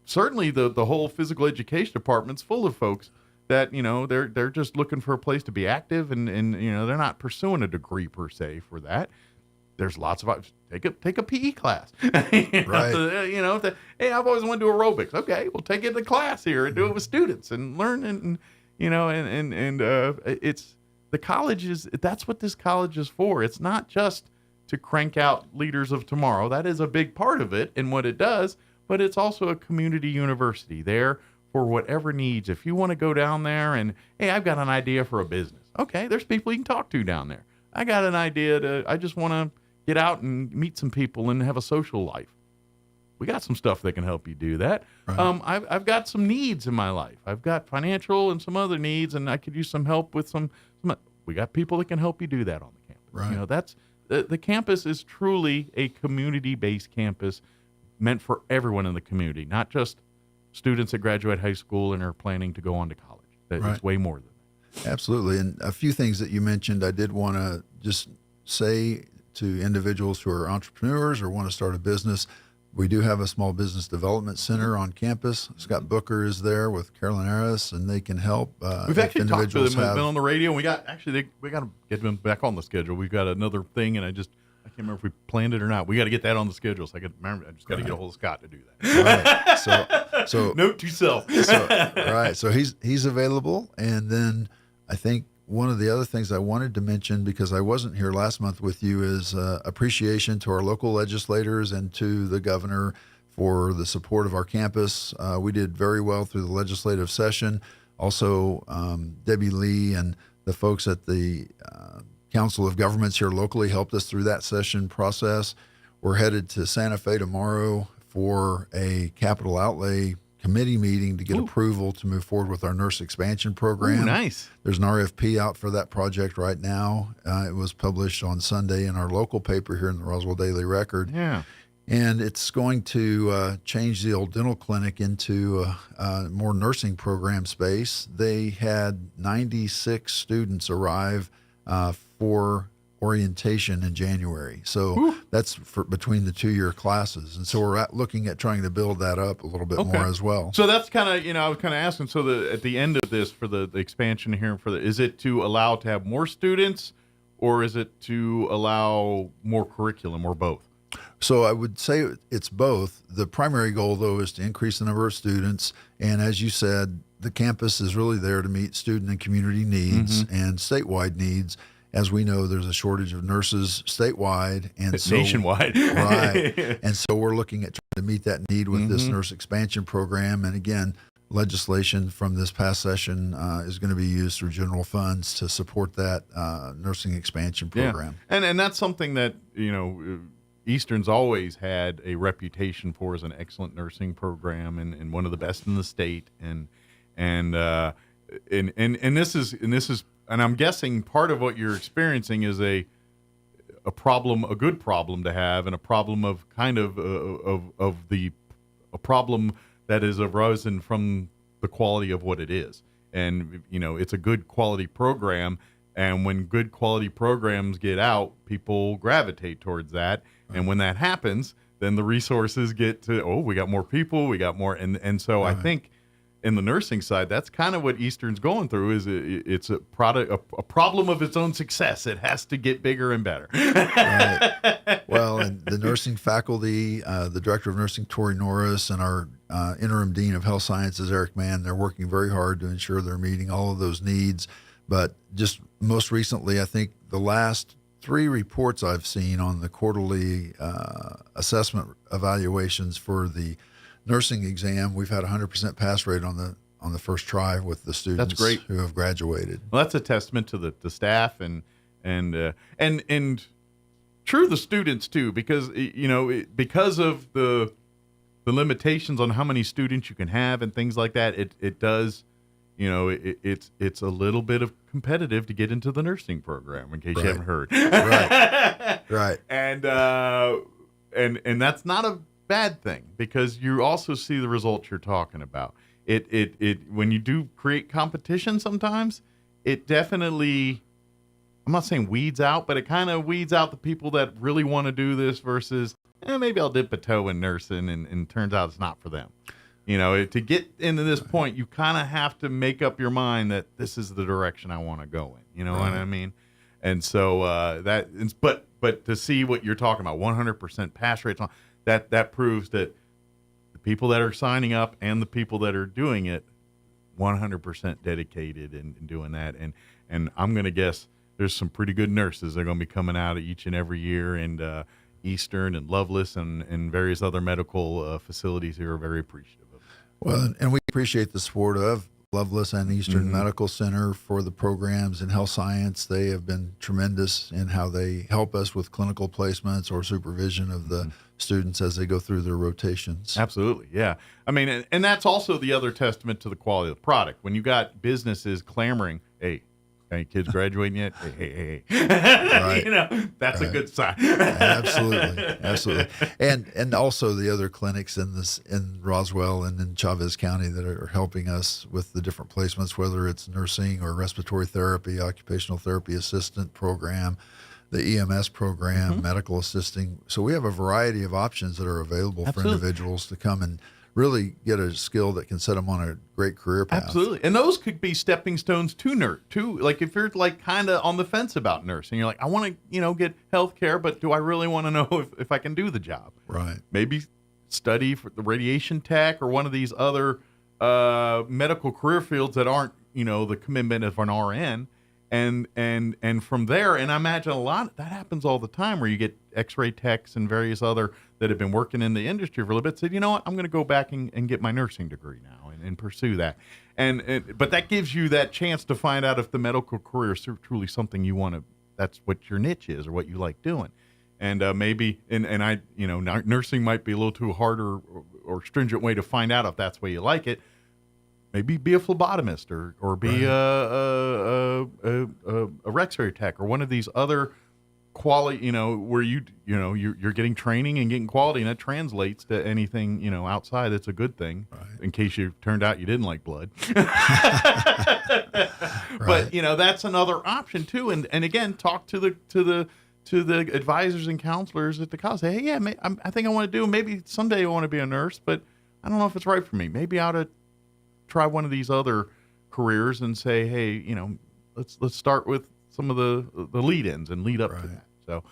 certainly the whole physical education department's full of folks that, they're just looking for a place to be active and they're not pursuing a degree per se for that. There's lots of take a PE class. Hey, I've always wanted to do aerobics. Okay, we'll take it to class here and do it with students and learn and it's the college that's what this college is for. It's not just to crank out leaders of tomorrow. That is a big part of it and what it does, but it's also a community university there for whatever needs. If you want to go down there and, hey, I've got an idea for a business. Okay, there's people you can talk to down there. I got an idea I just want to get out and meet some people and have a social life. We got some stuff that can help you do that. Right. I've got some needs in my life. I've got financial and some other needs, and I could use some help with some. We got people that can help you do that on the campus. Right. That's the campus is truly a community-based campus meant for everyone in the community, not just students that graduate high school and are planning to go on to college. It's way more than that. Absolutely. And a few things that you mentioned, I did want to just say to individuals who are entrepreneurs or want to start a business, we do have a small business development center on campus. Scott Booker is there with Carolyn Harris, and they can help. We've actually talked to them. We've been on the radio. And we got to get them back on the schedule. We've got another thing, and I can't remember if we planned it or not. We got to get that on the schedule. So I just got to get a hold of Scott to do that. Right. So note to self. So he's available, and then I think one of the other things I wanted to mention, because I wasn't here last month with you, is appreciation to our local legislators and to the governor for the support of our campus. We did very well through the legislative session. Also, Debbie Lee and the folks at the Council of Governments here locally helped us through that session process. We're headed to Santa Fe tomorrow for a capital outlay committee meeting to get approval to move forward with our nurse expansion program. Ooh, nice. There's an RFP out for that project right now. It was published on Sunday in our local paper here in the Roswell Daily Record. Yeah. And it's going to change the old dental clinic into a more nursing program space. They had 96 students arrive for orientation in January. So that's for between the 2-year classes. And so we're looking at trying to build that up a little bit more as well. So that's kind of, I was kind of asking, so at the end of this for the expansion here, is it to allow to have more students or is it to allow more curriculum or both? So I would say it's both. The primary goal, though, is to increase the number of students. And as you said, the campus is really there to meet student and community needs and statewide needs. As we know, there's a shortage of nurses statewide and so nationwide. Right. And so we're looking at trying to meet that need with this nurse expansion program. And again, legislation from this past session is going to be used through general funds to support that nursing expansion program. Yeah. And that's something that, Eastern's always had a reputation for as an excellent nursing program and one of the best in the state. And this is and I'm guessing part of what you're experiencing is a problem, a good problem to have, and a problem of kind of a problem that is arisen from the quality of what it is. And it's a good quality program, and when good quality programs get out, people gravitate towards that. And when that happens, then the resources get to, we got more people, we got more, and so I think in the nursing side, that's kind of what Eastern's going through. Is it's a problem of its own success. It has to get bigger and better. Right. Well, and the nursing faculty, the director of nursing, Tori Norris, and our interim dean of health sciences, Eric Mann, they're working very hard to ensure they're meeting all of those needs. But just most recently, I think the last 3 reports I've seen on the quarterly assessment evaluations for the nursing exam. We've had 100% pass rate on the first try with the students That's great. who have graduated. Well, that's a testament to the staff and true the students too, because because of the limitations on how many students you can have and things like that, it does, it's a little bit of competitive to get into the nursing program, in case you haven't heard. Right. And that's not a bad thing, because you also see the results you're talking about. It when you do create competition, sometimes it definitely, I'm not saying weeds out, but it kind of weeds out the people that really want to do this versus maybe I'll dip a toe in nursing, and turns out it's not for them. To get into this point, you kind of have to make up your mind that this is the direction I want to go in. You know what I mean? And so but to see what you're talking about, 100% pass rates on that proves that the people that are signing up and the people that are doing it, 100% dedicated in doing that. And I'm going to guess there's some pretty good nurses that are going to be coming out each and every year, and Eastern and Loveless and various other medical facilities who are very appreciative of it. Well, and we appreciate the support of Loveless and Eastern Medical Center for the programs in health science. They have been tremendous in how they help us with clinical placements or supervision of the students as they go through their rotations. Absolutely, yeah. I mean, and that's also the other testament to the quality of the product. When you got businesses clamoring, hey, any kids graduating yet? Hey. Right. That's a good sign. Absolutely. And also the other clinics in Roswell and in Chavez County that are helping us with the different placements, whether it's nursing or respiratory therapy, occupational therapy assistant program, the EMS program, medical assisting. So we have a variety of options that are available for individuals to come and really get a skill that can set them on a great career path. Absolutely. And those could be stepping stones to like if you're like kind of on the fence about nursing, you're like, I want to, get health care, but do I really want to know if I can do the job? Right. Maybe study for the radiation tech or one of these other medical career fields that aren't, the commitment of an RN. And from there, and I imagine a lot that happens all the time, where you get X-ray techs and various other that have been working in the industry for a little bit said, you know what, I'm going to go back and get my nursing degree now and pursue that. But that gives you that chance to find out if the medical career is truly something you want to. That's what your niche is or what you like doing. And maybe nursing might be a little too harder or stringent way to find out if that's the way you like it. Maybe be a phlebotomist or be a X-ray tech or one of these other quality, where you're getting training and getting quality, and that translates to anything, outside. That's a good thing, in case you turned out you didn't like blood. But that's another option too. And again, talk to the advisors and counselors at the college. Say, hey, I think I want to do. Maybe someday I want to be a nurse, but I don't know if it's right for me. Maybe I ought to try one of these other careers and say, hey, let's start with some of the lead-ins and lead up to that. So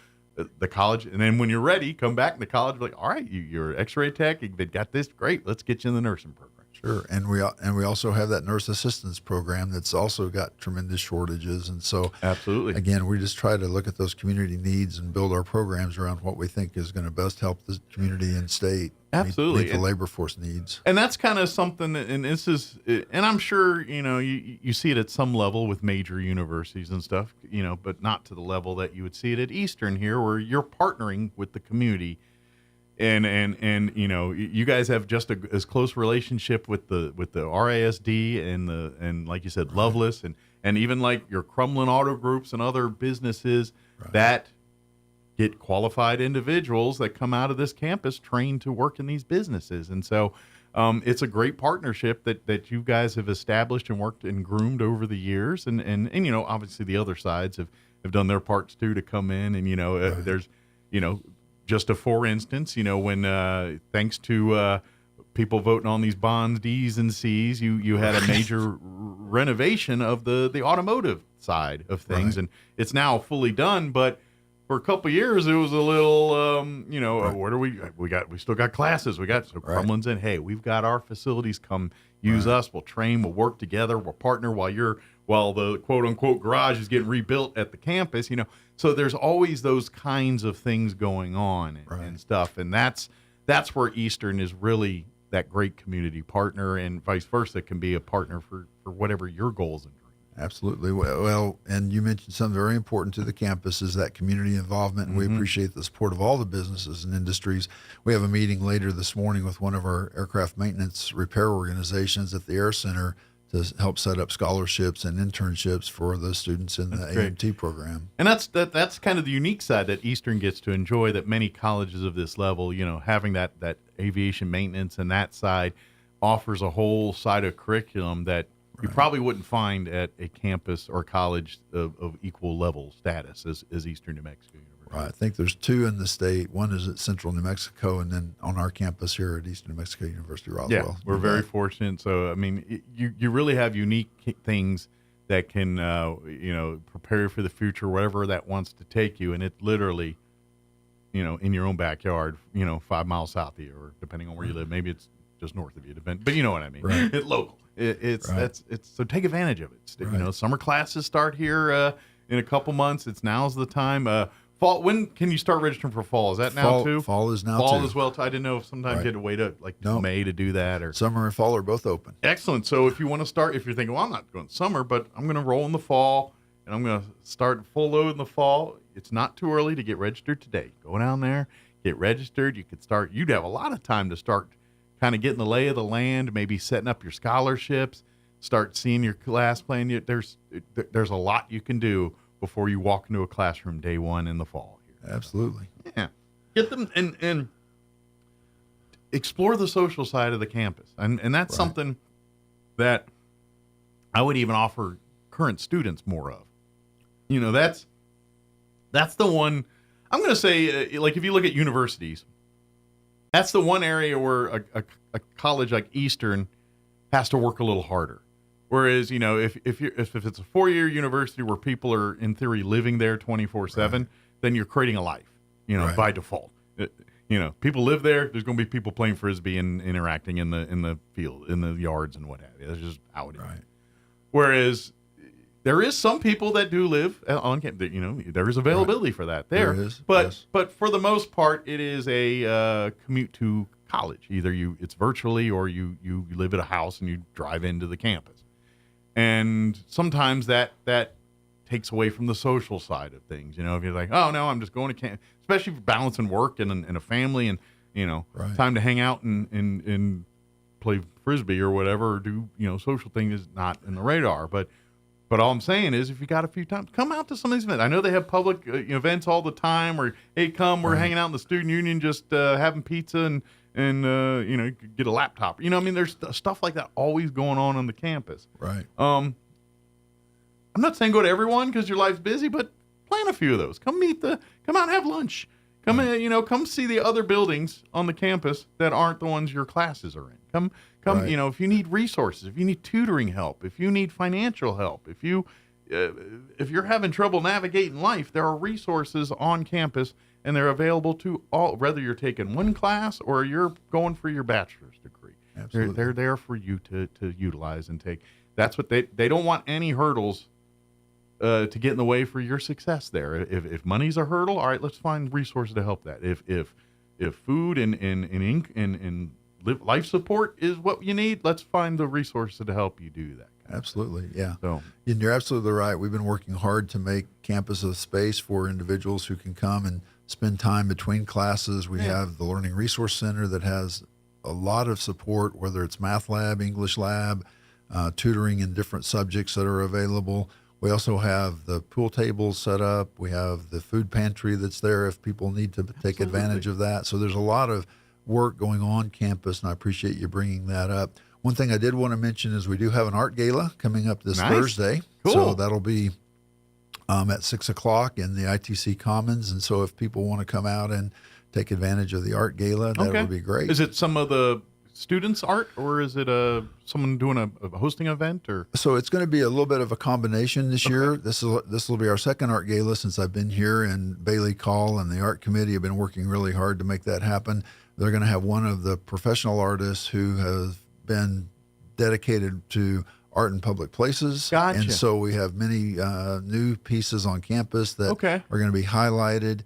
the college, and then when you're ready, come back to the college, be like, all right, you're an X-ray tech, you've got this, great, let's get you in the nursing program. Sure, and we also have that nurse assistance program that's also got tremendous shortages, and so absolutely, again, we just try to look at those community needs and build our programs around what we think is going to best help the community and state. Absolutely, meet the labor force needs. And that's kind of something, and this is, and I'm sure you see it at some level with major universities and stuff, but not to the level that you would see it at Eastern here, where you're partnering with the community. And you guys have just as close relationship with the RASD and like you said, Loveless and even like your Crumlin Auto Groups and other businesses that get qualified individuals that come out of this campus trained to work in these businesses. And so it's a great partnership that you guys have established and worked and groomed over the years. And obviously the other sides have done their parts too to come in and there's just for instance, when thanks to people voting on these bonds, D's and C's, you had a major renovation of the automotive side of things, and it's now fully done. But for a couple of years, it was a little, where do we still got classes. Crumlin's in, hey, we've got our facilities, come use us. We'll train, we'll work together, we'll partner while the quote unquote garage is getting rebuilt at the campus, So there's always those kinds of things going on and stuff. And that's where Eastern is really that great community partner, and vice versa can be a partner for whatever your goals and dreams. Absolutely. Well, and you mentioned something very important to the campus is that community involvement, and we appreciate the support of all the businesses and industries. We have a meeting later this morning with one of our aircraft maintenance repair organizations at the Air Center to help set up scholarships and internships for the students in the AMT program. And that's kind of the unique side that Eastern gets to enjoy, that many colleges of this level, having that aviation maintenance and that side offers a whole side of curriculum that you probably wouldn't find at a campus or college of equal level status as Eastern New Mexico University. Right. I think there's 2 in the state. One is at Central New Mexico, and then on our campus here at Eastern New Mexico University, Roswell. Yeah, we're very fortunate. So, I mean, you really have unique things that can, prepare you for the future, wherever that wants to take you. And it literally, in your own backyard, 5 miles south of you, or depending on where you live, maybe it's just north of you, but you know what I mean. Right. It's local. It's so take advantage of it. Summer classes start here in a couple months. Now's the time. Fall. When can you start registering for fall? Is that now too? Fall is now fall too. as well. I didn't know if sometimes you had to wait up May to do that, or summer and fall are both open. Excellent. So if you want to start, if you're thinking, well, I'm not going summer, but I'm going to roll in the fall and I'm going to start full load in the fall. It's not too early to get registered today. Go down there, get registered. You could start. You'd have a lot of time to start kind of getting the lay of the land, maybe setting up your scholarships, start seeing your class plan. There's a lot you can do before you walk into a classroom day one in the fall. Here. Absolutely. Yeah. Get them and explore the social side of the campus. And that's something that I would even offer current students more of. That's the one I'm going to say, like if you look at universities, that's the one area where a college like Eastern has to work a little harder. Whereas, if it's a 4-year university where people are in theory living there 24/7, then you're creating a life, by default. People live there. There's going to be people playing Frisbee and interacting in the field, in the yards and what have you. That's just how it is. Right. Whereas there is some people that do live on campus. There is availability for that there. There is, but for the most part, it is a commute to college. Either it's virtually or you live at a house and you drive into the campus. And sometimes that takes away from the social side of things. If you're like, oh no, I'm just going to camp, especially for balancing work and a family and time to hang out and play Frisbee or whatever, or do social thing is not in the radar. But all I'm saying is, if you got a few times, come out to some of these events. I know they have public events all the time, or hey, we're hanging out in the student union, just having pizza and get a laptop. There's stuff like that always going on the campus. Right. I'm not saying go to everyone because your life's busy, but plan a few of those. Come out and have lunch. Come see the other buildings on the campus that aren't the ones your classes are in. Come. If you need resources, if you need tutoring help, if you need financial help, if you're having trouble navigating life, there are resources on campus, and they're available to all, whether you're taking one class or you're going for your bachelor's degree. Absolutely. They're there for you to utilize and take. That's what they don't want any hurdles to get in the way for your success there. If money's a hurdle, all right, let's find resources to help that. If food and life support is what you need, let's find the resources to help you do that. Absolutely, yeah. So, and you're absolutely right. We've been working hard to make campus a space for individuals who can come and spend time between classes. We have the Learning Resource Center that has a lot of support, whether it's math lab, English lab, tutoring in different subjects that are available. We also have the pool tables set up. We have the food pantry that's there if people need to take advantage of that. So there's a lot of work going on campus, and I appreciate you bringing that up. One thing I did want to mention is we do have an art gala coming up this Thursday. Cool. So that'll be at 6 o'clock in the ITC Commons. And so if people want to come out and take advantage of the art gala, that would be great. Is it some of the students' art, or is it someone doing a hosting event? Or so it's going to be a little bit of a combination this year. This will be our second art gala since I've been here, and Bailey Call and the art committee have been working really hard to make that happen. They're going to have one of the professional artists who has been dedicated to art in public places. Gotcha. And so we have many new pieces on campus that are going to be highlighted.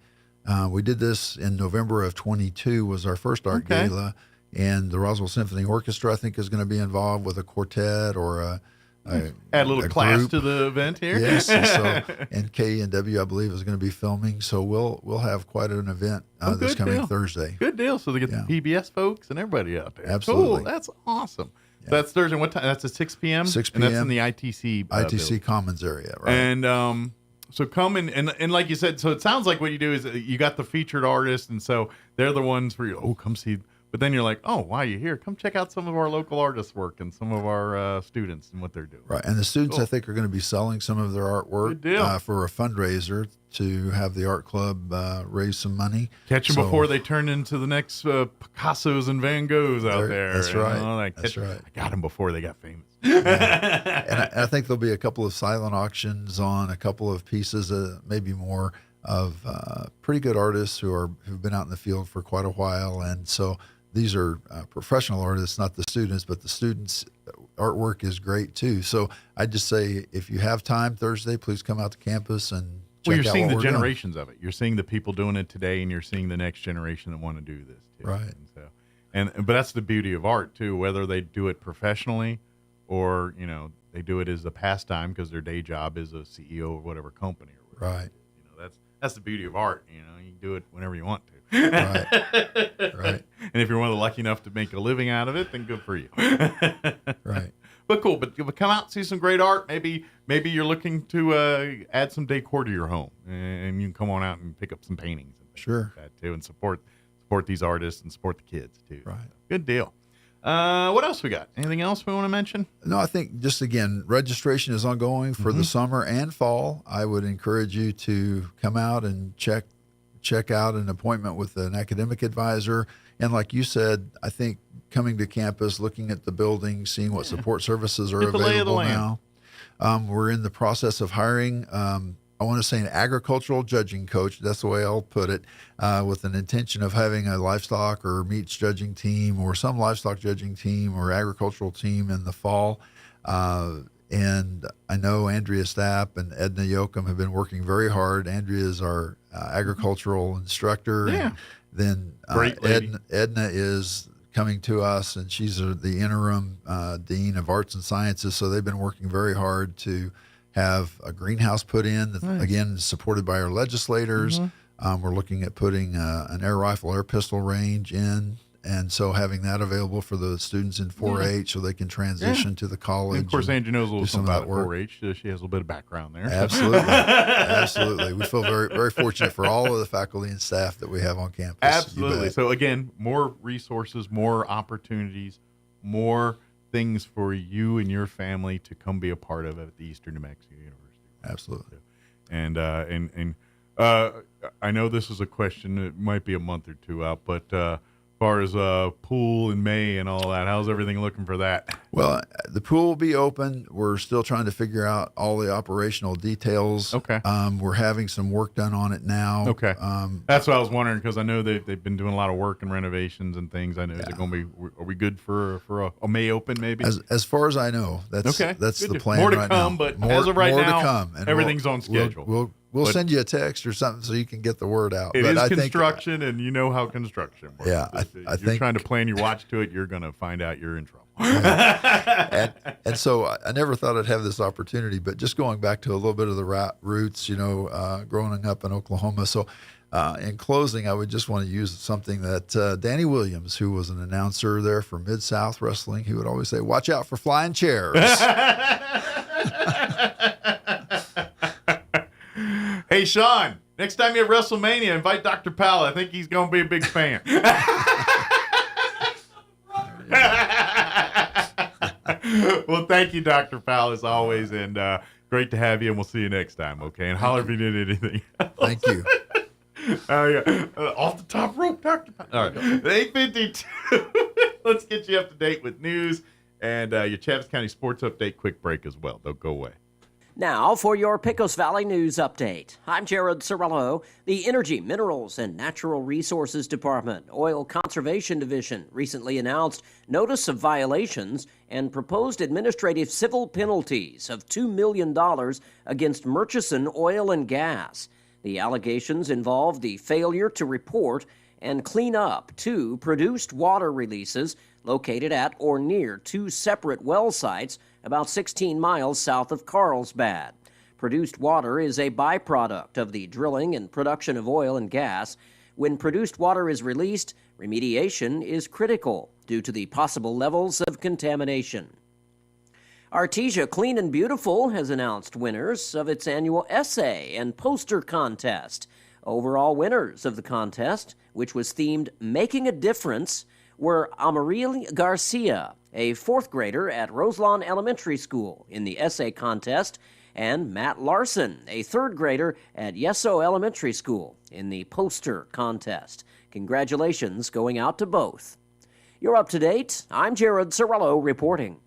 We did this in November of 22 was our first art gala. And the Roswell Symphony Orchestra, I think, is going to be involved with a quartet or add a little class group to the event here. Yes, and K&W, I believe, is going to be filming. So we'll have quite an event this coming Thursday. Good deal. So they get the PBS folks and everybody out there. Absolutely. Cool. That's awesome. Yeah. So that's Thursday. What time? That's at 6 p.m.? 6 p.m. And that's in the ITC building. Commons area, right? And so come and like you said, so it sounds like what you do is you got the featured artists, and so they're the ones where you come see. But then you're like, oh, why are you here? Come check out some of our local artists' work and some of our students and what they're doing. Right, and the students, I think, are going to be selling some of their artwork for a fundraiser to have the art club raise some money. Catch them before they turn into the next Picassos and Van Goghs out there. That's right. That's right. I got them before they got famous. Yeah. And I think there'll be a couple of silent auctions on a couple of pieces, maybe more, of pretty good artists who've been out in the field for quite a while. And so these are professional artists, not the students, but the students' artwork is great too. So I just say, if you have time Thursday, please come out to campus and check out you're seeing what the we're generations of it. You're seeing the people doing it today, and you're seeing the next generation that want to do this too. Right. But that's the beauty of art too. Whether they do it professionally, or they do it as a pastime because their day job is a CEO of whatever company or whatever. Right. That's the beauty of art. You can do it whenever you want to. Right. And if you're one of the lucky enough to make a living out of it, then good for you. Right. But cool. But come out, see some great art. Maybe you're looking to add some decor to your home, and you can come on out and pick up some paintings. And sure. Like that too, and support these artists and support the kids too. Right. So, good deal. What else we got? Anything else we want to mention? No, I think just again, registration is ongoing for the summer and fall. I would encourage you to come out and check out an appointment with an academic advisor. And like you said, I think coming to campus, looking at the building, seeing what support services are available now. We're in the process of hiring, I want to say, an agricultural judging coach. That's the way I'll put it, with an intention of having a livestock or meats judging team or some livestock judging team or agricultural team in the fall. And I know Andrea Stapp and Edna Yoakum have been working very hard. Andrea is our agricultural instructor. Yeah. And then Edna is coming to us, and she's the interim dean of arts and sciences. So they've been working very hard to have a greenhouse put in that, again, is supported by our legislators. We're looking at putting an air rifle, air pistol range in, and so having that available for the students in 4-H so they can transition to the college. And of course, Andrew knows a little something about 4-H. She has a little bit of background there. Absolutely. Absolutely. We feel very, very fortunate for all of the faculty and staff that we have on campus. Absolutely. So again, more resources, more opportunities, more things for you and your family to come be a part of at the Eastern New Mexico University. Absolutely. And I know this is a question that might be a month or two out, but as far as pool in May and all that, how's everything looking for that? Well, the pool will be open. We're still trying to figure out all the operational details. Okay. We're having some work done on it now. Okay. That's what I was wondering, because I know they've been doing a lot of work and renovations and things. I know, is it going to be? Are we good for a May open maybe? As far as I know, that's okay. That's good the plan. More to right come, now. but more, as of right more now, to come. And everything's on schedule. We'll send you a text or something so you can get the word out. It is construction, and you know how construction works. Yeah, I think you're trying to plan your watch to it, you're going to find out you're in trouble. and so I never thought I'd have this opportunity, but just going back to a little bit of the roots, growing up in Oklahoma. So in closing, I would just want to use something that Danny Williams, who was an announcer there for Mid-South Wrestling, he would always say, "Watch out for flying chairs." Hey, Sean, next time you're at WrestleMania, invite Dr. Powell. I think he's going to be a big fan. Well, thank you, Dr. Powell, as always, and great to have you, and we'll see you next time, okay? And holler if you need anything else. Thank you. Off the top rope, Dr. Powell. All right, 8:52. Let's get you up to date with news and your Chaves County Sports Update quick break as well. Don't go away. Now for your Pecos Valley News Update. I'm Jared Cirillo. The Energy, Minerals, and Natural Resources Department, Oil Conservation Division, recently announced notice of violations and proposed administrative civil penalties of $2 million against Murchison Oil and Gas. The allegations involve the failure to report and clean up 2 produced water releases located at or near 2 separate well sites about 16 miles south of Carlsbad. Produced water is a byproduct of the drilling and production of oil and gas. When produced water is released, remediation is critical due to the possible levels of contamination. Artesia Clean and Beautiful has announced winners of its annual essay and poster contest. Overall winners of the contest, which was themed Making a Difference, were Amarile Garcia, a 4th grader at Roselawn Elementary School in the essay contest, and Matt Larson, a 3rd grader at Yeso Elementary School in the poster contest. Congratulations going out to both. You're up to date. I'm Jared Cirillo reporting.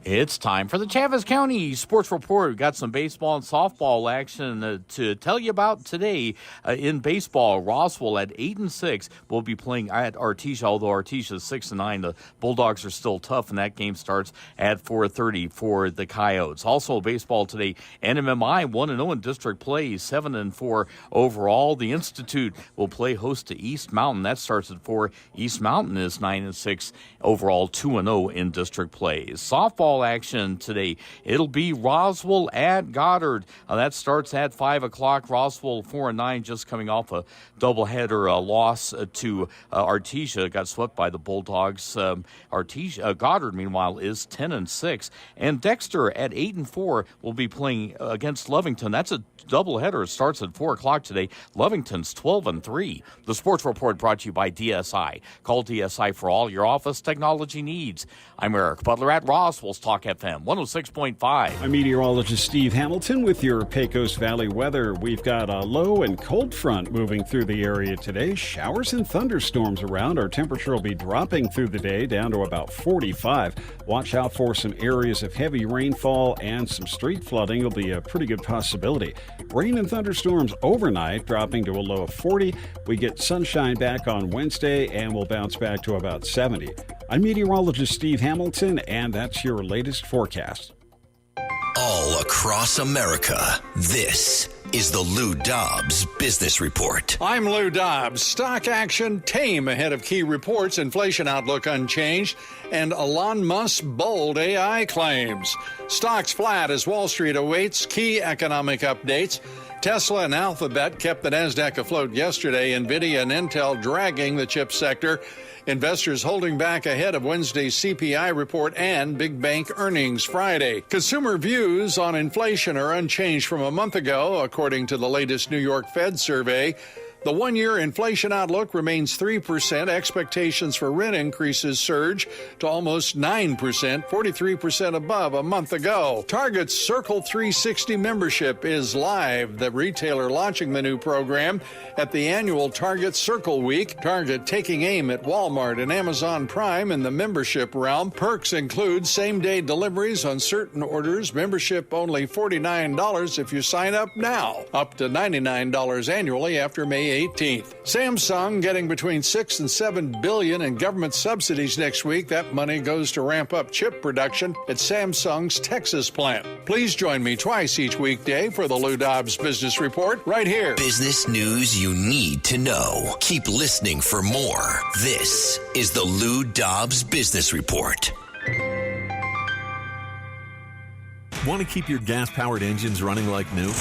It's time for the Chaves County Sports Report. We've got some baseball and softball action to tell you about today. In baseball, Roswell at 8-6 will be playing at Artesia, although Artesia is 6-9. The Bulldogs are still tough, and that game starts at 4:30 for the Coyotes. Also, baseball today, NMMI 1-0 in district play, 7-4 overall. The Institute will play host to East Mountain. That starts at 4. East Mountain is 9-6 overall, 2-0 in district play. Softball action today. It'll be Roswell at Goddard. That starts at 5 o'clock. Roswell 4-9, just coming off a doubleheader loss to Artesia. Got swept by the Bulldogs. Goddard, meanwhile, is 10-6. And Dexter at 8-4 will be playing against Lovington. That's a doubleheader. It starts at 4 o'clock today. Lovington's 12-3. The Sports Report brought to you by DSI. Call DSI for all your office technology needs. I'm Eric Butler at Roswell's Talk FM 106.5. I'm meteorologist Steve Hamilton with your Pecos Valley weather. We've got a low and cold front moving through the area today. Showers and thunderstorms around. Our temperature will be dropping through the day down to about 45. Watch out for some areas of heavy rainfall and some street flooding will be a pretty good possibility. Rain and thunderstorms overnight, dropping to a low of 40. We get sunshine back on Wednesday, and we'll bounce back to about 70. I'm meteorologist Steve Hamilton, and that's your latest forecast. All across America, this is the Lou Dobbs Business Report. I'm Lou Dobbs. Stock action tame ahead of key reports, inflation outlook unchanged, and Elon Musk's bold AI claims. Stocks flat as Wall Street awaits key economic updates. Tesla and Alphabet kept the NASDAQ afloat yesterday. NVIDIA and Intel dragging the chip sector. Investors holding back ahead of Wednesday's CPI report and big bank earnings Friday. Consumer views on inflation are unchanged from a month ago, according to the latest New York Fed survey. The one-year inflation outlook remains 3%. Expectations for rent increases surge to almost 9%, 43% above a month ago. Target's Circle 360 membership is live. The retailer launching the new program at the annual Target Circle Week. Target taking aim at Walmart and Amazon Prime in the membership realm. Perks include same-day deliveries on certain orders. Membership only $49 if you sign up now. Up to $99 annually after May 18th. Samsung getting between $6 and $7 billion in government subsidies next week. That money goes to ramp up chip production at Samsung's Texas plant. Please join me twice each weekday for the Lou Dobbs Business Report right here. Business news you need to know. Keep listening for more. This is the Lou Dobbs Business Report. Want to keep your gas-powered engines running like new?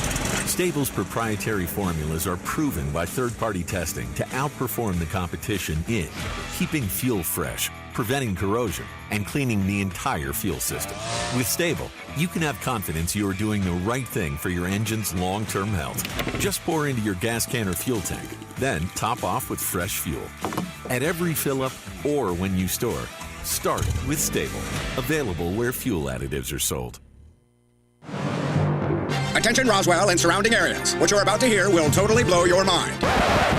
Stable's proprietary formulas are proven by third-party testing to outperform the competition in keeping fuel fresh, preventing corrosion, and cleaning the entire fuel system. With Stable, you can have confidence you are doing the right thing for your engine's long-term health. Just pour into your gas can or fuel tank, then top off with fresh fuel. At every fill-up or when you store, start with Stable. Available where fuel additives are sold. Attention Roswell and surrounding areas. What you're about to hear will totally blow your mind.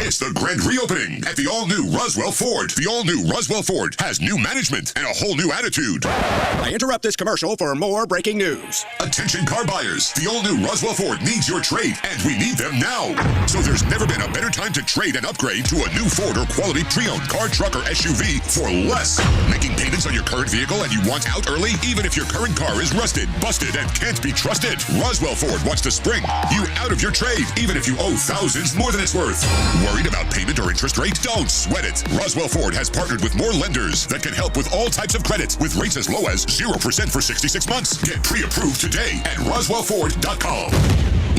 It's the grand reopening at the all-new Roswell Ford. The all-new Roswell Ford has new management and a whole new attitude. I interrupt this commercial for more breaking news. Attention car buyers. The all-new Roswell Ford needs your trade, and we need them now. So there's never been a better time to trade and upgrade to a new Ford or quality pre-owned car, truck, or SUV for less. Making payments on your current vehicle and you want out early? Even if your current car is rusted, busted, and can't be trusted, Roswell Ford wants to spring you out of your trade, even if you owe thousands more than it's worth. Worried about payment or interest rate? Don't sweat it. Roswell Ford has partnered with more lenders that can help with all types of credit with rates as low as 0% for 66 months. Get pre-approved today at RoswellFord.com.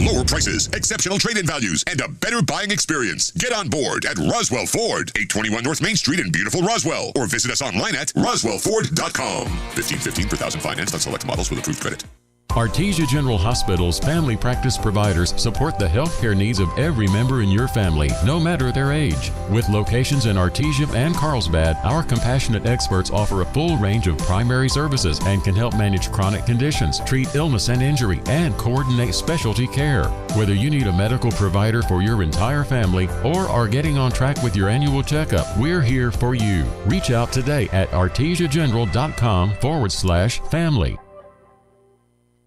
Lower prices, exceptional trade-in values, and a better buying experience. Get on board at Roswell Ford, 821 North Main Street in beautiful Roswell, or visit us online at RoswellFord.com. $15.15 per thousand financed on select models with approved credit. Artesia General Hospital's family practice providers support the healthcare needs of every member in your family, no matter their age. With locations in Artesia and Carlsbad, our compassionate experts offer a full range of primary services and can help manage chronic conditions, treat illness and injury, and coordinate specialty care. Whether you need a medical provider for your entire family or are getting on track with your annual checkup, we're here for you. Reach out today at artesiageneral.com/family.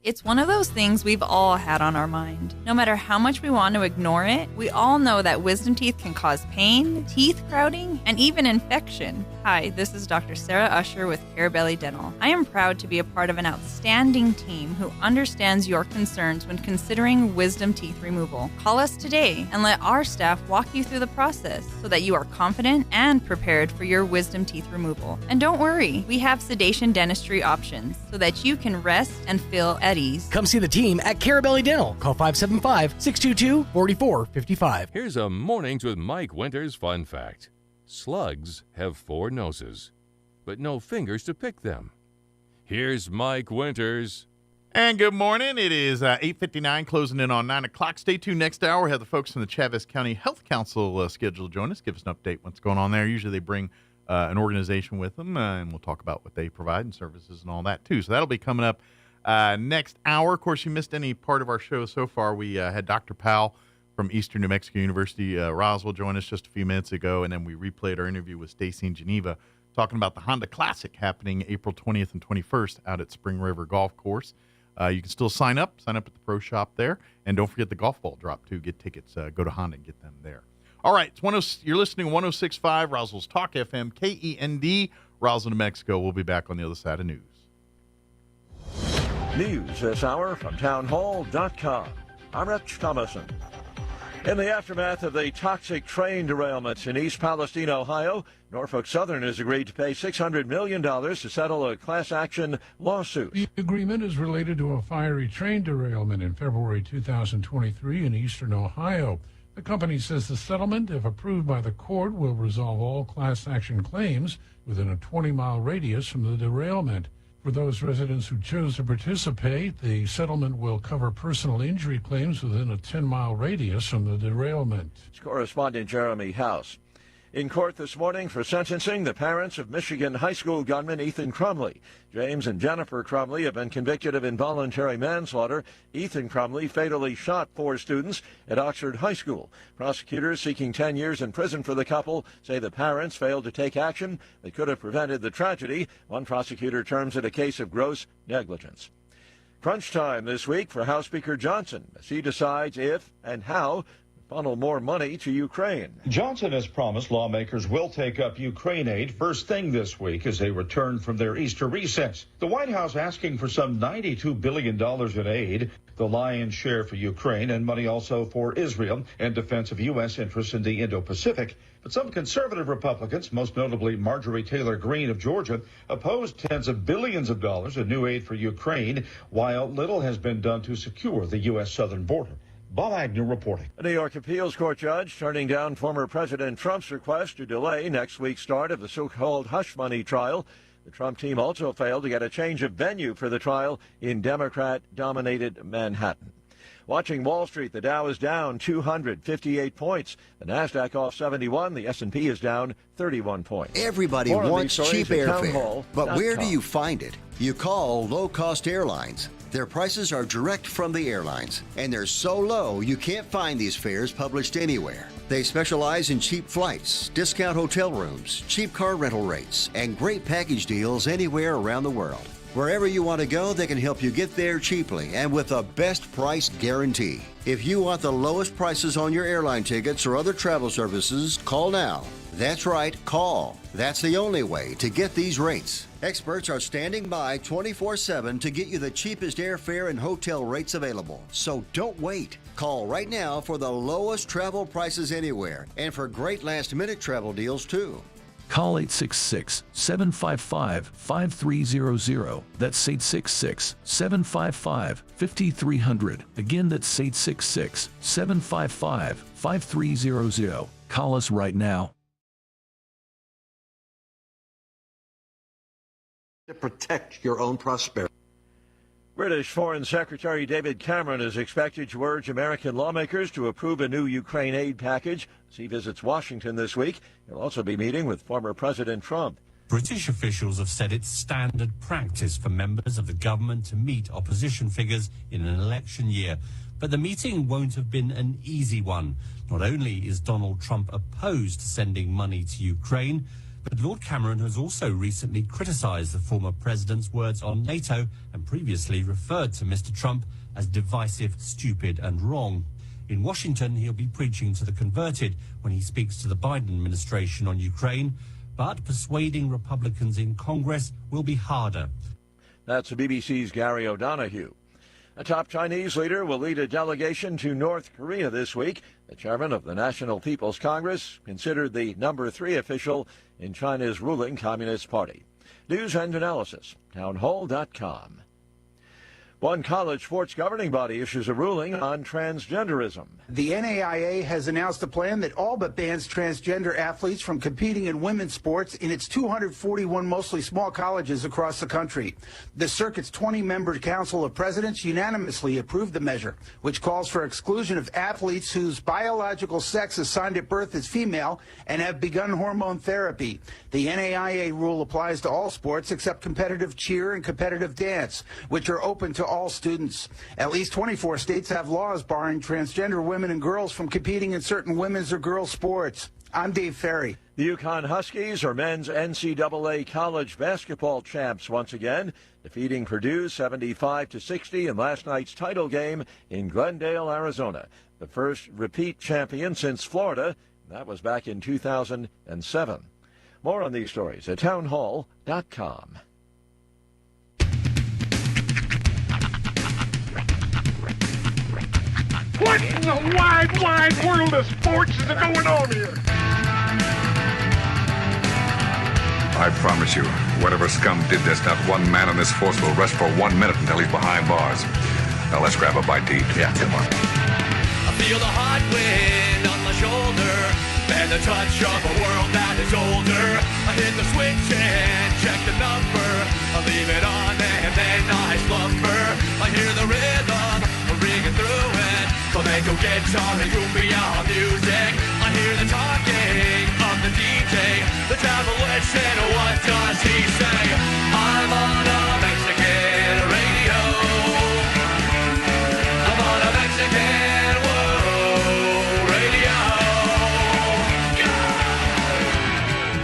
It's one of those things we've all had on our mind. No matter how much we want to ignore it, we all know that wisdom teeth can cause pain, teeth crowding, and even infection. Hi, this is Dr. Sarah Usher with Carabelli Dental. I am proud to be a part of an outstanding team who understands your concerns when considering wisdom teeth removal. Call us today and let our staff walk you through the process so that you are confident and prepared for your wisdom teeth removal. And don't worry, we have sedation dentistry options so that you can rest and feel at ease. Come see the team at Carabelli Dental. Call 575-622-4455. Here's a Mornings with Mike Winters fun fact. Slugs have 4 noses, but no fingers to pick them. Here's Mike Winters. And good morning. It is 8:59, closing in on 9 o'clock. Stay tuned next hour. We have the folks from the Chaves County Health Council scheduled to join us, give us an update what's going on there. Usually they bring an organization with them, and we'll talk about what they provide and services and all that, too. So that'll be coming up next hour. Of course, you missed any part of our show so far. We had Dr. Powell from Eastern New Mexico University, Roswell, join us just a few minutes ago, and then we replayed our interview with Stacy in Geneva talking about the Honda Classic happening April 20th and 21st out at Spring River Golf Course. You can still sign up at the pro shop there, and don't forget the golf ball drop, too. Get tickets. Go to Honda and get them there. All right, you're listening to 106.5 Roswell's Talk FM, KEND, Roswell, New Mexico. We'll be back on the other side of news. News this hour from townhall.com. I'm Rich Thomason. In the aftermath of the toxic train derailment in East Palestine, Ohio, Norfolk Southern has agreed to pay $600 million to settle a class action lawsuit. The agreement is related to a fiery train derailment in February 2023 in eastern Ohio. The company says the settlement, if approved by the court, will resolve all class action claims within a 20-mile radius from the derailment. For those residents who chose to participate, the settlement will cover personal injury claims within a 10-mile radius from the derailment. It's correspondent Jeremy House. In court this morning for sentencing, the parents of Michigan high school gunman Ethan Crumley. James and Jennifer Crumley have been convicted of involuntary manslaughter. Ethan Crumley fatally shot 4 students at Oxford High School. Prosecutors seeking 10 years in prison for the couple say the parents failed to take action that could have prevented the tragedy. One prosecutor terms it a case of gross negligence. Crunch time this week for House Speaker Johnson as he decides if and how funnel more money to Ukraine. Johnson has promised lawmakers will take up Ukraine aid first thing this week as they return from their Easter recess. The White House asking for some $92 billion in aid, the lion's share for Ukraine and money also for Israel and defense of U.S. interests in the Indo-Pacific. But some conservative Republicans, most notably Marjorie Taylor Greene of Georgia, opposed tens of billions of dollars in new aid for Ukraine, while little has been done to secure the U.S. southern border. Bob Agnew reporting. A New York appeals court judge turning down former President Trump's request to delay next week's start of the so-called hush money trial. The Trump team also failed to get a change of venue for the trial in Democrat-dominated Manhattan. Watching Wall Street, the Dow is down 258 points. The Nasdaq off 71. The S&P is down 31 points. Everybody wants cheap airfare, but where do you find it? You call low-cost airlines. Their prices are direct from the airlines, and they're so low you can't find these fares published anywhere. They specialize in cheap flights, discount hotel rooms, cheap car rental rates, and great package deals anywhere around the world. Wherever you want to go, they can help you get there cheaply and with a best price guarantee. If you want the lowest prices on your airline tickets or other travel services, call now. That's right, call. That's the only way to get these rates. Experts are standing by 24/7 to get you the cheapest airfare and hotel rates available. So don't wait. Call right now for the lowest travel prices anywhere and for great last-minute travel deals too. Call 866-755-5300. That's 866-755-5300. Again, that's 866-755-5300. Call us right now. To protect your own prosperity. British Foreign Secretary David Cameron is expected to urge American lawmakers to approve a new Ukraine aid package as he visits Washington this week. He'll also be meeting with former President Trump. British officials have said it's standard practice for members of the government to meet opposition figures in an election year. But the meeting won't have been an easy one. Not only is Donald Trump opposed to sending money to Ukraine, but Lord Cameron has also recently criticised the former president's words on NATO and previously referred to Mr. Trump as divisive, stupid and wrong. In Washington, he'll be preaching to the converted when he speaks to the Biden administration on Ukraine, but persuading Republicans in Congress will be harder. That's the BBC's Gary O'Donoghue. A top Chinese leader will lead a delegation to North Korea this week. The chairman of the National People's Congress, considered the number 3 official in China's ruling Communist Party. News and analysis, townhall.com. One college sports governing body issues a ruling on transgenderism. The NAIA has announced a plan that all but bans transgender athletes from competing in women's sports in its 241 mostly small colleges across the country. The circuit's 20-member Council of Presidents unanimously approved the measure, which calls for exclusion of athletes whose biological sex assigned at birth is female and have begun hormone therapy. The NAIA rule applies to all sports except competitive cheer and competitive dance, which are open to all students. At least 24 states have laws barring transgender women and girls from competing in certain women's or girls' sports. I'm Dave Ferry. The Yukon Huskies are men's NCAA college basketball champs once again, defeating Purdue 75-60 in last night's title game in Glendale, Arizona. The first repeat champion since Florida. That was back in 2007. More on these stories at townhall.com. What in the wide, wide world of sports is going on here? I promise you, whatever scum did this, not one man on this force will rest for 1 minute until he's behind bars. Now let's grab a bite to eat. Yeah, come on. I feel the hot wind on my shoulder and the touch of a world that is older. I hit the switch and check the number. I leave it on and then I slumber. I hear the rhythm ringing through it. Flamenco guitar and cumbia music. I hear the talking of the DJ. The travel listen, what does he say? I'm on a Mexican radio. I'm on a Mexican radio.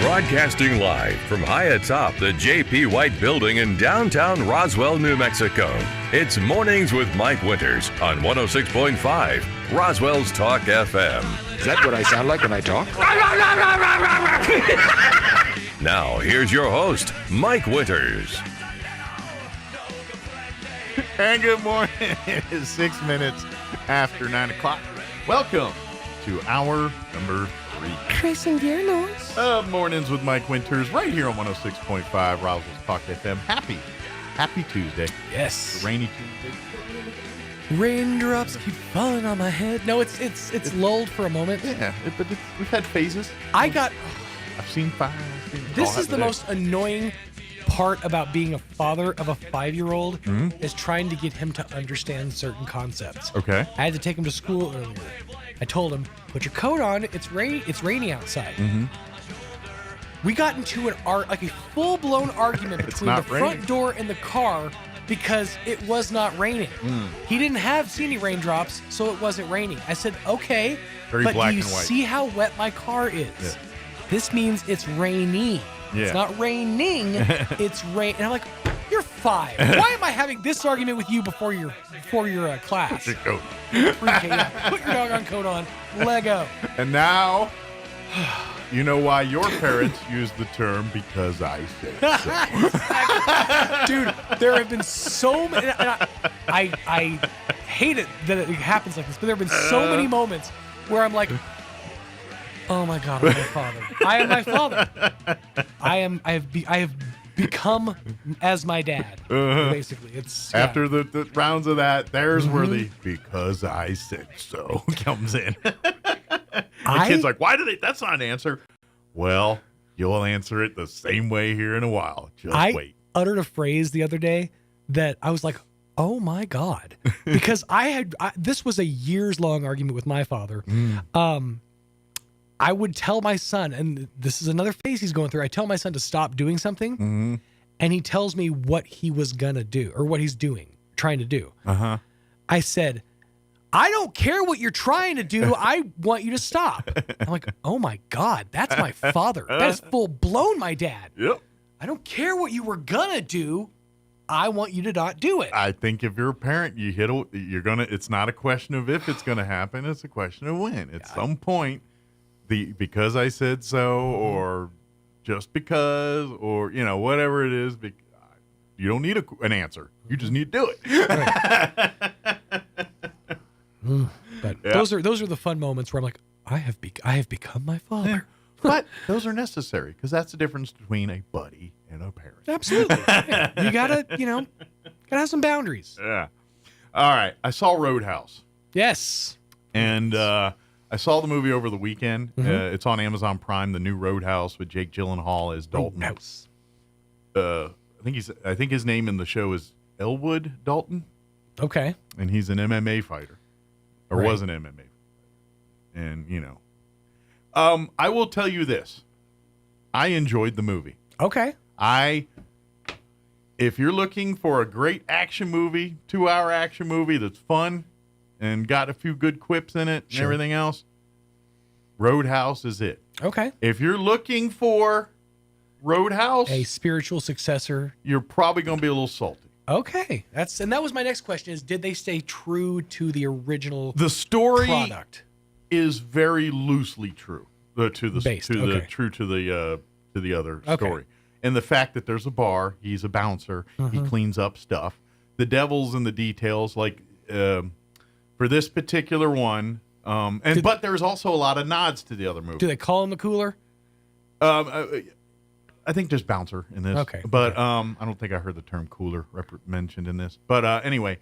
Broadcasting live from high atop the J.P. White Building in downtown Roswell, New Mexico. It's Mornings with Mike Winters on 106.5 Roswell's Talk FM. Is that what I sound like when I talk? Now, here's your host, Mike Winters. And good morning. It is 6 minutes after 9 o'clock. Welcome to hour number 3. Chris and Dianos. Mornings with Mike Winters right here on 106.5 Roswell's Talk FM. Happy Tuesday. Yes. Rainy Tuesday. Raindrops keep falling on my head. No, it's lulled for a moment. Yeah, but we've had phases. I've seen fire. This is the most annoying part about being a father of a 5-year-old is trying to get him to understand certain concepts. Okay. I had to take him to school earlier. I told him, put your coat on. It's rainy outside. Mm-hmm. We got into a full-blown argument between the front door and the car because it was not raining. He didn't see any raindrops, so it wasn't raining. I said, okay, Very but black do you and white. see how wet my car is? Yeah. This means it's rainy. Yeah. It's not raining, it's rain. And I'm like, you're 5. Why am I having this argument with you before your class? Put your coat. Put your doggone coat on. Lego. And now, you know why your parents use the term "because I said so." Dude, there have been so many. And I hate it that it happens like this, but there have been so many moments where I'm like, oh my God, I'm my father. I am my father. I have become as my dad. Basically, it's After the rounds of that, there's where the "because I said so" comes in. The kid's like, why did they? That's not an answer. Well, you'll answer it the same way here in a while. Just wait. I uttered a phrase the other day that I was like, oh my God, because this was a years-long argument with my father. I would tell my son, and this is another phase he's going through. I tell my son to stop doing something, and he tells me what he was gonna do or what he's trying to do. I said, I don't care what you're trying to do. I want you to stop. I'm like, oh my God, that's my father. That is full blown my dad. Yep. I don't care what you were gonna do. I want you to not do it. I think if you're a parent, it's not a question of if it's gonna happen. It's a question of when. At some point, because I said so, or just because, or whatever it is. You don't need an answer. You just need to do it. Right. But those are the fun moments where I'm like, I have become my father. But those are necessary because that's the difference between a buddy and a parent. Absolutely. Yeah. You gotta have some boundaries. Yeah. All right. I saw Roadhouse. Yes. And I saw the movie over the weekend. It's on Amazon Prime. The new Roadhouse with Jake Gyllenhaal as Dalton. Roadhouse. I think his name in the show is Elwood Dalton. Okay. And he's an MMA fighter. Or Right. was an MMA. And, I will tell you this. I enjoyed the movie. Okay. If you're looking for a great action movie, 2-hour action movie that's fun and got a few good quips in it and everything else, Roadhouse is it. Okay. If you're looking for Roadhouse, a spiritual successor, you're probably going to be a little salty. Okay. That was my next question is, did they stay true to the original The story product? is very loosely true to the other story. And the fact that there's a bar, he's a bouncer, he cleans up stuff. The devil's in the details, like for this particular one, but there's also a lot of nods to the other movie. Do they call him the cooler? I think just bouncer in this. Okay. But I don't think I heard the term cooler mentioned in this. But anyway,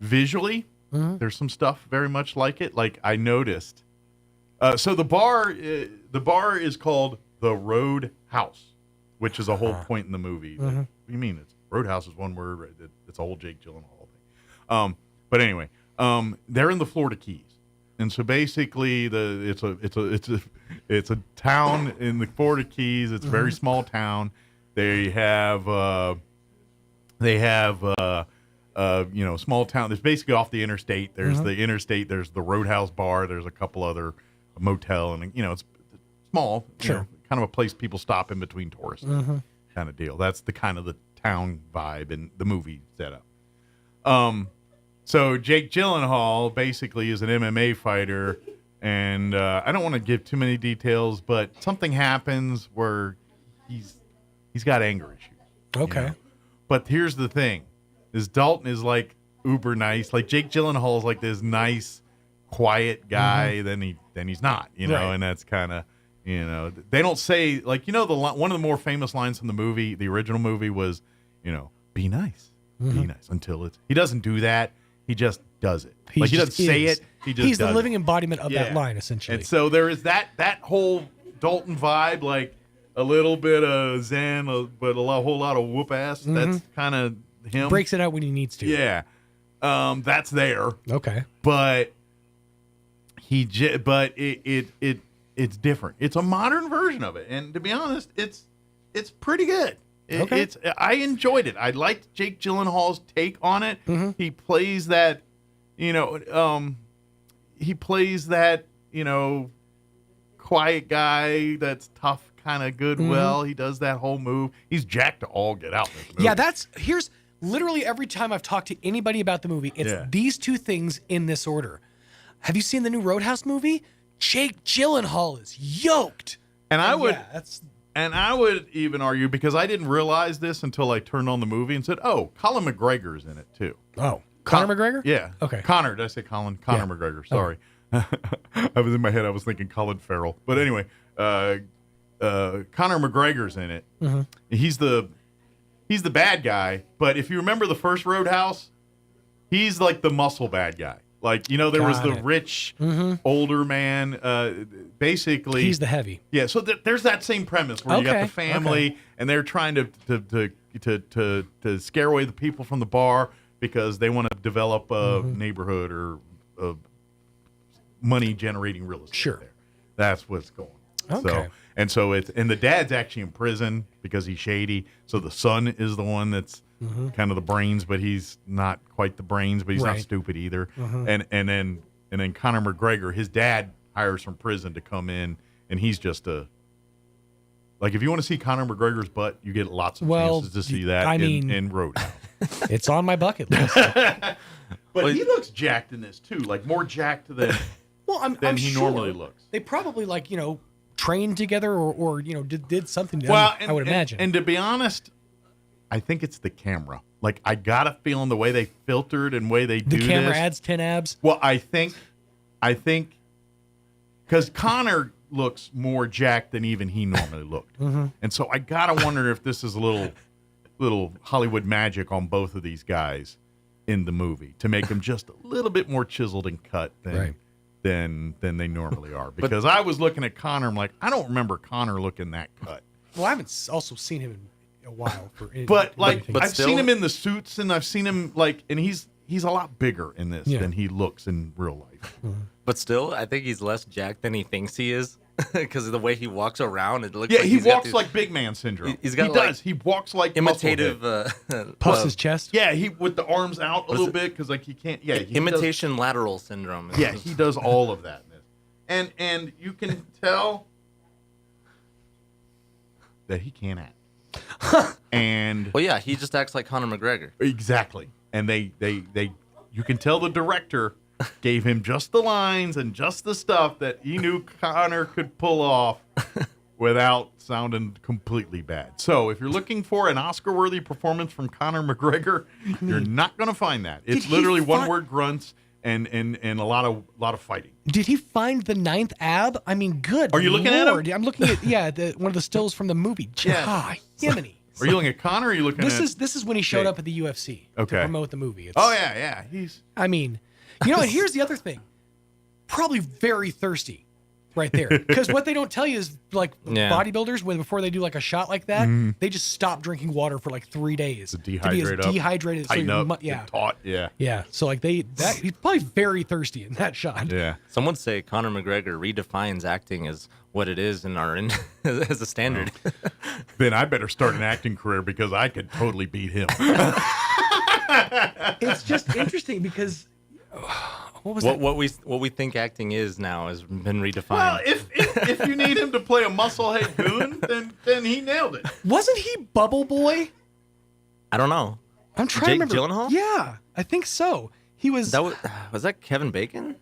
visually, there's some stuff very much like it. Like I noticed. So the bar is called the Roadhouse, which is a whole point in the movie. What do you mean? It's Roadhouse is one word. It's a whole Jake Gyllenhaal thing. But anyway, they're in the Florida Keys. And so basically, it's a town in the Florida Keys. It's a very small town. They have small town. There's basically off the interstate. There's the interstate. There's the Roadhouse bar. There's a couple other motel, and it's small. Sure. Kind of a place people stop in between tourists, kind of deal. That's the kind of the town vibe in the movie setup. So Jake Gyllenhaal basically is an MMA fighter, and I don't want to give too many details, but something happens where he's got anger issues. Okay. But here's the thing: is Dalton is like uber nice. Like Jake Gyllenhaal is like this nice, quiet guy. Then he's not. Right. And that's kind of they don't say like one of the more famous lines from the movie, the original movie was be nice, be nice until he doesn't do that. He just does it. He doesn't say it. He's the living embodiment of that line, essentially. And so there is that whole Dalton vibe, like a little bit of zen, but whole lot of whoop ass. That's kind of him. Breaks it out when he needs to. Yeah, that's there. Okay, but it's different. It's a modern version of it, and to be honest, it's pretty good. I enjoyed it. I liked Jake Gyllenhaal's take on it. Mm-hmm. He plays that, quiet guy that's tough, kind of good. Mm-hmm. Well, he does that whole move. He's jacked to all get out. In this movie. Yeah, here's literally every time I've talked to anybody about the movie, it's these two things in this order. Have you seen the new Roadhouse movie? Jake Gyllenhaal is yoked. And I would even argue, because I didn't realize this until I turned on the movie and said, "Oh, Colin McGregor's in it too." Oh, Conor McGregor? Yeah. Okay. Connor. Did I say Colin? Conor McGregor. Sorry. I was in my head. I was thinking Colin Farrell. But anyway, Conor McGregor's in it. Mm-hmm. He's the bad guy. But if you remember the first Roadhouse, he's like the muscle bad guy. Like, there was the rich older man. Basically, he's the heavy. Yeah. So there's that same premise where you got the family, and they're trying to scare away the people from the bar because they want to develop a neighborhood or a money generating real estate. Sure. There. That's what's going on. Okay. So the dad's actually in prison because he's shady. So the son is the one that's kind of the brains, but he's not quite the brains, but he's not stupid either. And then Conor McGregor, his dad hires from prison to come in, and he's just if you want to see Conor McGregor's butt, you get lots of chances to see that in Roadhouse. It's on my bucket list. But he looks jacked in this too, like more jacked than I'm he sure normally looks. They probably trained together or did something to them, I would imagine. And to be honest, I think it's the camera. Like, I got a feeling the way they filtered and way they do this. The camera adds 10 abs? Well, I think because Connor looks more jacked than even he normally looked. And so I got to wonder if this is a little Hollywood magic on both of these guys in the movie to make them just a little bit more chiseled and cut than they normally are. Because I was looking at Connor, I'm like, I don't remember Connor looking that cut. Well, I haven't also seen him in a while. But I've seen him in the suits, and I've seen him and he's a lot bigger in this than he looks in real life. But still, I think he's less jacked than he thinks he is because of the way he walks around. It looks he he's walks like big man syndrome. He does. He walks like imitative. Puffs his chest. Yeah, he with the arms out a little bit because he can't. Yeah, imitation lateral syndrome. Yeah, he does all of that in this, and you can tell that he can't act. And he just acts like Conor McGregor. Exactly, and they you can tell the director gave him just the lines and just the stuff that he knew Connor could pull off without sounding completely bad. So if you're looking for an Oscar-worthy performance from Conor McGregor, you're not going to find that. It's literally one-word grunts and a lot of fighting. Did he find the 9th ab? I mean, good. Are you looking at him? I'm looking at one of the stills from the movie. Jiminy. Are you looking at Connor? Or are you looking this at This is when he showed up at the UFC to promote the movie. Yeah. I mean, and here's the other thing. Probably very thirsty right there. Because what they don't tell you is bodybuilders, before they do a shot like that, they just stop drinking water for 3 days. To be as dehydrated. Tighten up, get taut. Yeah. Yeah. So he's probably very thirsty in that shot. Yeah. Some would say Conor McGregor redefines acting as what it is as a standard. Then I better start an acting career because I could totally beat him. It's just interesting because what we think acting is now has been redefined. Well, if you need him to play a musclehead goon, then he nailed it. Wasn't he Bubble Boy? I don't know. I'm trying to remember. Gyllenhaal? Yeah, I think so. He was. Was that Kevin Bacon?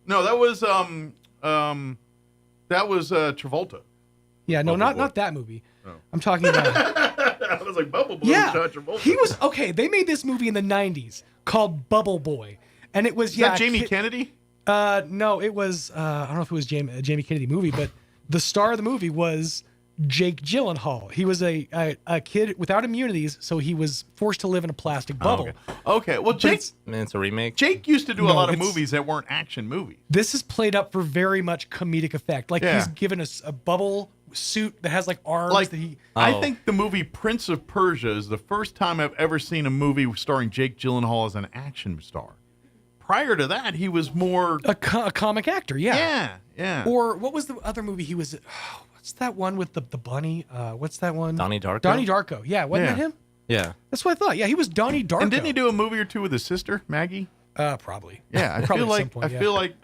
No, that was Travolta. Yeah, no, not that movie. Oh. I'm talking about. I was like Bubble Boy. Yeah, Travolta. he was okay. They made this movie in the '90s called Bubble Boy, and it was Is that Jamie Kennedy? No, it was. I don't know if it was a Jamie Kennedy movie, but the star of the movie was Jake Gyllenhaal. He was a kid without immunities, so he was forced to live in a plastic bubble. Okay. Well, Jake. It's a remake. Jake used to do a lot of movies that weren't action movies. This is played up for very much comedic effect. He's given us a bubble suit that has arms. I think the movie Prince of Persia is the first time I've ever seen a movie starring Jake Gyllenhaal as an action star. Prior to that, he was more a comic actor. Yeah. Yeah. Or what was the other movie he was? What's that one with the bunny? What's that one? Donnie Darko? Donnie Darko. Yeah, wasn't that him? Yeah. That's what I thought. Yeah, he was Donnie Darko. And didn't he do a movie or two with his sister, Maggie? Probably. Yeah, I Probably feel at like some point, I feel like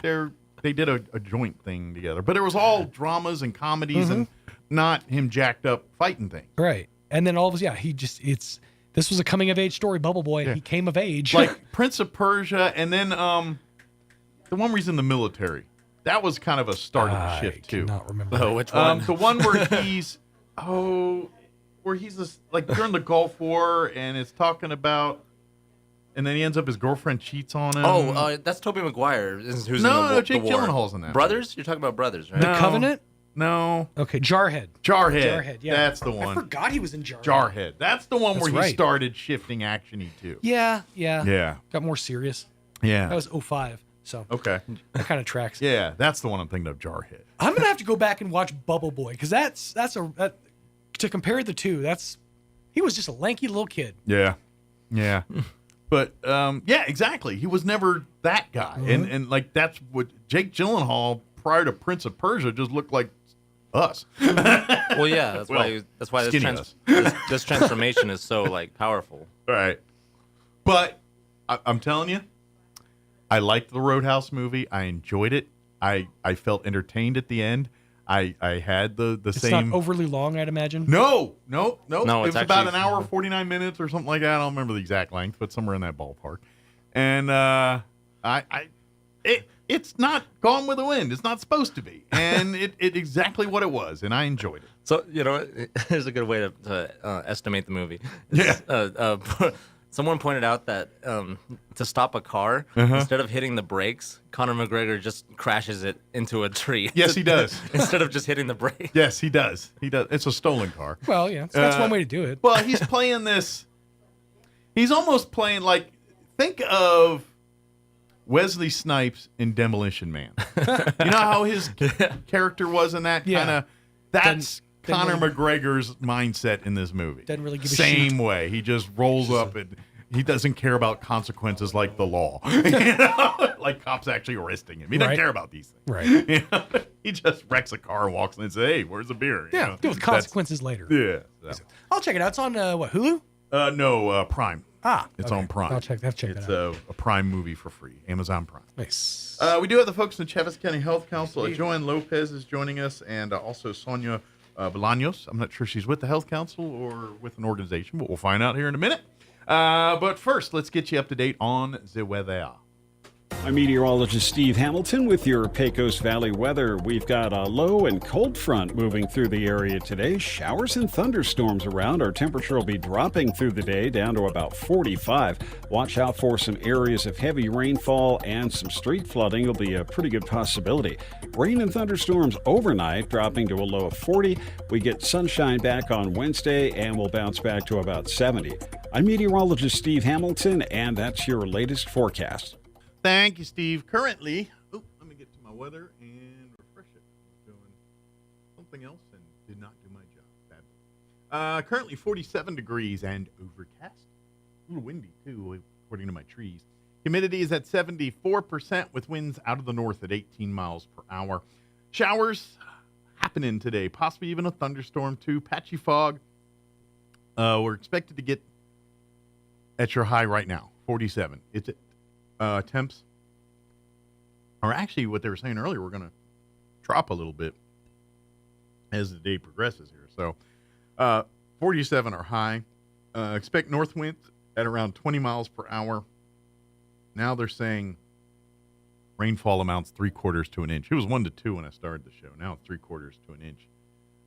they did a joint thing together, but it was all dramas and comedies and not him jacked up fighting things. Right. And then all of us, this was a coming of age story. Bubble Boy, he came of age. Like Prince of Persia, and then the one where he's in the military. That was kind of a start of the shift too. I cannot remember. Oh, which one? The one where he's like during the Gulf War, and it's talking about. And then he ends up his girlfriend cheats on him. Oh, that's Tobey Maguire. Who's in Jake the war. Gyllenhaal's in that. Brothers? You're talking about Brothers, right? The Covenant? No. Okay, Jarhead. Jarhead. Yeah. That's the one. I forgot he was in Jarhead. Jarhead. That's the one That's where he right. started shifting action-y too. Yeah. Got more serious. Yeah. That was 05. So okay, that kind of tracks. Yeah, that's the one I'm thinking of. Jarhead. I'm gonna have to go back and watch Bubble Boy because to compare the two. He was just a lanky little kid. Yeah. But exactly. He was never that guy, and like that's what Jake Gyllenhaal prior to Prince of Persia just looked like us. Well, yeah, that's why this transformation is so like powerful. Right. But I'm telling you, I liked the Roadhouse movie. I enjoyed it. I felt entertained at the end. I had the It's same. not overly long, I'd imagine. No. No, It was it's about actually- an hour, 49 minutes or something like that. I don't remember the exact length, but somewhere in that ballpark. And it's not Gone with the Wind. It's not supposed to be. And it exactly what it was, and I enjoyed it. So, here's a good way to estimate the movie. Someone pointed out that to stop a car, instead of hitting the brakes, Conor McGregor just crashes it into a tree. Yes, he does. Instead of just hitting the brake. Yes, he does. It's a stolen car. Well, yeah, that's one way to do it. Well, he's playing this. He's almost playing like, think of Wesley Snipes in Demolition Man. You know how his character was in that kind of. That's Conor McGregor's mindset in this movie. Doesn't really give a Same shit. way. He just rolls up and he doesn't care about consequences like the law. Like cops actually arresting him. He doesn't care about these things. Right. He just wrecks a car and walks in and says, "Hey, where's the beer?" Yeah, deal with consequences later. Yeah. So. I'll check it out. It's on Hulu? No, Prime. It's on Prime. I'll check that It's out. a Prime movie for free. Amazon Prime. Nice. We do have the folks in the Chaves County Health Council. Joanne Lopez is joining us, and also Sonia Bolaños. I'm not sure she's with the Health Council or with an organization, but we'll find out here in a minute. But first, let's get you up to date on the weather. I'm meteorologist Steve Hamilton with your Pecos Valley weather. We've got a low and cold front moving through the area today. Showers and thunderstorms around. Our temperature will be dropping through the day down to about 45. Watch out for some areas of heavy rainfall and some street flooding will be a pretty good possibility. Rain and thunderstorms overnight, dropping to a low of 40. We get sunshine back on Wednesday and we'll bounce back to about 70. I'm meteorologist Steve Hamilton, and that's your latest forecast. Thank you, Steve. Currently, let me get to my weather and refresh it. I was doing something else and did not do my job. Bad. Currently 47 degrees and overcast. A little windy, too, according to my trees. Humidity is at 74% with winds out of the north at 18 miles per hour. Showers happening today, possibly even a thunderstorm, too. Patchy fog. We're expected to get at your high right now, 47. It's at temps are actually what they were saying earlier. We're going to drop a little bit as the day progresses here. So 47 are high. Expect north winds at around 20 miles per hour. Now they're saying rainfall amounts 3/4 to an inch. It was 1 to 2 when I started the show. Now it's 3/4 to an inch.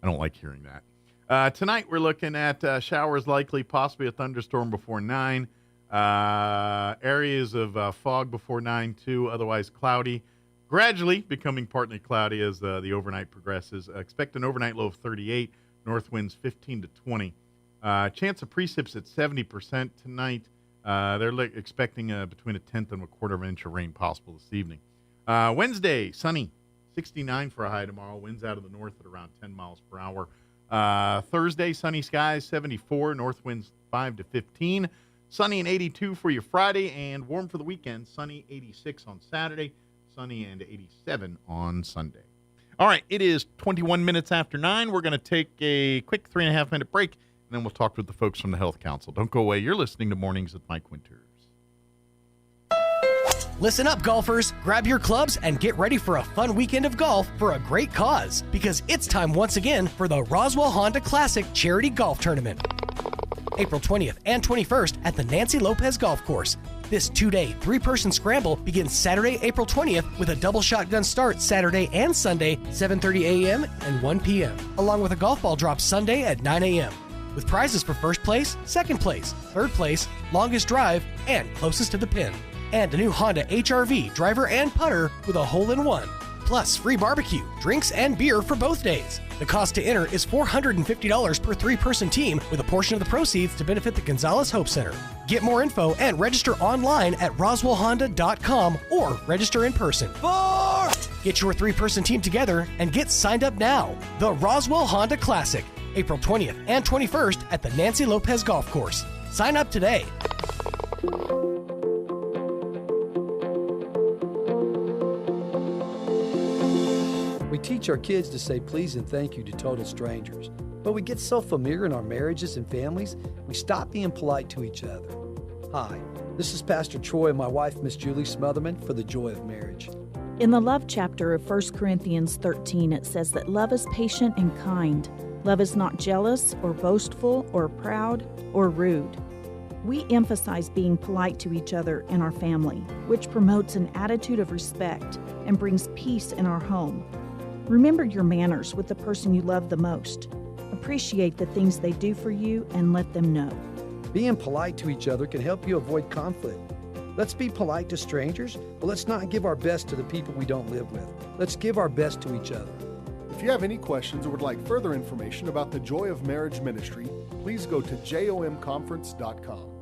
I don't like hearing that. Tonight we're looking at showers likely, possibly a thunderstorm before 9. Areas of fog before 9 too, otherwise cloudy, gradually becoming partly cloudy as the overnight progresses. Expect an overnight low of 38, north winds 15 to 20. Chance of precipits at 70% tonight. They're expecting between 1/10 and 1/4 of an inch of rain possible this evening. Wednesday, sunny, 69 for a high tomorrow. Winds out of the north at around 10 miles per hour. Thursday, sunny skies, 74, north winds 5 to 15. Sunny and 82 for your Friday, and warm for the weekend. Sunny, 86 on Saturday. Sunny and 87 on Sunday. All right, it is 21 minutes after 9. We're going to take a quick 3.5-minute break, and then we'll talk with the folks from the Health Council. Don't go away. You're listening to Mornings with Mike Winters. Listen up, golfers. Grab your clubs and get ready for a fun weekend of golf for a great cause, because it's time once again for the Roswell Honda Classic Charity Golf Tournament. April 20th and 21st at the Nancy Lopez Golf Course. This 2-day, 3-person scramble begins Saturday, April 20th with a double shotgun start Saturday and Sunday, 7:30 a.m. and 1 p.m., along with a golf ball drop Sunday at 9 a.m., with prizes for first place, second place, third place, longest drive, and closest to the pin. And a new Honda HR-V driver and putter with a hole-in-one. Plus free barbecue, drinks, and beer for both days. The cost to enter is $450 per 3-person team, with a portion of the proceeds to benefit the Gonzalez Hope Center. Get more info and register online at roswellhonda.com or register in person. Get your 3-person team together and get signed up now. The Roswell Honda Classic, April 20th and 21st at the Nancy Lopez Golf Course. Sign up today. We teach our kids to say please and thank you to total strangers. But we get so familiar in our marriages and families, we stop being polite to each other. Hi, this is Pastor Troy and my wife, Miss Julie Smotherman, for the Joy of Marriage. In the love chapter of 1 Corinthians 13, it says that love is patient and kind. Love is not jealous or boastful or proud or rude. We emphasize being polite to each other in our family, which promotes an attitude of respect and brings peace in our home. Remember your manners with the person you love the most. Appreciate the things they do for you and let them know. Being polite to each other can help you avoid conflict. Let's be polite to strangers, but let's not give our best to the people we don't live with. Let's give our best to each other. If you have any questions or would like further information about the Joy of Marriage Ministry, please go to jomconference.com.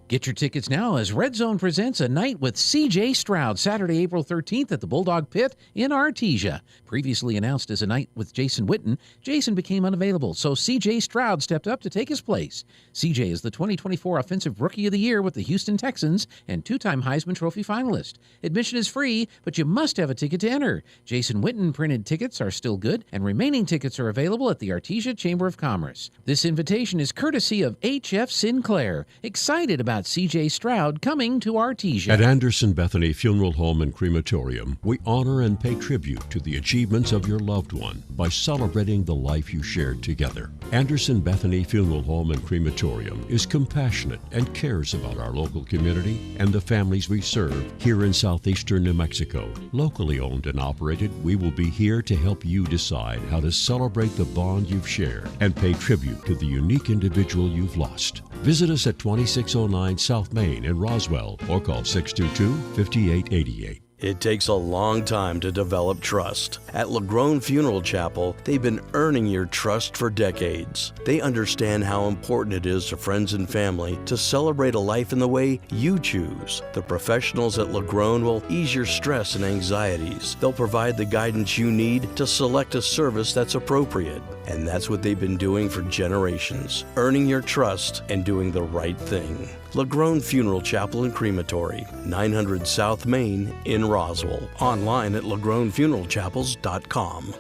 Get your tickets now as Red Zone presents A Night with C.J. Stroud, Saturday, April 13th at the Bulldog Pit in Artesia. Previously announced as A Night with Jason Witten, Jason became unavailable, so C.J. Stroud stepped up to take his place. C.J. is the 2024 Offensive Rookie of the Year with the Houston Texans and 2-time Heisman Trophy finalist. Admission is free, but you must have a ticket to enter. Jason Witten printed tickets are still good, and remaining tickets are available at the Artesia Chamber of Commerce. This invitation is courtesy of H.F. Sinclair. Excited about C.J. Stroud coming to Artesia. At Anderson Bethany Funeral Home and Crematorium, we honor and pay tribute to the achievements of your loved one by celebrating the life you shared together. Anderson Bethany Funeral Home and Crematorium is compassionate and cares about our local community and the families we serve here in southeastern New Mexico. Locally owned and operated, we will be here to help you decide how to celebrate the bond you've shared and pay tribute to the unique individual you've lost. Visit us at 2609 South Main in Roswell or call 622-5888. It takes a long time to develop trust. At LaGrone Funeral Chapel, they've been earning your trust for decades. They understand how important it is to friends and family to celebrate a life in the way you choose. The professionals at LaGrone will ease your stress and anxieties. They'll provide the guidance you need to select a service that's appropriate. And that's what they've been doing for generations, earning your trust and doing the right thing. LaGrone Funeral Chapel and Crematory, 900 South Main in Roswell. Online at LaGroneFuneralChapels.com.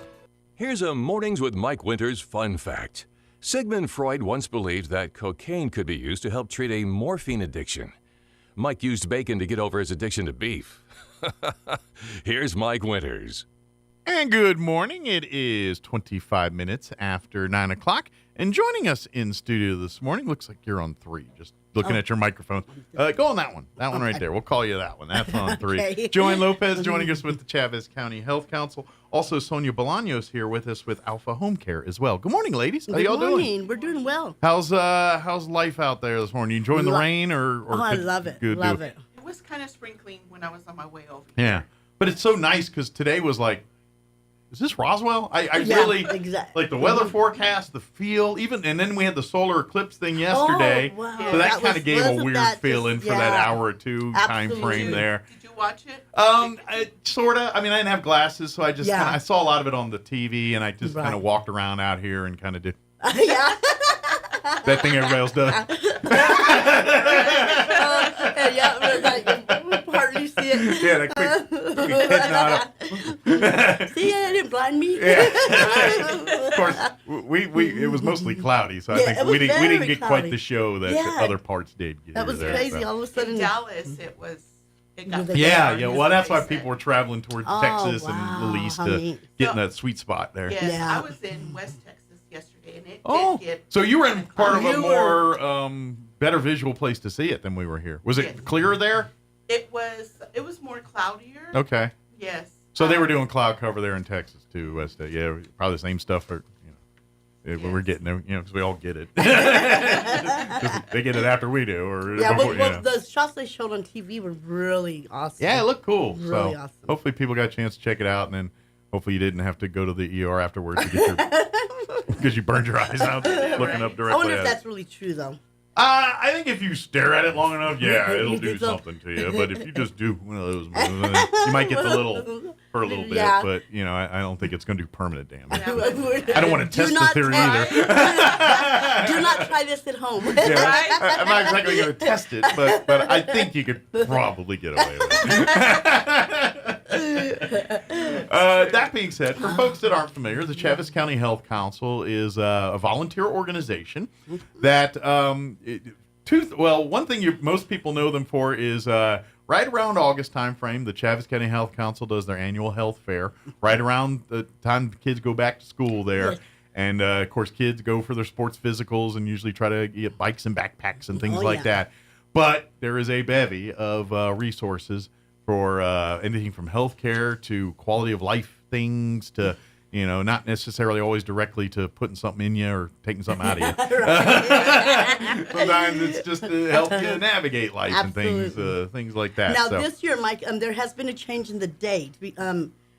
Here's a Mornings with Mike Winters fun fact. Sigmund Freud once believed that cocaine could be used to help treat a morphine addiction. Mike used bacon to get over his addiction to beef. Here's Mike Winters. And good morning. It is 25 minutes after 9 o'clock. And joining us in studio this morning, looks like you're on 3, just looking at your microphone. Go on that one. That one right there. We'll call you that one. That's on 3. Okay. Joanne Lopez joining us with the Chavez County Health Council. Also, Sonia Bolaños here with us with Alpha Home Care as well. Good morning, ladies. How y'all doing? Good morning. We're doing well. How's life out there this morning? You enjoying the rain or I love it. Love it. It was kind of sprinkling when I was on my way over. Yeah. But it's so nice because today was like, is this Roswell? I Yeah, really exactly. like the weather forecast, the feel, and then we had the solar eclipse thing yesterday. Oh, wow. So that That kind of gave a wasn't weird that feeling just- for that yeah. hour or two time Absolutely. frame there. Did you watch it? Sort of. I mean, I didn't have glasses, so I just Yeah. I saw a lot of it on the TV, and I just Right. kind of walked around out here and kind of did Yeah. that thing everybody else does. Yeah, but like, partly see it. Yeah, that quick head nod up. See, I didn't blind me. Of course, it was mostly cloudy, so I think we didn't get quite the show that other parts did. That was crazy. All of a sudden, in Dallas, it got well, that's why people were traveling towards Texas and the East to get in that sweet spot there. Yes, I was in West Texas yesterday, and it did get. So you were in part of a more better visual place to see it than we were here. Was it clearer there? It was more cloudier. Okay. Yes. So they were doing cloud cover there in Texas too, West. Yeah, probably the same stuff. We're getting it, because we all get it. They get it after we do, or before, the shots they showed on TV were really awesome. Yeah, it looked cool. Really awesome. Hopefully people got a chance to check it out, and then hopefully you didn't have to go to the ER afterwards to get your because you burned your eyes out looking up directly. I wonder if at that's really true though. I think if you stare at it long enough, it'll do something to you. But if you just do one of those moves, you might get the little for a little bit. Yeah. But I don't think it's going to do permanent damage. I don't want to test the theory either. Do not try this at home. I'm not exactly going to test it, but I think you could probably get away with it. That being said, for folks that aren't familiar, the Chaves County Health Council is a volunteer organization that, one thing most people know them for is right around August time frame, the Chaves County Health Council does their annual health fair, right around the time the kids go back to school there. Yes. And, of course, kids go for their sports physicals and usually try to get bikes and backpacks and things like that. But there is a bevy of resources for anything from healthcare to quality of life things to, not necessarily always directly to putting something in you or taking something out of you. Sometimes it's just to help you navigate life and things like that. Now, this year, Mike, there has been a change in the date.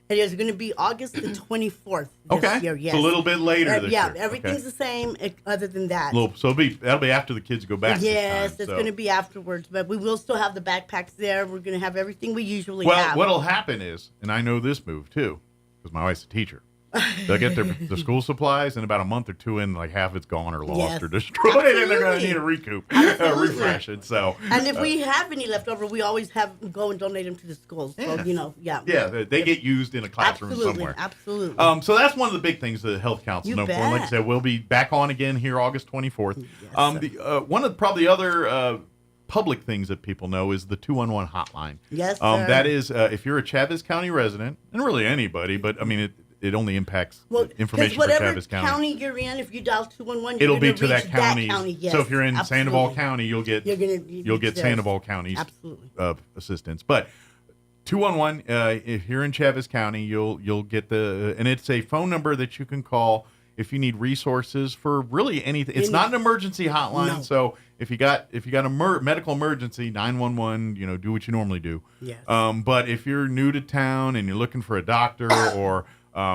It is going to be August the 24th this year. Yes. It's a little bit later this year. Yeah, everything's the same other than that. So that'll be after the kids go back. Yes, it's going to be afterwards, but we will still have the backpacks there. We're going to have everything we usually have. Well, what'll happen is, and I know this move too, because my wife's a teacher. They'll get their school supplies, and about a month or two in, like half it's gone or lost or destroyed, and they're going to need a refresh it. So, and if we have any left over, we always go and donate them to the schools. So, they get used in a classroom somewhere. Absolutely. So that's one of the big things the Health Council know for. And like I said, we'll be back on again here August 24th. Yes, one of the other public things that people know is the 211 hotline. Yes, sir. That is if you're a Chaves County resident, and really anybody, but I mean it only impacts information for Chaves County. County you're in, if you dial 211, it'll be to that county. Yes, so if you're in Sandoval County, you'll get Sandoval County's assistance. But 211, if you're in Chaves County, you'll get and it's a phone number that you can call if you need resources for really anything. It's not an emergency hotline, no. So if you got a medical emergency, 911, do what you normally do. Yes. But if you're new to town and you're looking for a doctor or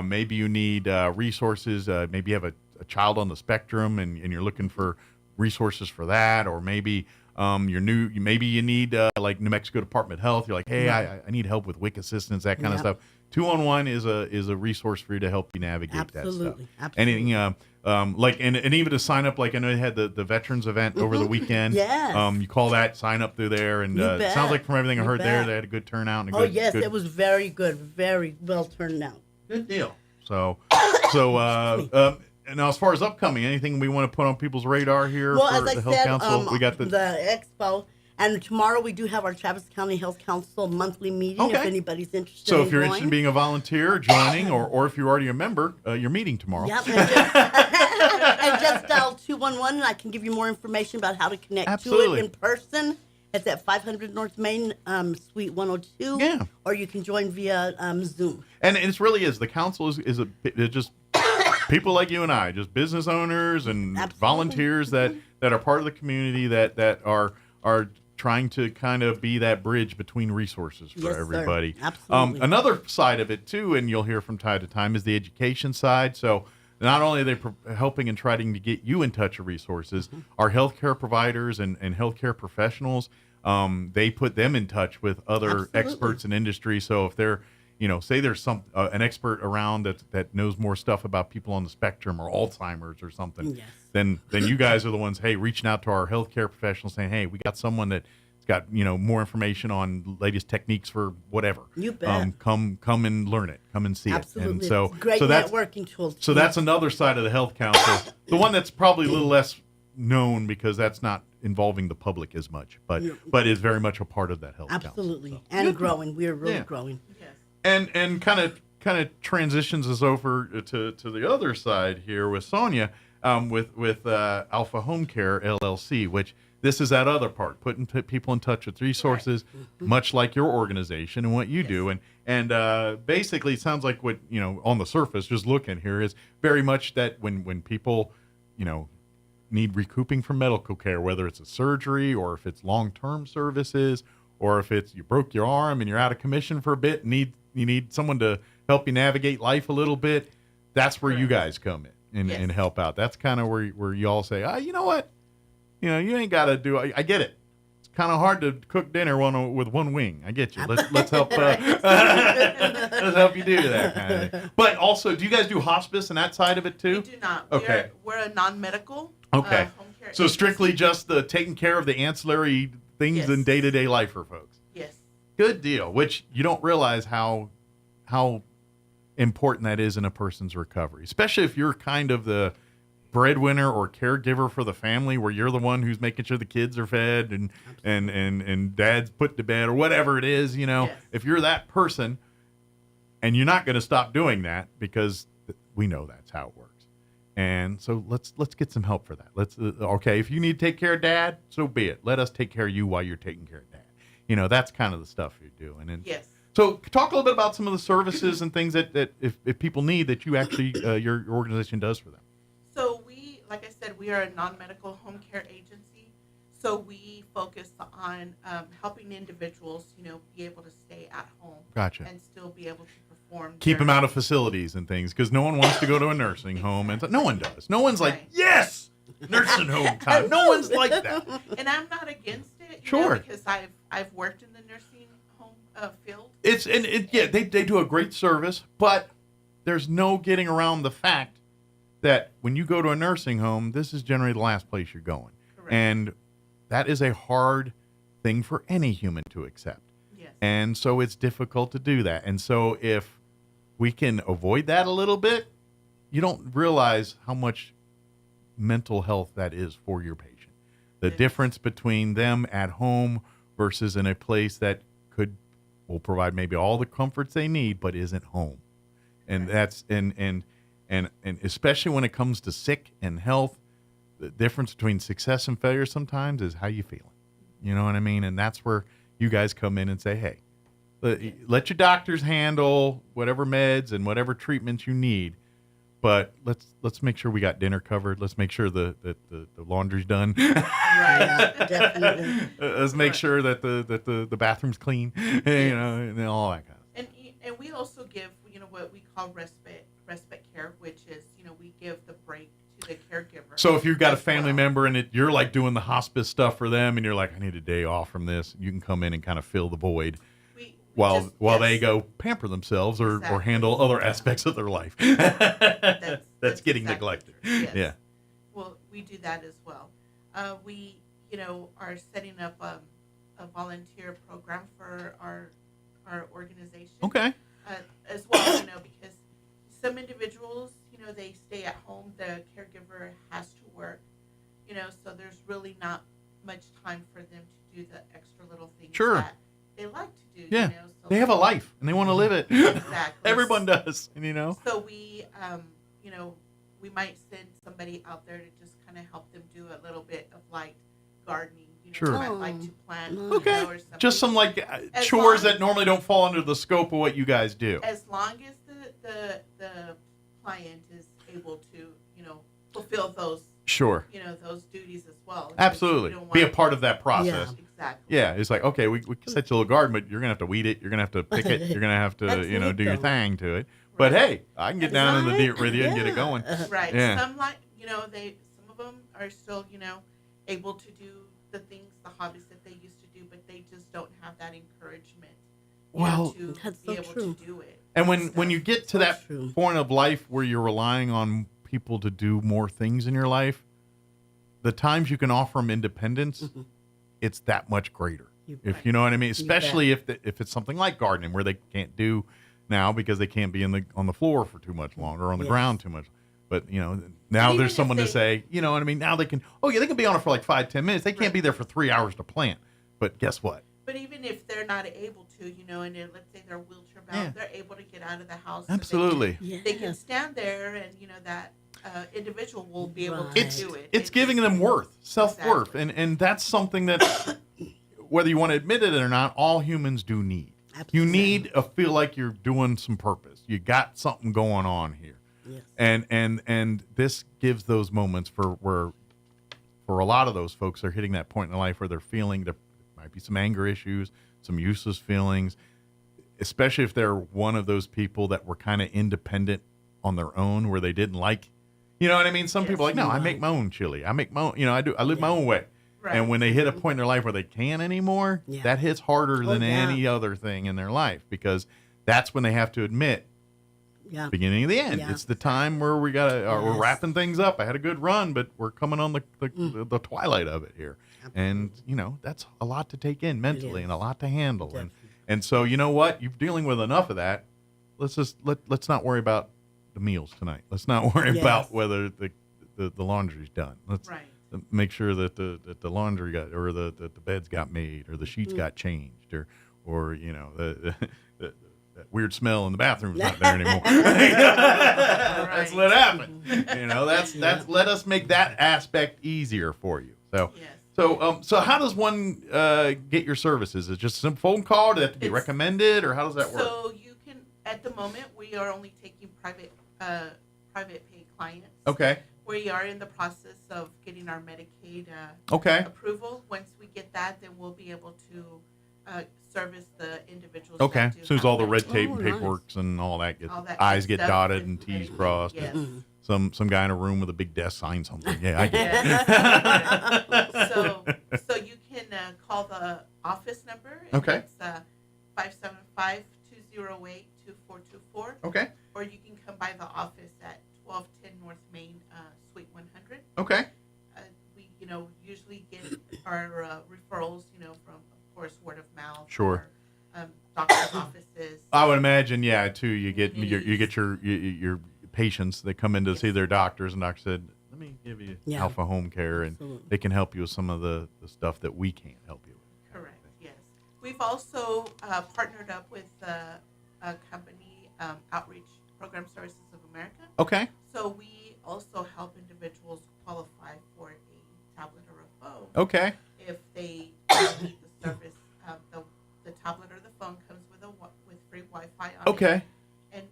maybe you need resources. Maybe you have a child on the spectrum and you're looking for resources for that. Or maybe you're new. Maybe you need like New Mexico Department of Health. You're like, hey, I need help with WIC assistance, that kind of stuff. 211 is a resource for you to help you navigate that stuff. Absolutely. Anything and even to sign up, like I know they had the veterans event over the weekend. Yes. You call that, sign up through there, and it sounds like from everything I heard there, they had a good turnout. And it was very good, very well turned out. Good deal. So now as far as upcoming, anything we want to put on people's radar here for the Health Council? We got the expo, and tomorrow we do have our Travis County Health Council monthly meeting. Okay. If anybody's interested. So if you're interested in being a volunteer, joining, or if you're already a member, you're meeting tomorrow. Yep. And just dial 211, and I can give you more information about how to connect to it in person. It's at 500 North Main, Suite 102. Yeah. Or you can join via Zoom. And it really is. The council is just people like you and I, just business owners and volunteers that are part of the community that are trying to kind of be that bridge between resources for everybody. Sir. Absolutely. Another side of it, too, and you'll hear from time to time, is the education side. So not only are they helping and trying to get you in touch with resources, our healthcare providers and healthcare professionals, they put them in touch with other experts in industry. So if they're, say there's an expert around that knows more stuff about people on the spectrum or Alzheimer's or something, then you guys are the ones, reaching out to our healthcare professionals saying, hey, we got someone that it's got more information on latest techniques for whatever. You bet. Come and learn it. Come and see Absolutely. it. And so, It's a great that's networking tool. So that's another side of the health council. The one that's probably a little less known because that's not involving the public as much, but is very much a part of that health Absolutely. council. And growing. We're really growing. And kind of transitions us over to the other side here with Sonia, with Alpha Home Care LLC, which this is that other part, putting people in touch with resources, much like your organization and what you do. And basically, it sounds like what on the surface, just looking here, is very much that when people need recouping from medical care, whether it's a surgery or if it's long-term services, or if it's you broke your arm and you're out of commission for a bit, and you need someone to help you navigate life a little bit, that's where you guys come in and help out. That's kind of where you all say, you know what? You ain't got to do it. I get it. It's kind of hard to cook dinner with one wing. I get you. Let's help let's help you do that kind of thing. But also, do you guys do hospice and that side of it too? We do not. Okay. We're a non-medical Okay. home care So agency. strictly just the taking care of the ancillary things in day-to-day life for folks. Yes. Good deal. Which you don't realize how important that is in a person's recovery, especially if you're kind of the breadwinner or caregiver for the family, where you're the one who's making sure the kids are fed and dad's put to bed or whatever it is. If you're that person, and you're not going to stop doing that because we know that's how it works. And so let's get some help for that. Okay, if you need to take care of dad, so be it. Let us take care of you while you're taking care of dad. That's kind of the stuff you're doing. And yes. So talk a little bit about some of the services and things that if people need, that you actually your organization does for them. So like I said, we are a non-medical home care agency. So we focus on helping individuals, be able to stay at home. Gotcha. And still be able to perform. Keep them out of facilities and things, because no one wants to go to a nursing home, and no one does. No one's like, yes, nursing home time. No one's like that. And I'm not against it, Sure. because I've worked in the nursing home field. They do a great service, but there's no getting around the fact that when you go to a nursing home, this is generally the last place you're going. Correct. And that is a hard thing for any human to accept. Yes. And so it's difficult to do that. And so if we can avoid that a little bit, you don't realize how much mental health that is for your patient. The difference between them at home versus in a place that will provide maybe all the comforts they need, but isn't home. And that's and especially when it comes to sick and health, the difference between success and failure sometimes is how you feeling. You know what I mean? And that's where you guys come in and say, hey, let your doctors handle whatever meds and whatever treatments you need, but let's make sure we got dinner covered. Let's make sure the laundry's done. Right, definitely. Let's make sure that the bathroom's clean, and all that kind of stuff. And we also give, what we call respite care, which is, we give the break to the caregiver. So if you've got a family member and you're like doing the hospice stuff for them, and you're like, I need a day off from this, you can come in and kind of fill the void while they go pamper themselves or handle other aspects of their life. That's getting neglected. Yes. Yeah. Well, we do that as well. We, are setting up a volunteer program for our organization. Okay. As well, because some individuals, they stay at home. The caregiver has to work, so there's really not much time for them to do the extra little things that they like to do. Yeah. So they have a life and they want to live it. Exactly. Everyone does, So we, we might send somebody out there to just kind of help them do a little bit of light gardening. Sure. Might like to plant. Okay. Or something. Just some chores that normally don't fall under the scope of what you guys do. As long as the client is able to, fulfill those. Sure. Those duties as well. Absolutely. Be a part of that process. Yeah, exactly. Yeah, it's like, okay, we can set you a little garden, but you're going to have to weed it. You're going to have to pick it. You're going to have to, do your thing to it. But hey, I can get down in the dirt with you and get it going. Right. Yeah. Some some of them are still, able to do the things, the hobbies that they used to do, but they just don't have that encouragement to be able to do it. And when you get to that point of life where you're relying on people to do more things in your life, the times you can offer them independence, it's that much greater. If you know what I mean, especially if it's something like gardening where they can't do now because they can't be on the floor for too much longer or on the ground too much. But now there's someone to say, you know what I mean. Now they can. Oh yeah, they can be on it for like 5-10 minutes. They can't be there for 3 hours to plant. But guess what? But even if they're not able to, and let's say they're wheelchair bound, they're able to get out of the house. Absolutely. So they can stand there, and that individual will be able to do it. It's giving them worth, self-worth, and that's something that, whether you want to admit it or not, all humans do need. Absolutely. You need to feel like you're doing some purpose. You got something going on here. Yes. And this gives those moments for a lot of those folks, they're hitting that point in their life where they're feeling there might be some anger issues, some useless feelings, especially if they're one of those people that were kind of independent on their own, where they didn't like, you know what I mean? Some people are like, no, I make my own chili. I make my own, I live my own way. Right. And when they hit a point in their life where they can't anymore, that hits harder than any other thing in their life, because that's when they have to admit, beginning of the end. It's the time where we we're wrapping things up. I had a good run, but we're coming on the twilight of it here. Absolutely. And that's a lot to take in mentally and a lot to handle. Definitely. And so you know what? You're dealing with enough of that. Let's not worry about the meals tonight. Let's not worry about whether the laundry's done. Let's make sure that the laundry got, or the beds got made, or the sheets got changed, or that weird smell in the bathroom's not there anymore. That's let happen. That's let us make that aspect easier for you. So how does one get your services? Is it just a simple phone call? Do they have to be recommended, or how does that work? So you can, at the moment, we are only taking private pay clients. Okay. We are in the process of getting our Medicaid approval. Once we get that, then we'll be able to service the individuals. Okay. As soon as all the red tape and paperwork and all that gets, I's get dotted and T's crossed. Yes. And some guy in a room with a big desk sign something. Yeah, I get it. So you can call the office number. Okay. It's 575-208-2424. Okay. Or you can come by the office at 1210 North Main, Suite 100. Okay. We usually get our referrals, from, of course, word of mouth. Sure. Or, doctor's offices. I would imagine, too. You get your patients that come in to see their doctors, and doctor said, "Let me give you Alpha Home Care, and they can help you with some of the stuff that we can't help you with." Correct. Yes. We've also partnered up with a company, Outreach Program Services of America. Okay. So we also help individuals qualify for a tablet or a phone. Okay. If they need the service, the tablet or the phone comes with free Wi-Fi on it. Okay. And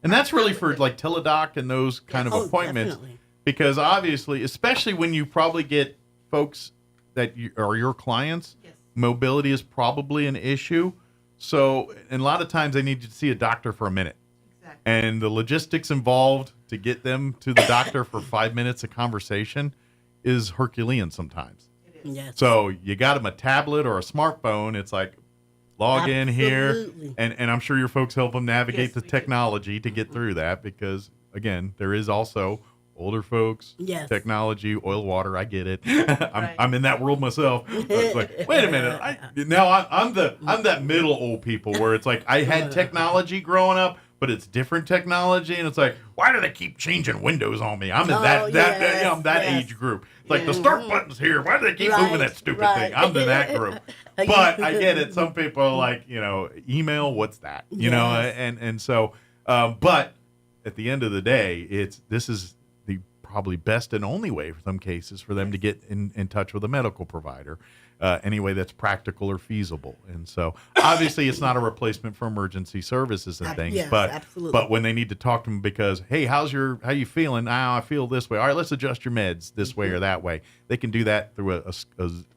and that's really for like teledoc and those kind of appointments, definitely. Because obviously, especially when you probably get folks that are your clients, mobility is probably an issue. So, and a lot of times they need you to see a doctor for a minute. Exactly. And the logistics involved to get them to the doctor for 5 minutes of conversation is Herculean sometimes. It is. Yes. So you got them a tablet or a smartphone. It's like, log in here, and I'm sure your folks help them navigate the technology to get through that, because, again, there is also older folks, technology, oil, water. I get it. I'm in that world myself. It's like, wait a minute. I'm that middle old people where it's like I had technology growing up, but it's different technology, and it's like, why do they keep changing windows on me? I'm in I'm that age group. It's like the start button's here. Why do they keep moving that stupid thing? I'm in that group. But I get it. Some people are like, email, what's that? And so, but at the end of the day, this is the probably best and only way for some cases for them to get in touch with a medical provider, any way that's practical or feasible. And so obviously it's not a replacement for emergency services and things, but when they need to talk to them because, hey, how you feeling? I feel this way. All right, let's adjust your meds this way or that way. They can do that through a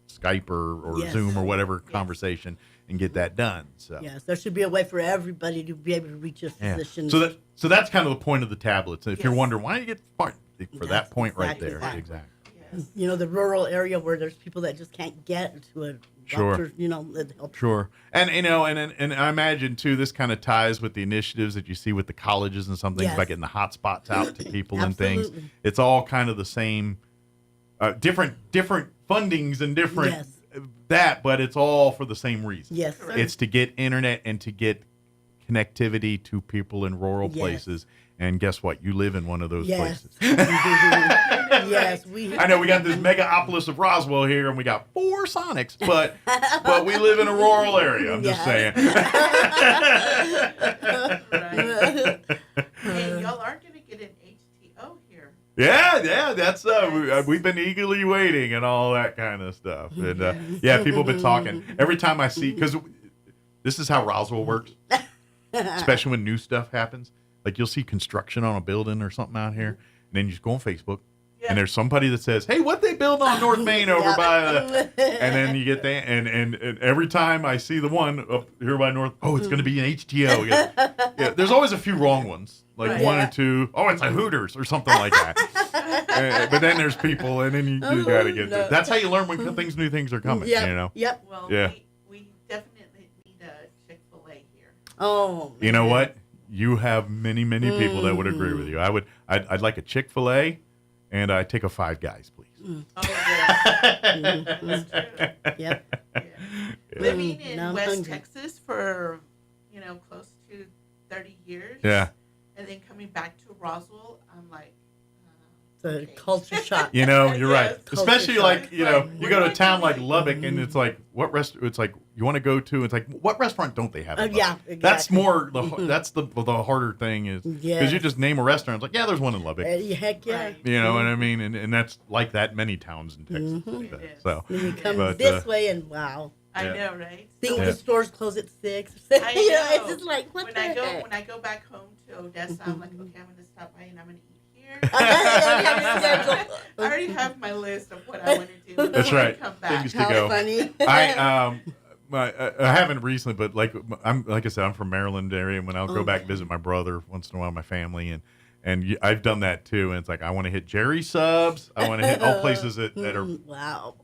Skype or Zoom or whatever conversation and get that done. So there should be a way for everybody to be able to reach a physician. So that's kind of the point of the tablets. If you're wondering why you get smart for that point right there. Exactly. Yes. The rural area where there's people that just can't get to a doctor, that helps. Sure. And and I imagine too, this kind of ties with the initiatives that you see with the colleges and some things about getting the hotspots out to people and things. It's all kind of the same, different fundings and different but it's all for the same reason. Yes. It's to get internet and to get connectivity to people in rural places. And guess what? You live in one of those places. Yes, I know we got this megapolis of Roswell here, and we got 4 Sonics, but we live in a rural area. I'm just saying. Hey, y'all are going to get an HTO here. Yeah, that's we've been eagerly waiting and all that kind of stuff. And people have been talking every time I see, because this is how Roswell works, especially when new stuff happens. Like you'll see construction on a building or something out here, and then you just go on Facebook, and there's somebody that says, "Hey, what they building on North Main over by?" And then you get that, and every time I see the one up here by North, it's going to be an HTO. Yeah, there's always a few wrong ones, like one or two. Oh, it's a Hooters or something like that. But then there's people, and then you got to get there. That's how you learn when new things are coming. Yep. You know. Yep. Well, we definitely need a Chick-fil-A here. Oh. You know what? You have many people that would agree with you. I'd like a Chick-fil-A, and I'd take a Five Guys, please. Oh, yes. That's true. Yep. Yeah. Living in West Texas for, close to 30 years. Yeah. And then coming back to Roswell, I'm like, the culture shock. You're right. Especially like, you go to a town like Lubbock, and it's like, it's like you want to go to. It's like, what restaurant don't they have? Yeah, exactly. That's more. That's the harder thing is because you just name a restaurant. It's like, there's one in Lubbock. Heck yeah. You know what I mean? And that's like that many towns in Texas. So and you come this way, and wow. I know, right? Think the stores close at 6. I know. It's just like, what when the heck? When I go back home to Odessa, I'm like, okay, I'm going to stop by and I'm going to eat here. I already have my list of what I want to do. That's right. Come back. Things to go. Funny. I haven't recently, but like I said, I'm from Maryland area, and when I'll go back and visit my brother once in a while, my family, and I've done that too. And it's like I want to hit Jerry's Subs. I want to hit all places that are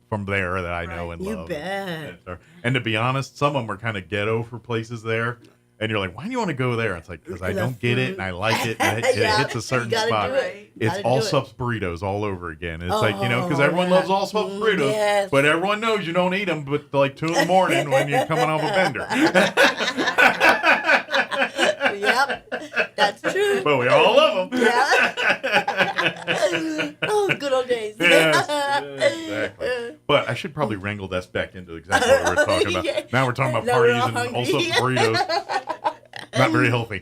from there that I know and love. You bet. And to be honest, some of them are kind of ghetto for places there. And you're like, why do you want to go there? It's like, because I don't get it, and I like it, and it hits a certain spot. It's all subs burritos all over again. It's like, because everyone loves all subs burritos, but everyone knows you don't eat them but like 2 a.m. when you're coming off a bender. Yep, that's true. But we all love them. Oh, good old days. Yes, exactly. But I should probably wrangle this back into exactly what we're talking about. Now we're talking about parties and all subs burritos. Not very healthy.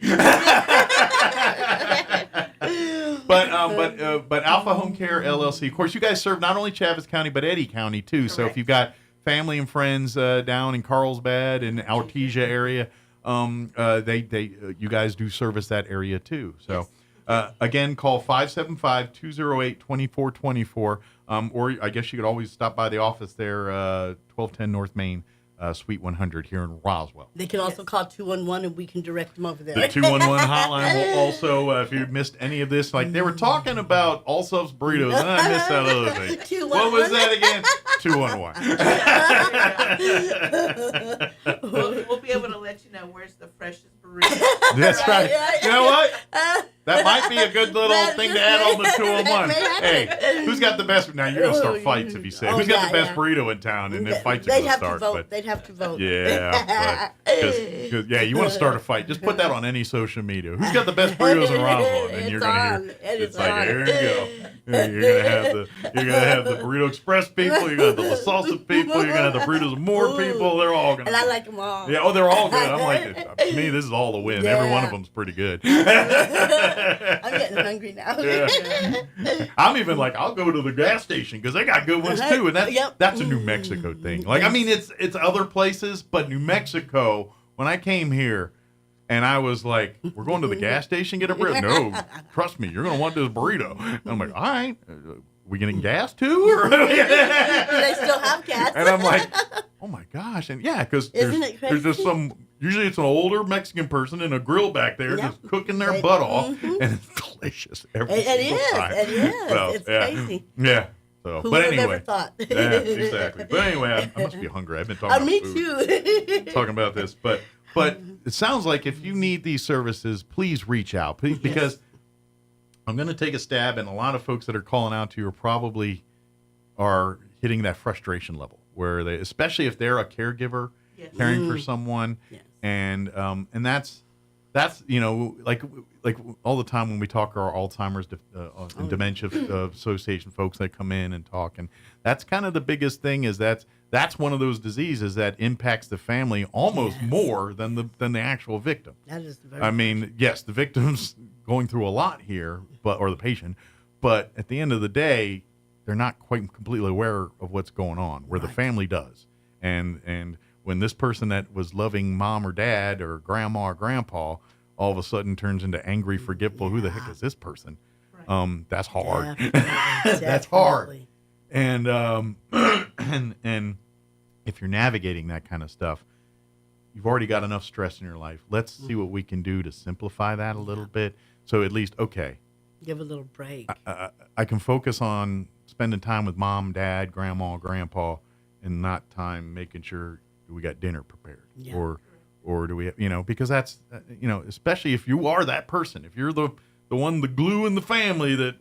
But Alpha Home Care LLC. Of course, you guys serve not only Chaves County but Eddy County too. Correct. So if you've got family and friends down in Carlsbad and Artesia area, you guys do service that area too. So again, call 575-208-2424, or I guess you could always stop by the office there, 1210 North Main. Suite 100 here in Roswell. They can also call 211 and we can direct them over there. The 211 hotline will also, if you missed any of this, like they were talking about all subs burritos, and I missed that other thing. What was that again? 211. We'll be able to let you know where's the freshest burrito. That's right. You know what? That might be a good little thing to add on the 211. Hey, who's got the best? Now you're gonna start fights if you say who's got the best burrito in town, and then fights are gonna start. They'd have to vote. Yeah, because you want to start a fight? Just put that on any social media. Who's got the best burritos in Roswell? And you're gonna hear. It's like here you go. You're gonna have the Burrito Express people. You're gonna have the La Salsa people. You're gonna have the Burritos of More people. They're all gonna. And I like them all. Yeah. Oh, they're all good. I'm like, to me, this is all the win. Yeah. Every one of them's pretty good. I'm getting hungry now. Yeah. I'm even like, I'll go to the gas station because they got good ones too, and that's a New Mexico thing. Like, I mean, it's other places, but New Mexico. When I came here, and I was like, we're going to the gas station, get a burrito. No, trust me, you're gonna want this burrito. And I'm like, all right. We getting gas too? Or? Do they still have gas? And I'm like, oh my gosh. And yeah, because there's just usually it's an older Mexican person in a grill back there just cooking their butt off. And it's delicious every single time. It is. So, it's crazy. Yeah. So, Who but would have anyway. ever thought? Yeah, exactly. But anyway, I must be hungry. I've been talking about me food. too. Talking about this. But it sounds like if you need these services, please reach out. Please, because I'm going to take a stab, and a lot of folks that are calling out to you are hitting that frustration level where they, especially if they're a caregiver caring for someone, and that's like all the time when we talk to our Alzheimer's and dementia association folks that come in and talk, and that's kind of the biggest thing is that's one of those diseases that impacts the family almost more than the actual victim. That is very I mean, yes, the victim's going through a lot here, or the patient, but at the end of the day, they're not quite completely aware of what's going on, where the family does. And when this person that was loving mom or dad or grandma or grandpa all of a sudden turns into angry, forgetful, who the heck is this person? That's hard. That's hard. And and if you're navigating that kind of stuff, you've already got enough stress in your life. Let's see what we can do to simplify that a little bit. So at least, okay, give a little break. I can focus on spending time with mom, dad, grandma, grandpa, and not time making sure we got dinner prepared, or do we, because that's, especially if you are that person, if you're the glue in the family that,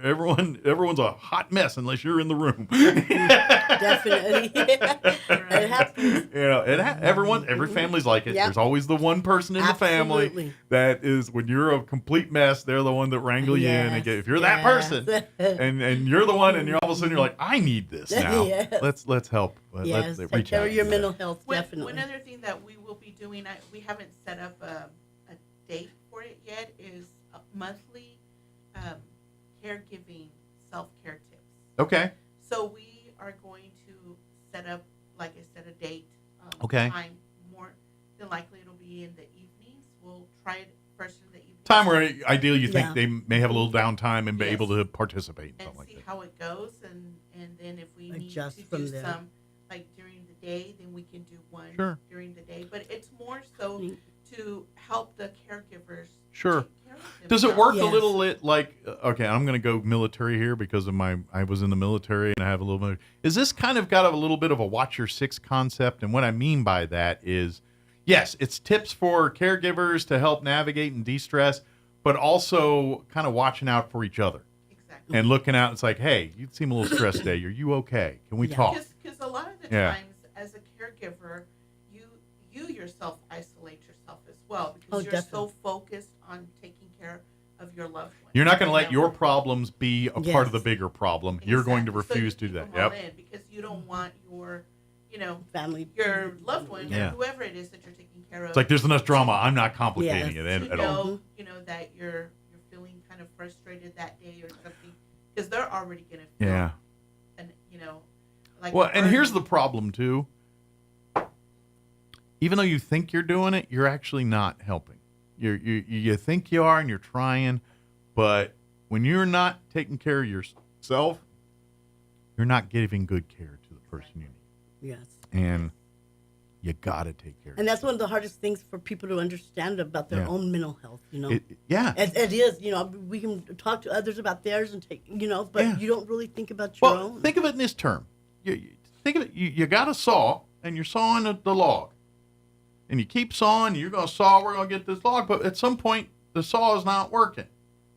everyone's a hot mess unless you're in the room. Definitely. It happens. Every family's like it. Yep. There's always the one person in the family that is, when you're a complete mess, they're the one that wrangle you in. And if you're that person and you're the one, and you're all of a sudden you're like, I need this now. Let's help. Yes. Let's take care of your mental health. Definitely. One other thing that we will be doing, we haven't set up a date for it yet, is monthly caregiving self-care tips. Okay. So we are going to set up, like I said, a date. Time. More than likely it'll be in the evenings. We'll try it first in the evening. Time where ideally you think they may have a little downtime and be able to participate. And see how it goes, and then if we need Adjust to from do there. some, like during the day, then we can do one during the day. But it's more so to help the caregivers. Sure. Does it work a little like, okay, I'm going to go military here because of I was in the military and I have a little bit. Is this kind of got a little bit of a watch your six concept? And what I mean by that is, yes, it's tips for caregivers to help navigate and de-stress, but also kind of watching out for each other. Exactly. And looking out, it's like, hey, you seem a little stressed today. Are you okay? Can we talk? Because a lot of the times, as a caregiver, you yourself isolate yourself as well because you're so focused on taking care of your loved one. You're not going to let your problems be a part of the bigger problem. Exactly. You're going to refuse to do that. Yep. Because you don't want your, family, your loved one, or whoever it is that you're taking care of. It's like there's enough drama. I'm not complicating it at all. That you're feeling kind of frustrated that day or something because they're already going to feel. And and here's the problem too. Even though you think you're doing it, you're actually not helping. You think you are and you're trying, but when you're not taking care of yourself, you're not giving good care to the person you need. Yes. And you got to take care of And that's one of the hardest things for people to understand about their own mental health, It is, we can talk to others about theirs and take, but you don't really think about your own. Think of it in this term. Think of it, you got a saw and you're sawing the log. And you keep sawing, you're going to saw, we're going to get this log. But at some point, the saw is not working.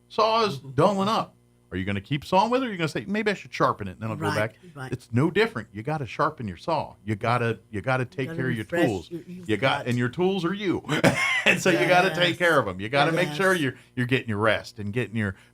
Saw is dulling up. Are you going to keep sawing with it, or are you going to say, maybe I should sharpen it, and then I'll go back? Right. It's no different. You got to sharpen your saw. You got to take care of your tools. And your tools are you. And so you got to take care of them. You got to make sure you're getting your rest and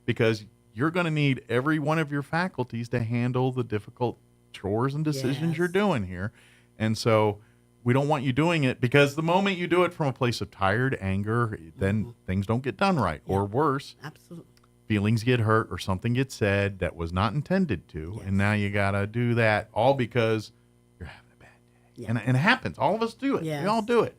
because you're going to need every one of your faculties to handle the difficult chores and decisions you're doing here. And so we don't want you doing it because the moment you do it from a place of tired anger, then things don't get done right, or worse. Absolutely. Feelings get hurt or something gets said that was not intended to. And now you got to do that all because you're having a bad day. And it happens. All of us do it. We all do it.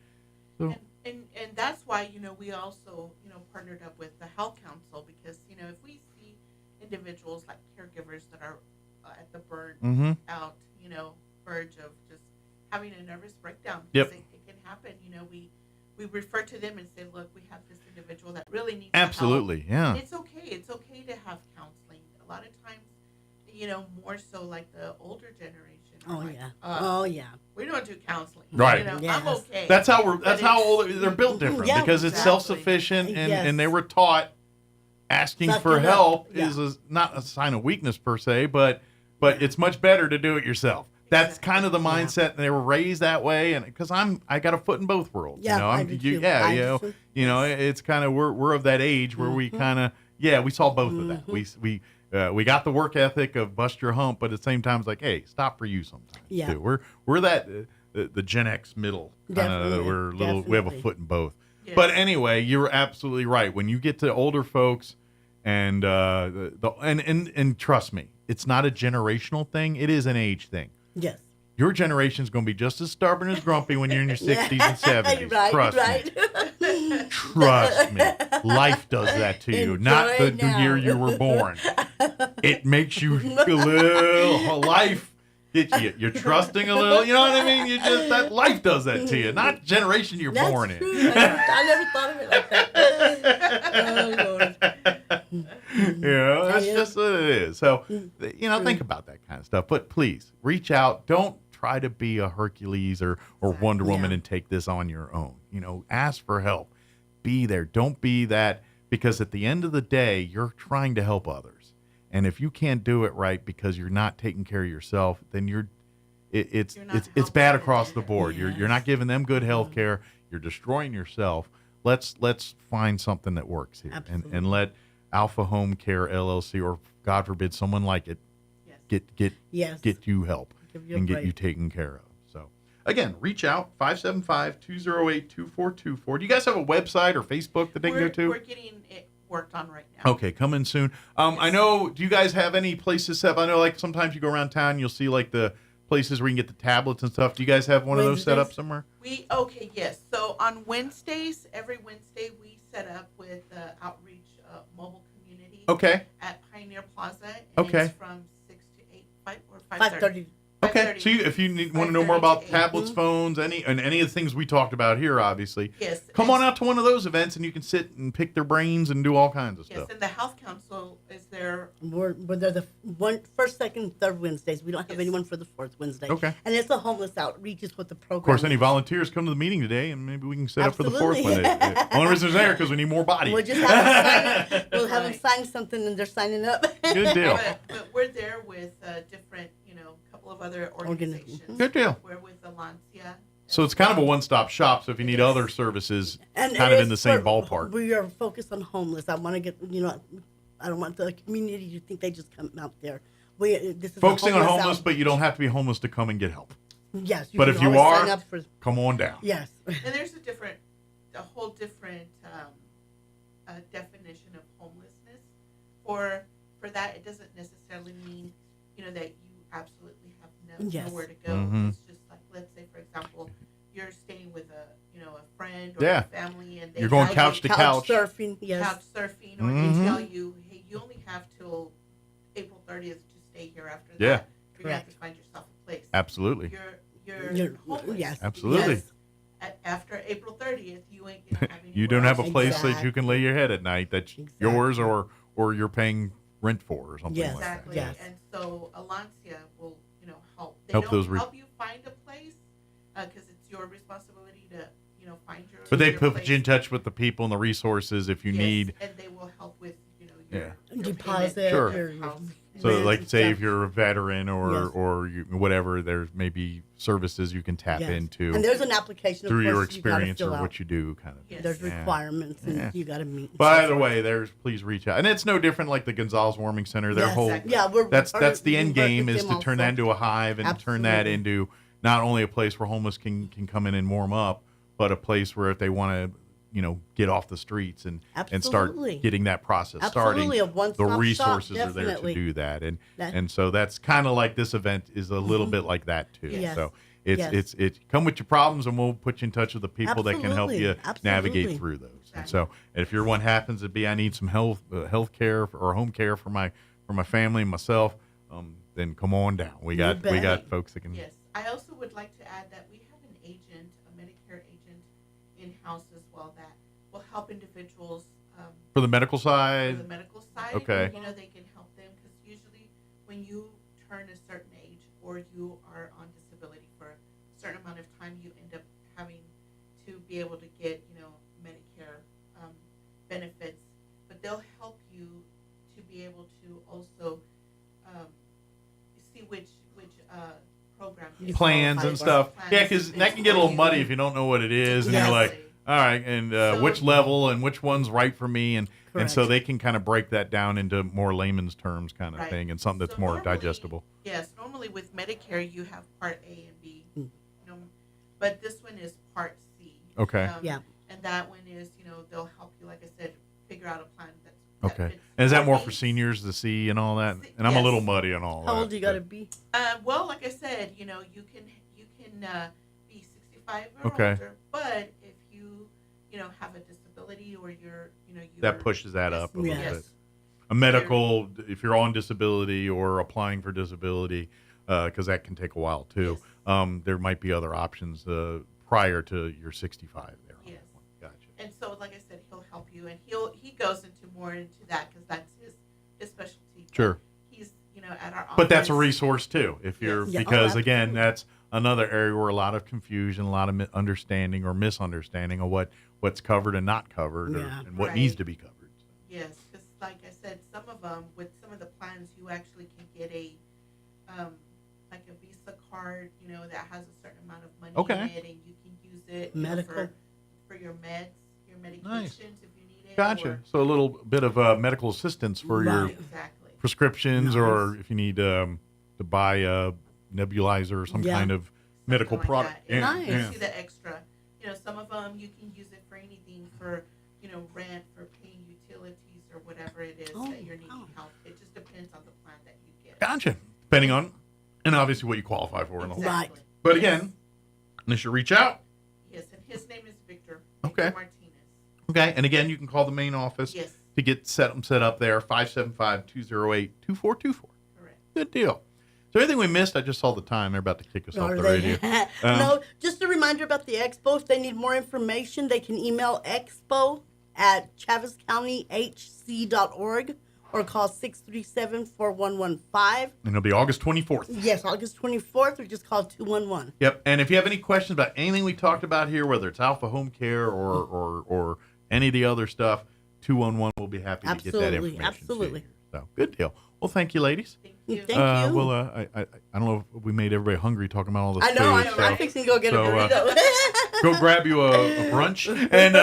So. And that's why, we also, partnered up with the Health Council because, if we see individuals like caregivers that are at the burn out, verge of just having a nervous breakdown. It can happen. We refer to them and say, look, we have this individual that really needs help. Yeah. And it's okay. It's okay to have counseling. A lot of times, more so like the older generation. We don't do counseling. Right. I'm okay. That's how they're built different because it's self-sufficient and they were taught asking for help is not a sign of weakness per se, but it's much better to do it yourself. that's kind of the mindset, and they were raised that way. And because I got a foot in both worlds. Yeah, I do too. It's kind of we're of that age where we kind of we saw both of that. We got the work ethic of bust your hump, but at the same time, it's like, hey, stop for you sometimes. Yeah, too. We're that the Gen X middle kind of. We have a foot in both. Yes. But anyway, you're absolutely right. When you get to older folks, and trust me, it's not a generational thing. It is an age thing. Yes. Your generation's going to be just as stubborn as grumpy when you're in your 60s and 70s. Right, Trust me. Trust me. Life does that to you. Not the year you were born. It makes you a little life. You're trusting a little. You know what I mean? That life does that to you. Not generation you're born in. I never thought of it like that. Oh, Lord. That's just what it is. So, think about that kind of stuff. But please, reach out. Don't try to be a Hercules or Wonder Woman and take this on your own. Ask for help. Be there. Don't be that, because at the end of the day, you're trying to help others. And if you can't do it right because you're not taking care of yourself, then it's bad across the board. Yes. You're not giving them good health care. You're destroying yourself. Let's find something that works here, and let Alpha Home Care LLC, or God forbid someone like it, get you help and get you taken care of. So again, reach out 575-208-2424. Do you guys have a website or Facebook that they can go to? We're getting it worked on right now. Okay, coming soon. I know. Do you guys have any places set up? I know, like sometimes you go around town, you'll see like the places where you can get the tablets and stuff. Do you guys have one of those set up somewhere? Yes. So on Wednesdays, every Wednesday, we set up with the Outreach Mobile Community. Okay. At Pioneer Plaza. And Okay. It's from 6 to 8, 5 or 5:30. Okay, so if you want to know more about tablets, phones, any of the things we talked about here, obviously, come on out to one of those events, and you can sit and pick their brains and do all kinds of stuff. Yes, and the Health Council is there. They're the first, second, third Wednesdays. We don't have anyone for the fourth Wednesday. Okay. And it's a homeless outreach is what the program. Of course, any volunteers come to the meeting today, and maybe we can set up for the fourth one. The only reason it's there because we need more bodies. We'll just have them sign. We'll have them sign something, and they're signing up. Good deal. But we're there with different, couple of other organizations. Good deal. We're with Alancia. So it's kind of a one-stop shop. So if you need other services, And kind of in the same ballpark. We are focused on homeless. I want to get, I don't want the community to think they just come out there. This is Focusing on homeless, but you don't have to be homeless to come and get help. Yes. But if you are, come on down. Yes. And there's a whole different definition of homelessness. For that, it doesn't necessarily mean, that you absolutely have nowhere to go. Mm-hmm. It's just like, let's say, for example, you're staying with a friend or a family, and you're going couch to couch. Surfing, couch surfing, or they tell you, hey, you only have till April 30th to stay here. After that, you're gonna have to find yourself a place. Absolutely. You're homeless. Yes. Absolutely. After April 30th, you ain't gonna have any. You don't have a place that you can lay your head at night that's yours or you're paying rent for or something like that. Exactly. And so Alancia will, help. They Help don't those help you find a place because it's your responsibility to, find your. But they your put place. you in touch with the people and the resources if you need. And they will help with, your deposit. Sure. So, like, say if you're a veteran or whatever, there's maybe services you can tap into. And there's an application through of your course, experience you or fill what out. you do, kind of. There's requirements and you got to meet. By the way, please reach out, and it's no different like the Gonzalez Warming Center. Their whole that's the end game is to turn that into a hive and turn that into not only a place where homeless can come in and warm up, but a place where if they want to get off the streets and start getting that process starting. The resources are there to do that, and so that's kind of like this event is a little bit like that too. Yes. So it's come with your problems, and we'll put you in touch with the people that can help you navigate through those. And so if your one happens to be I need some health care or home care for my family and myself, then come on down. We got folks that can. Yes, I also would like to add that we have an agent, a Medicare agent in-house as well that will help individuals For the medical side? For the medical side. Okay. They can help them because usually when you turn a certain age or you are on disability for a certain amount of time, you end up having to be able to get, Medicare benefits. But they'll help you to be able to also see which programs plans and stuff. Yeah, because that can get a little muddy if you don't know what it is, and you're like, all right, and which level and which one's right for me, and so they can kind of break that down into more layman's terms kind of thing, and something that's more digestible. Yes, normally with Medicare you have Part A and B, but this one is Part C. Okay. And that one is, they'll help you, like I said, figure out a plan that's okay. And is that more for seniors, the C and all that? And I'm a little muddy on all that. How old you got to be? Well, like I said, you can be 65 or older, but if you have a disability or you're that pushes that up a little bit. A medical, if you're on disability or applying for disability, because that can take a while too. There might be other options prior to your 65 there. Yes. Gotcha. And so, like I said, he'll help you, and he goes more into that because that's his specialty. Sure. He's at our office. But that's a resource too, if you're because again, that's another area where a lot of confusion, a lot of understanding or misunderstanding of what's covered and not covered, and what needs to be covered. Yes, because like I said, some of them with some of the plans, you actually can get a like a Visa card, that has a certain amount of money in it, and you can use it for your meds, your medications if you need it. Gotcha. So a little bit of medical assistance for your prescriptions, or if you need to buy a nebulizer or some kind of medical product. You see the extra. Some of them you can use it for anything, for rent, for paying utilities, or whatever it is that you're needing help. It just depends on the plan that you get. Gotcha. Depending on, and obviously what you qualify for and all. Right. But again, unless you reach out. Yes, and his name is Victor. Okay. Martinez. Okay, and again, you can call the main office to get set up there, 575-208-2424. Correct. Good deal. Is there anything we missed? I just saw the time. They're about to kick us off the radio. No, just a reminder about the expo. If they need more information, they can email expo@chavezcountych.org or call 637-4115. And it'll be August 24th. Yes, August 24th, or just call 211. Yep, and if you have any questions about anything we talked about here, whether it's Alpha Home Care or any of the other stuff, 211 will be happy to get that information. Absolutely. So, good deal. Well, thank you, ladies. Thank you. Well, I don't know if we made everybody hungry talking about all this food. I'm fixing to go get a burrito. Go grab you a brunch, and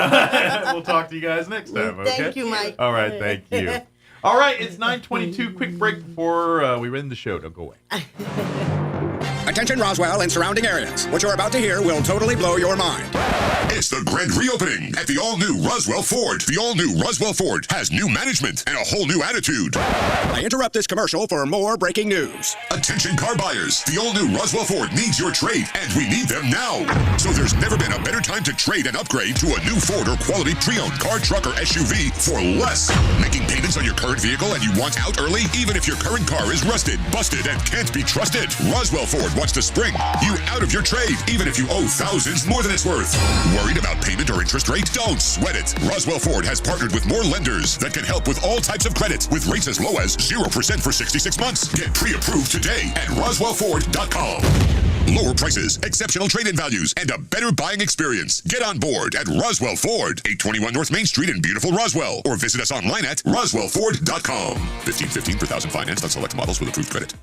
we'll talk to you guys next time, okay? Thank you, Mike. All right, thank you. All right, it's 9:22. Quick break before we end the show. Don't go away. Attention Roswell and surrounding areas. What you're about to hear will totally blow your mind. It's the grand reopening at the all-new Roswell Ford. The all-new Roswell Ford has new management and a whole new attitude. I interrupt this commercial for more breaking news. Attention car buyers. The all-new Roswell Ford needs your trade, and we need them now. So there's never been a better time to trade and upgrade to a new Ford or quality pre-owned car, truck, or SUV for less. Making payments on your current vehicle and you want out early? Even if your current car is rusted, busted, and can't be trusted, Roswell Ford wants to spring you out of your trade, even if you owe thousands more than it's worth. Worried about payment or interest rate? Don't sweat it. Roswell Ford has partnered with more lenders that can help with all types of credit, with rates as low as 0% for 66 months. Get pre-approved today at RoswellFord.com. Lower prices, exceptional trade-in values, and a better buying experience. Get on board at Roswell Ford, 821 North Main Street in beautiful Roswell, or visit us online at RoswellFord.com. $15.15 per thousand financed on select models with approved credit.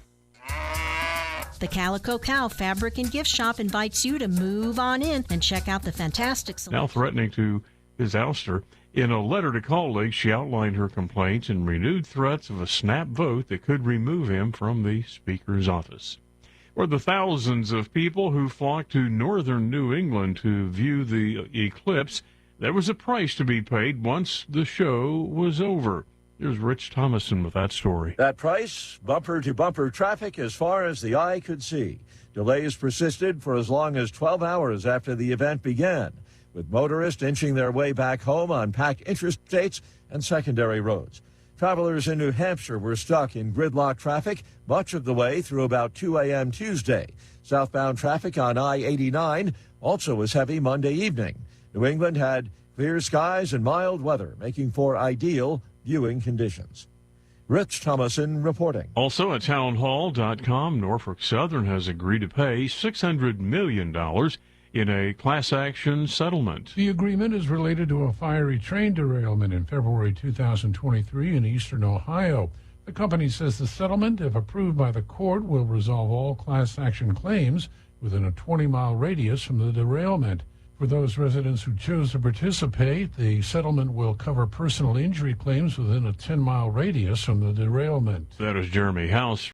The Calico Cow Fabric and Gift Shop invites you to move on in and check out the fantastic selection. Now threatening to his ouster. In a letter to colleagues, she outlined her complaints and renewed threats of a snap vote that could remove him from the Speaker's office. For the thousands of people who flocked to northern New England to view the eclipse, there was a price to be paid once the show was over. Here's Rich Thomason with that story. That price, bumper-to-bumper traffic as far as the eye could see. Delays persisted for as long as 12 hours after the event began, with motorists inching their way back home on packed interstates and secondary roads. Travelers in New Hampshire were stuck in gridlock traffic much of the way through about 2 a.m. Tuesday. Southbound traffic on I-89 also was heavy Monday evening. New England had clear skies and mild weather, making for ideal viewing conditions. Rich Thomason reporting. Also at townhall.com, Norfolk Southern has agreed to pay $600 million in a class action settlement. The agreement is related to a fiery train derailment in February 2023 in eastern Ohio. The company says the settlement, if approved by the court, will resolve all class action claims within a 20-mile radius from the derailment. For those residents who chose to participate, the settlement will cover personal injury claims within a 10-mile radius from the derailment. That is Jeremy House